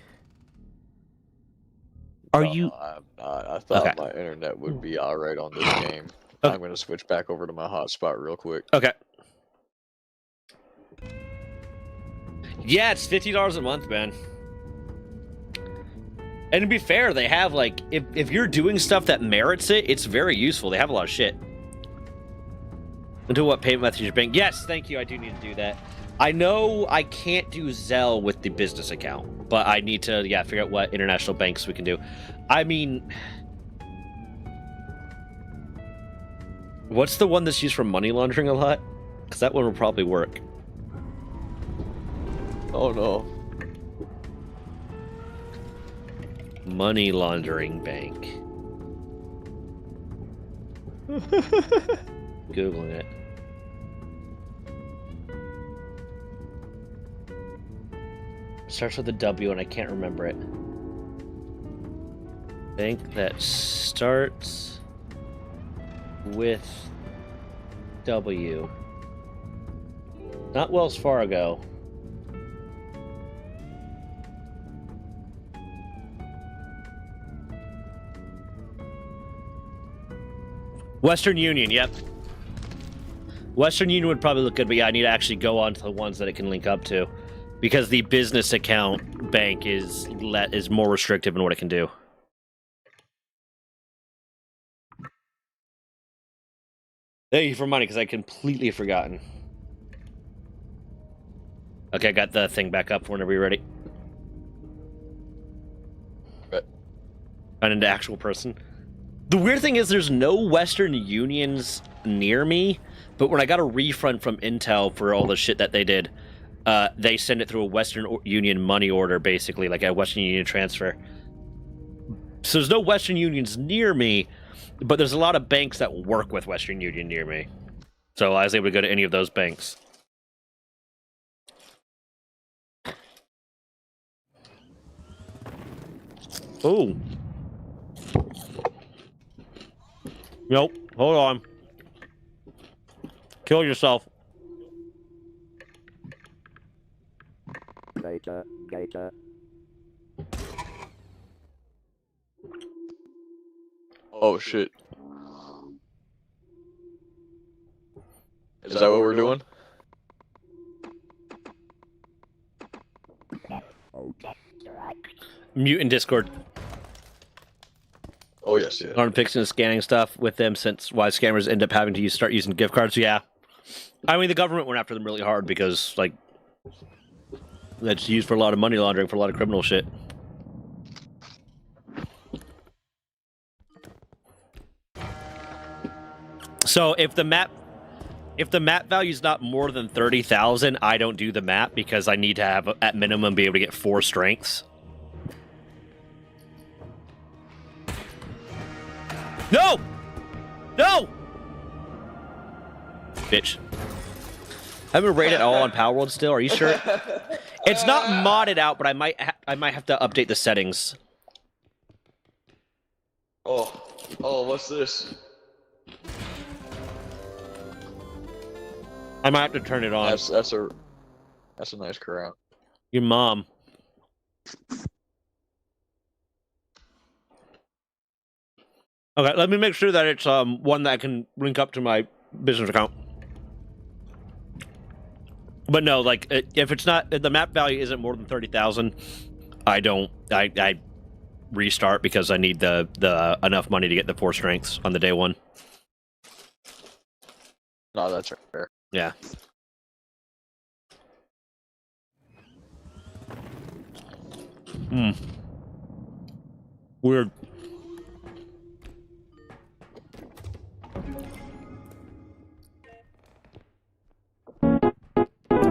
Are you?
I'm not. I thought
Okay.
my internet would be alright on this game.
Okay.
I'm gonna switch back over to my hotspot real quick.
Okay. Yeah, it's $50 a month, man. And to be fair, they have like if you're doing stuff that merits it, it's very useful. They have a lot of shit. Into what payment method you're paying? Yes, thank you. I do need to do that. I know I can't do Zelle with the business account, but I need to, figure out what international banks we can do. I mean, what's the one that's used for money laundering a lot? Because that one will probably work.
Oh no.
Money laundering bank. Googling it. Starts with a W and I can't remember it. Bank that starts with W. Not Wells Fargo. Western Union, yep. Western Union would probably look good, but yeah, I need to actually go on to the ones that it can link up to. Because the business account bank is more restrictive in what it can do. Thank you for money, because I completely forgotten. Okay, I got the thing back up whenever you're ready.
Right.
Find an actual person. The weird thing is there's no Western Unions near me, but when I got a refund from Intel for all the shit that they did, they send it through a Western Union money order, basically, like a Western Union transfer. So there's no Western Unions near me, but there's a lot of banks that work with Western Union near me. So I was able to go to any of those banks. Oh. Nope. Hold on. Kill yourself.
Data.
Oh shit. Is that what we're doing?
Mute in Discord.
Oh yes, yeah.
On fixing and scanning stuff with them, since why scammers end up having to start using gift cards. Yeah, I mean the government went after them really hard because like that's used for a lot of money laundering for a lot of criminal shit. So if the map value is not more than 30,000, I don't do the map because I need to have at minimum be able to get 4 strengths. No! No! Bitch. I haven't rated all on Power World still, are you sure? It's not modded out, but I might have to update the settings.
Oh, what's this?
I might have to turn it on.
That's a nice crown.
Your mom. Okay, let me make sure that it's one that I can link up to my business account. But no, like if it's not, if the map value isn't more than 30,000, I restart because I need the enough money to get the 4 strengths on the day 1.
No, that's fair.
Yeah. Weird.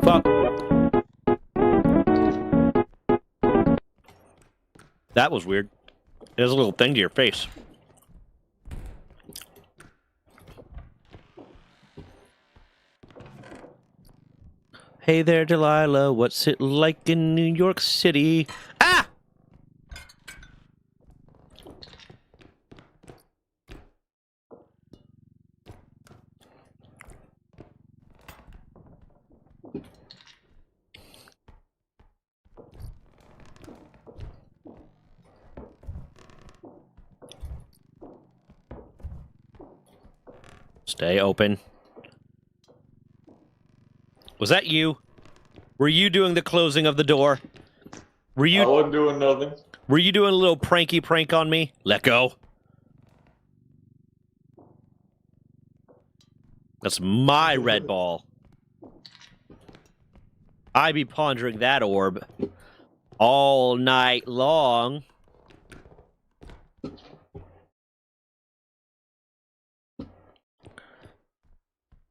Fuck. That was weird. There's a little thing to your face. Hey there, Delilah. What's it like in New York City? Ah! Stay open. Was that you? Were you doing the closing of the door? Were you?
I wasn't doing nothing.
Were you doing a little pranky prank on me? Let go. That's my red ball. I be pondering that orb all night long.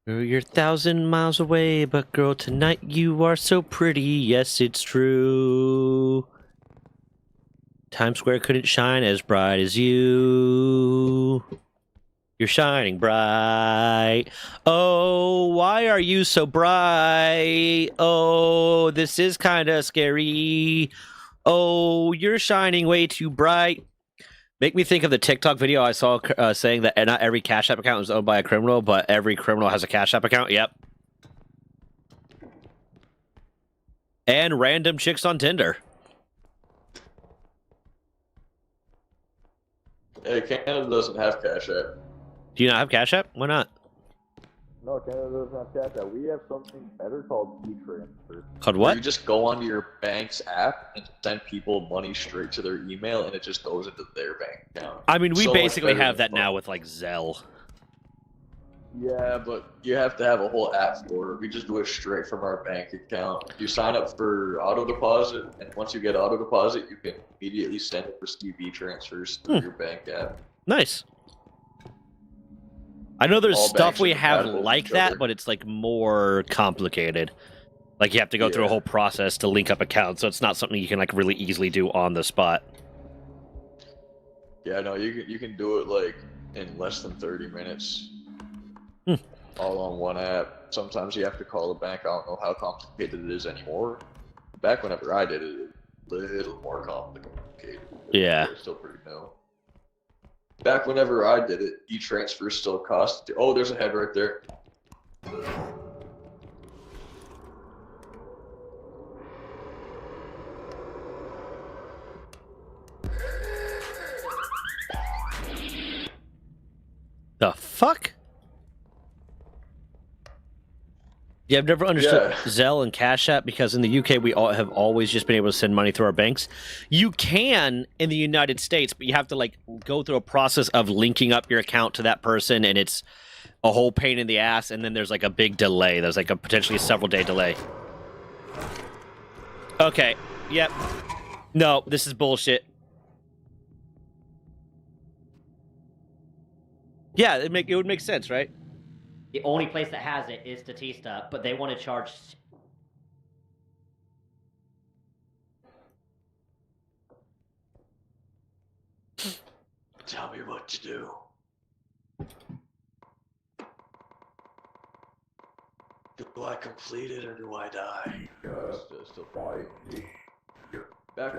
You're 1,000 miles away, but girl, tonight you are so pretty. Yes, it's true. Times Square couldn't shine as bright as you. You're shining bright. Oh, why are you so bright? Oh, this is kind of scary. Oh, you're shining way too bright. Make me think of the TikTok video I saw saying that not every Cash App account is owned by a criminal, but every criminal has a Cash App account. Yep. And random chicks on Tinder.
Hey, Canada doesn't have Cash App.
Do you not have Cash App? Why not?
No, Canada doesn't have Cash App. We have something better called e-transfer.
Called
Where
what?
you just go onto your bank's app and send people money straight to their email, and it just goes into their bank account.
I mean, we
So much
basically
better
have
than
that now
phone.
with like Zelle.
Yeah, but you have to have a whole app for it. We just do it straight from our bank account. You sign up for auto deposit, and once you get auto deposit, you can immediately send and receive e-transfers through your bank app.
Nice. I know there's
All
stuff
banks
we
are
have
compatible with
like
each
that,
other.
but it's like more complicated. Like you have to go through a
Yeah.
whole process to link up accounts, so it's not something you can like really easily do on the spot.
Yeah, no, you can do it like in less than 30 minutes. All on one app. Sometimes you have to call the bank. I don't know how complicated it is anymore. Back whenever I did it, it was a little more complicated.
Yeah.
It's still pretty new. Back whenever I did it, e-transfer still cost. Oh, there's a head right there.
The fuck? Yeah, I've never understood
Yeah.
Zelle and Cash App because in the UK we all have always just been able to send money through our banks. You can in the United States, but you have to like go through a process of linking up your account to that person, and it's a whole pain in the ass. And then there's like a big delay. There's like a potentially several day delay. Okay. Yep. No, this is bullshit. Yeah, it would make sense, right?
The only place that has it is Statista, but they want to charge.
Tell me what to do. Do I complete it or do I die? Still fight. Back.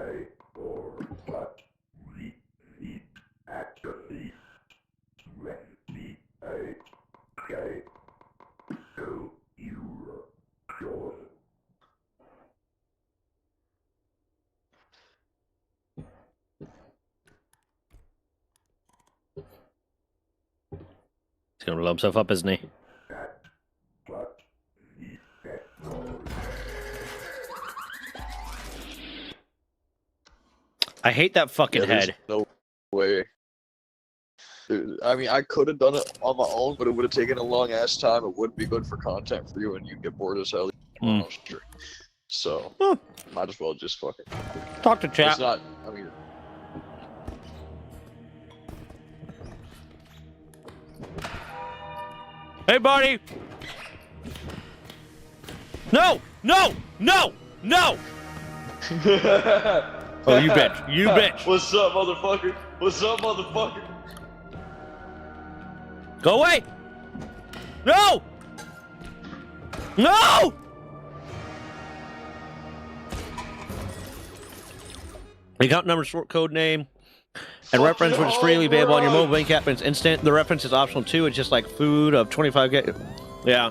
He's gonna blow himself up, isn't he? I hate that fucking
there's
head.
No way. Dude, I mean, I could have done it on my own, but it would have taken a long ass time. It would be good for content for you, and you'd get bored as hell.
Mm.
So,
Huh.
might as well just fucking.
Talk to chat.
It's not. I mean,
Hey, buddy! No! No! No! No! Oh, you bitch. You bitch.
What's up, motherfucker? What's up, motherfucker?
Go away! No! No! Account number, short code name, and reference, which is freely available on your mobile bank app, and it's instant. The reference is optional too. It's just like food of 25. Yeah.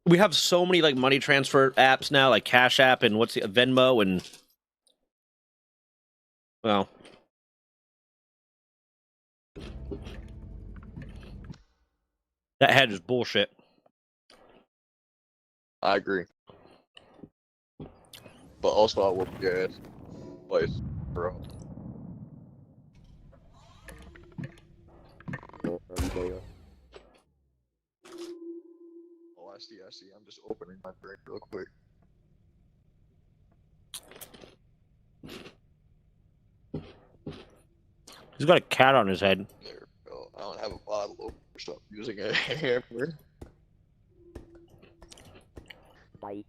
We have so many like money transfer apps now, like Cash App and what's the Venmo and well. That head is bullshit.
I agree. But also, I whoop your ass. Place, bro. Oh, I see. I'm just opening my brain real quick.
He's got a cat on his head.
There we go. I don't have a bottle opener, so I'm using a hammer.
Bite.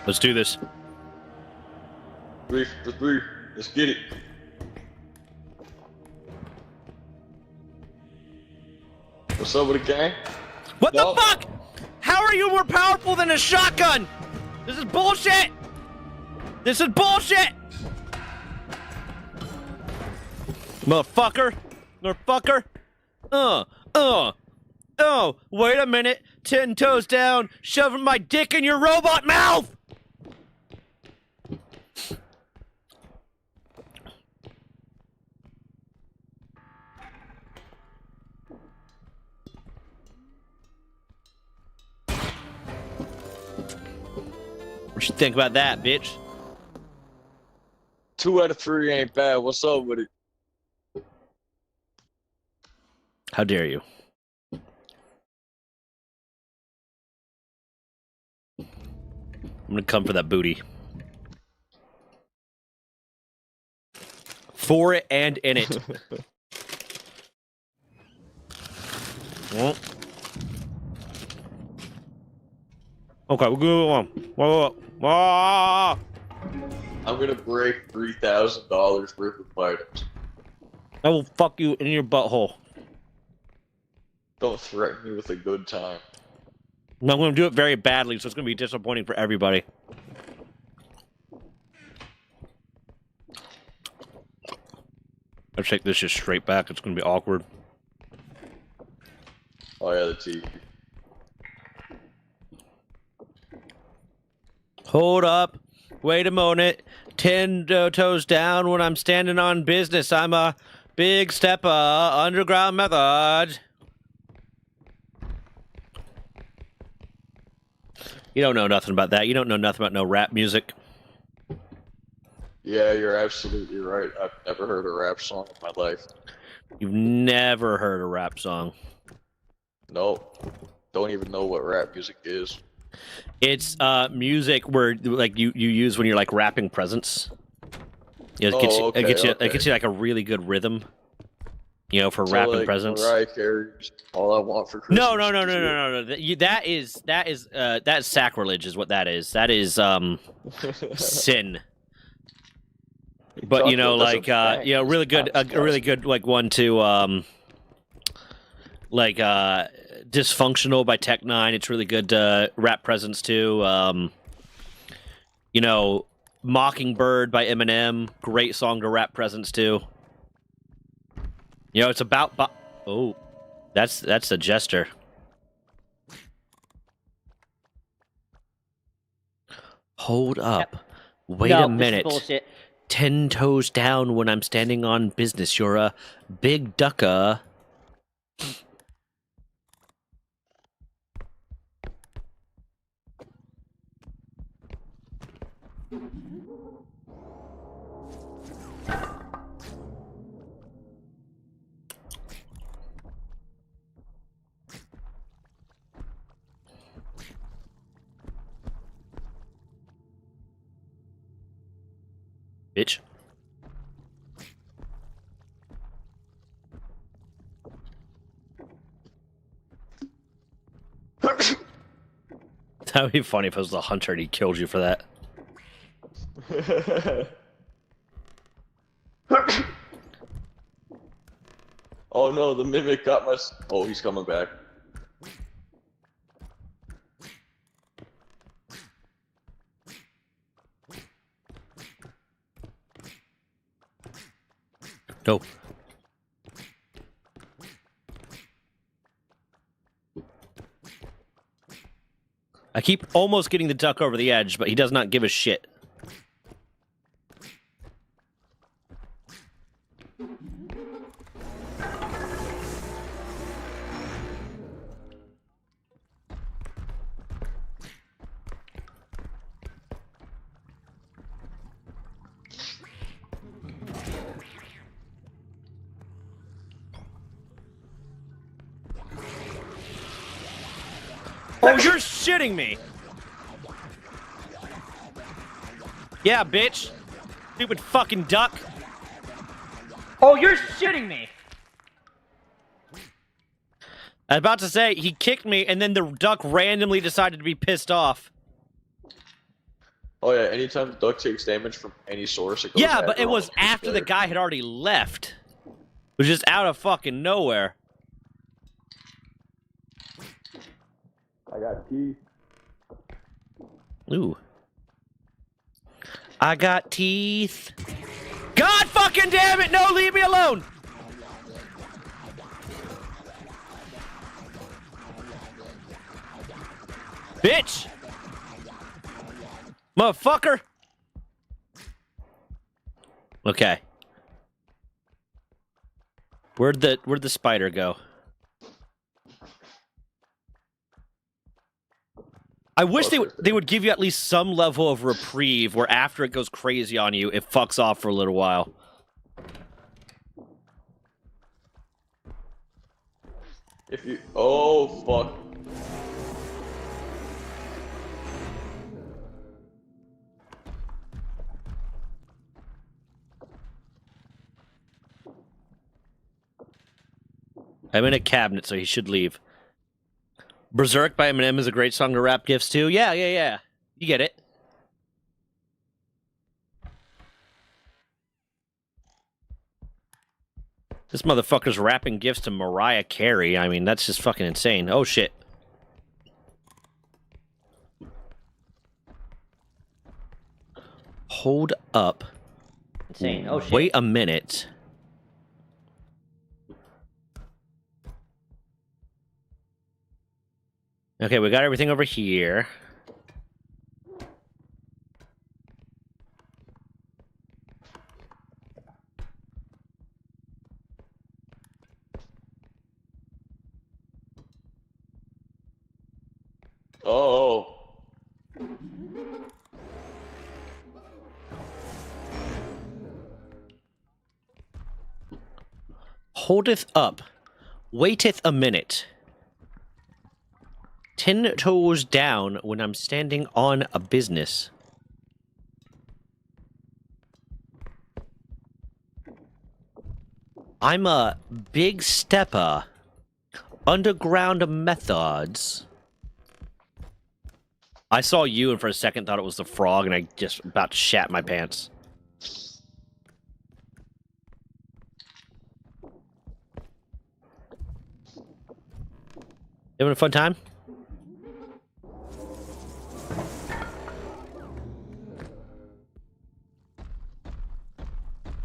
Let's do this.
Three. Let's get it. What's up with the gang?
What
No.
the fuck? How are you more powerful than a shotgun? This is bullshit! This is bullshit! Motherfucker! Motherfucker! Oh, wait a minute. 10 toes down, shoving my dick in your robot mouth! What you think about that, bitch?
2 out of 3 ain't bad. What's up with it?
How dare you? I'm gonna come for that booty. For it and in it. Well. Okay, we'll go on. Whoa.
I'm gonna break $3,000 worth of items.
I will fuck you in your butthole.
Don't threaten me with a good time.
And I'm gonna do it very badly, so it's gonna be disappointing for everybody. I'll take this just straight back. It's gonna be awkward.
Oh yeah, the TV.
Hold up. Wait a moment. 10 toes down when I'm standing on business. I'm a big stepper. Underground method. You don't know nothing about that. You don't know nothing about no rap music.
Yeah, you're absolutely right. I've never heard a rap song in my life.
You've never heard a rap song.
Nope. Don't even know what rap music is.
It's music where like you use when you're like rapping presents. You know, it gets you like a really good rhythm. You know, for rapping
like,
presents.
Mariah Carey's All I Want for Christmas.
No. That's sacrilege, is what that is. That is sin. But you know, like really good, a really good like one to like Dysfunctional by Tech Nine. It's really good rap presents too. You know, Mockingbird by Eminem, great song to rap presents too. You know, it's about oh, that's a jester. Hold up. Wait
No,
a minute.
This is bullshit.
10 toes down when I'm standing on business. You're a big ducka. Bitch. That would be funny if it was the hunter and he killed you for that.
Oh no, the mimic got my. Oh, he's coming back.
No. I keep almost getting the duck over the edge, but he does not give a shit. Oh, you're shitting me! Yeah, bitch. Stupid fucking duck.
Oh, you're shitting me!
I was about to say, he kicked me, and then the duck randomly decided to be pissed off.
Oh yeah, anytime the duck takes damage from any source, it goes
Yeah, but it
aggro
was
on the
after the
player.
guy had already left. It was just out of fucking nowhere.
I got teeth.
Ooh. I got teeth. God fucking damn it! No, leave me alone! Bitch! Motherfucker! Okay. Where'd the spider go? I wish they would give you at least some level of reprieve where after it goes crazy on you, it fucks off for a little while.
If you... Oh, fuck.
I'm in a cabinet, so he should leave. Berserk by Eminem is a great song to wrap gifts to. Yeah. You get it. This motherfucker's wrapping gifts to Mariah Carey. I mean, that's just fucking insane. Oh, shit. Hold up.
Insane. Oh shit.
Wait a minute. Okay, we got everything over here.
Oh.
Holdeth up. Waiteth a minute. 10 toes down when I'm standing on a business. I'm a big stepper. Underground methods. I saw you and for a second thought it was the frog and I just about to shat my pants. Having a fun time?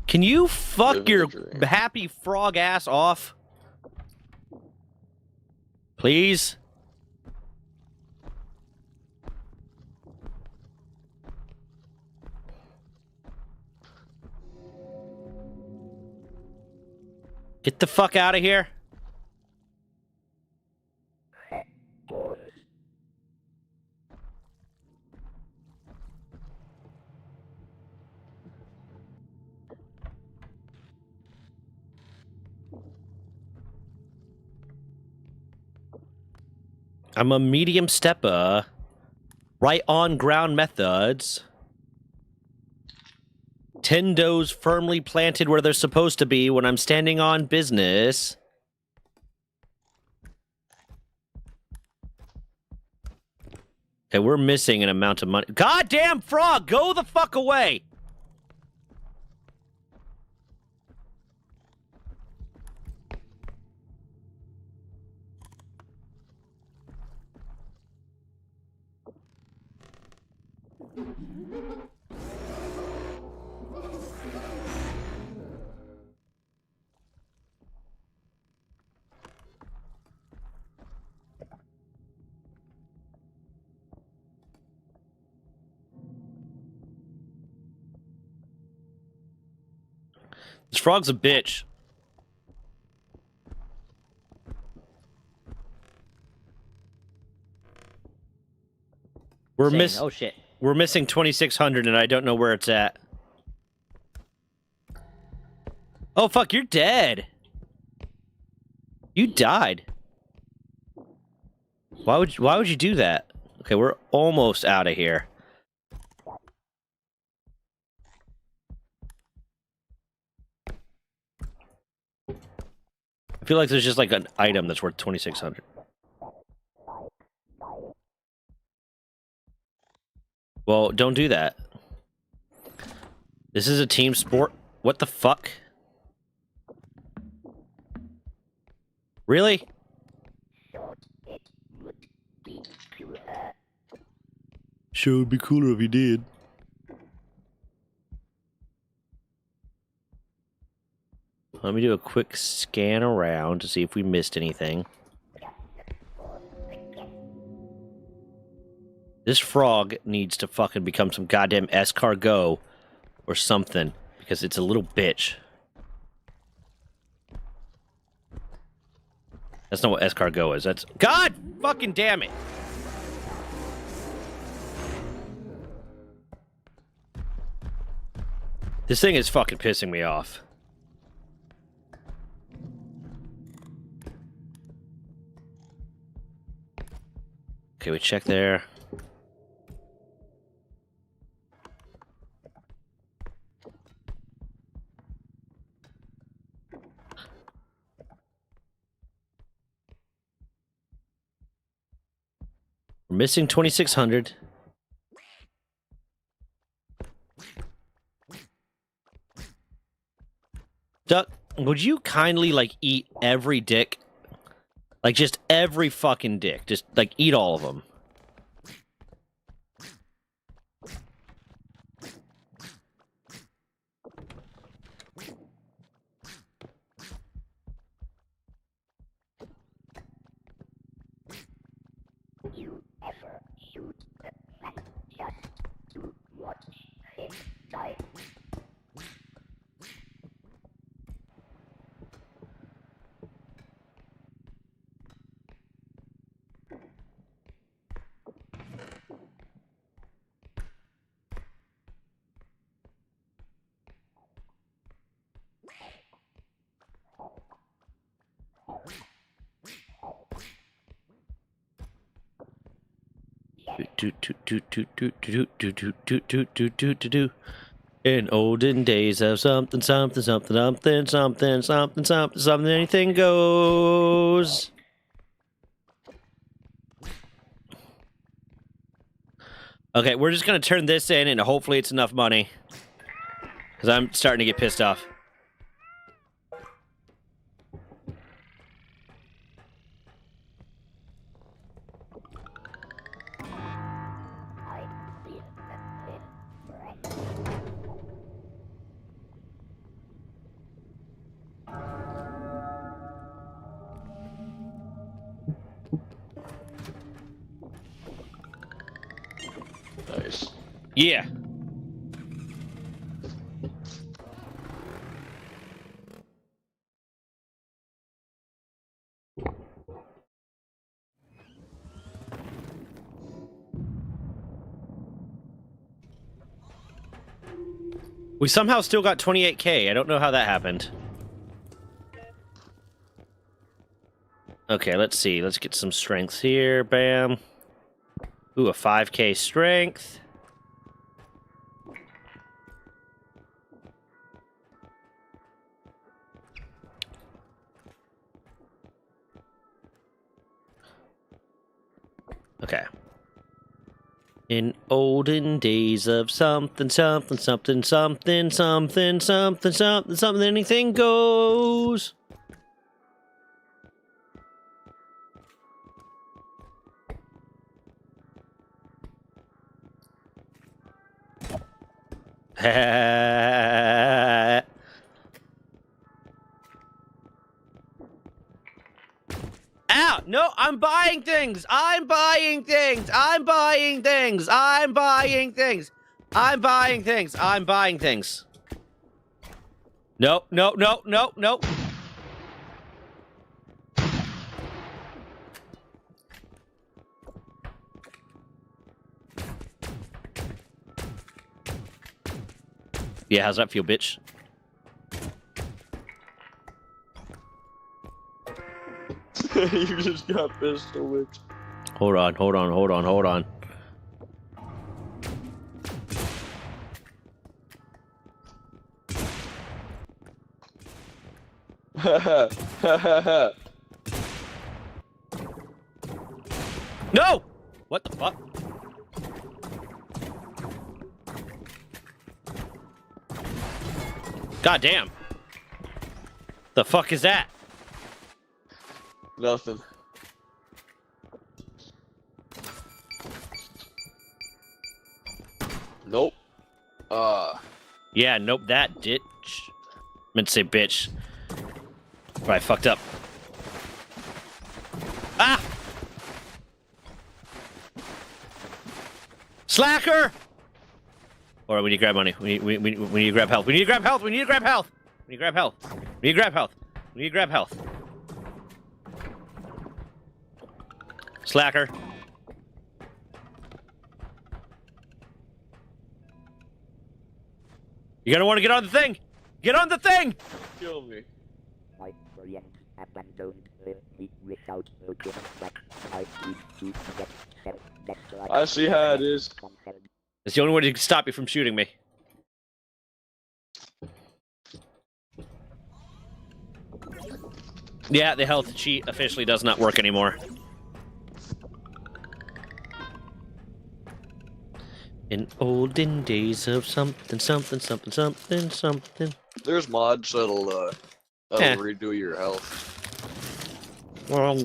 Can you fuck
Living
your
the dream.
happy frog ass off? Please? Get the fuck out of here. I'm a medium stepper. Right on ground methods. 10 does firmly planted where they're supposed to be when I'm standing on business. Okay, we're missing an amount of money. Goddamn frog, go the fuck away! This frog's a bitch.
Insane. Oh shit.
We're missing 2,600 and I don't know where it's at. Oh fuck, you're dead. You died. Why would you do that? Okay, we're almost out of here. I feel like there's just like an item that's worth 2,600. Well, don't do that. This is a team sport. What the fuck? Really? sure it would be cooler if he did. Let me do a quick scan around to see if we missed anything. This frog needs to fucking become some goddamn escargot or something, because it's a little bitch. That's not what escargot is. That's... God fucking damn it! This thing is fucking pissing me off. Okay, we check there. We're missing 2,600. Duck, would you kindly, like, eat every dick? Like, just every fucking dick. Just, like, eat all of them. In olden days of something, something, something, something, something, something, something, something, anything goes. Okay, we're just gonna turn this in and hopefully it's enough money. Because I'm starting to get pissed off.
Nice.
Yeah. We somehow still got 28K. I don't know how that happened. Okay, let's see. Let's get some strength here. Bam. Ooh, a 5K strength. Okay. In olden days of something, something, something, something, something, something, something, something, anything goes. Ow! No, I'm buying things! I'm buying things! I'm buying things! I'm buying things! I'm buying things! I'm buying things! No, no, no, no, no! Yeah, how's that feel, bitch?
You just got pistol whipped.
Hold on, hold on, hold on, hold on. No! What the fuck? God damn. The fuck is that?
Nothing. Nope.
Yeah, nope, that ditch. Meant to say bitch. Right, fucked up. Ah! Slacker! Or we need to grab money. We need to grab health. We need to grab health. We need to grab health. We need to grab health. We need to grab health. We need to grab health. Slacker. You're gonna want to get on the thing. Get on the thing.
Kill me. I see how it is.
It's the only way to stop you from shooting me. Yeah, the health cheat officially does not work anymore. In olden days of something, something, something, something, something.
There's mods that'll
Yeah.
redo your health.
Well,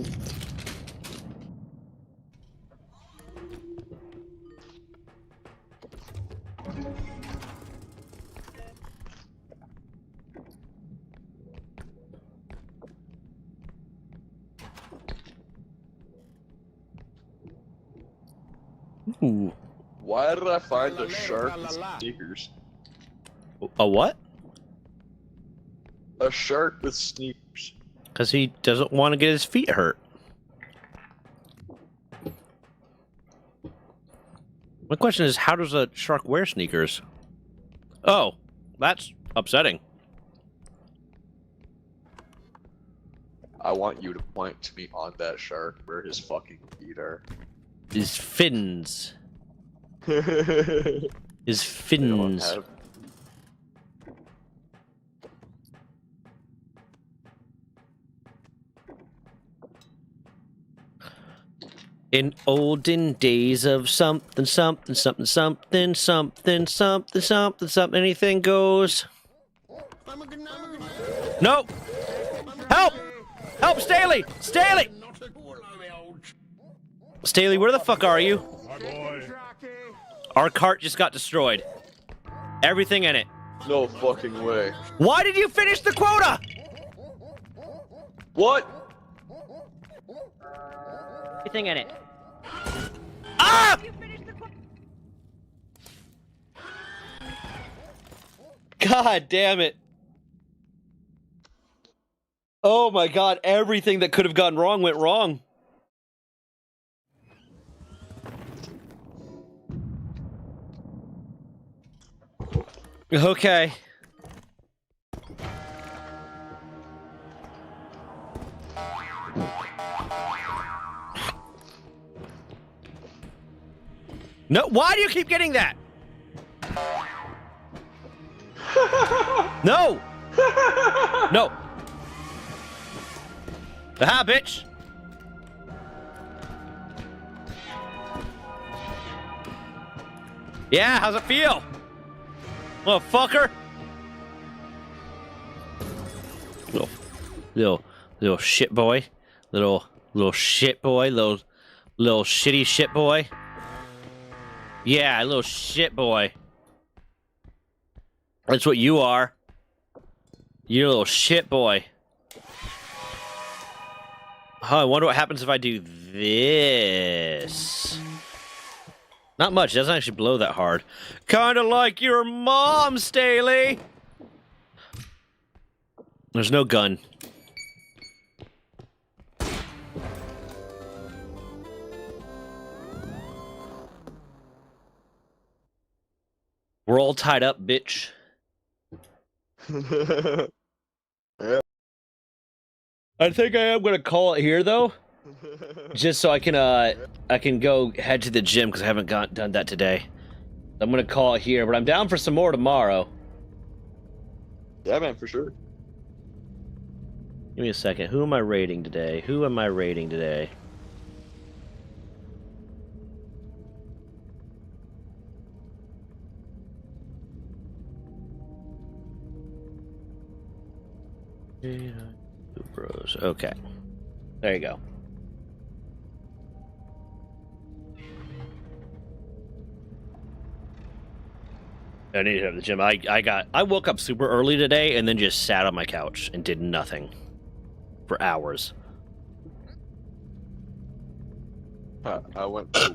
ooh.
Why did I find a shark with sneakers?
A what?
A shark with sneakers.
Because he doesn't want to get his feet hurt. My question is, how does a shark wear sneakers? Oh, that's upsetting.
I want you to point to me on that shark where his fucking feet are.
His fins.
They
His
don't
fins.
have-
In olden days of something, something, something, something, something, something, something, something, anything goes. No! Help! Help, Staley! Staley! Staley, where the fuck are you? Our cart just got destroyed. Everything in it.
No fucking way.
Why did you finish the quota?
What?
Everything in it.
Ah! God damn it. Oh my god, everything that could have gone wrong went wrong. Okay. No, why do you keep getting that? No! No! Aha, bitch! Yeah, how's it feel? Motherfucker! Little shit boy. Little shit boy. Little shitty shit boy. Yeah, little shit boy. That's what you are. You're a little shit boy. Oh, I wonder what happens if I do this. Not much. It doesn't actually blow that hard. Kinda like your mom, Staley. There's no gun. We're all tied up, bitch. I think I am gonna call it here, though, just so I can go head to the gym because I haven't done that today. I'm gonna call it here, but I'm down for some more tomorrow.
Yeah, man, for sure.
Give me a second. Who am I rating today? Who am I rating today? Bros. Okay. There you go. I need to have the gym. I woke up super early today and then just sat on my couch and did nothing for hours.
I went to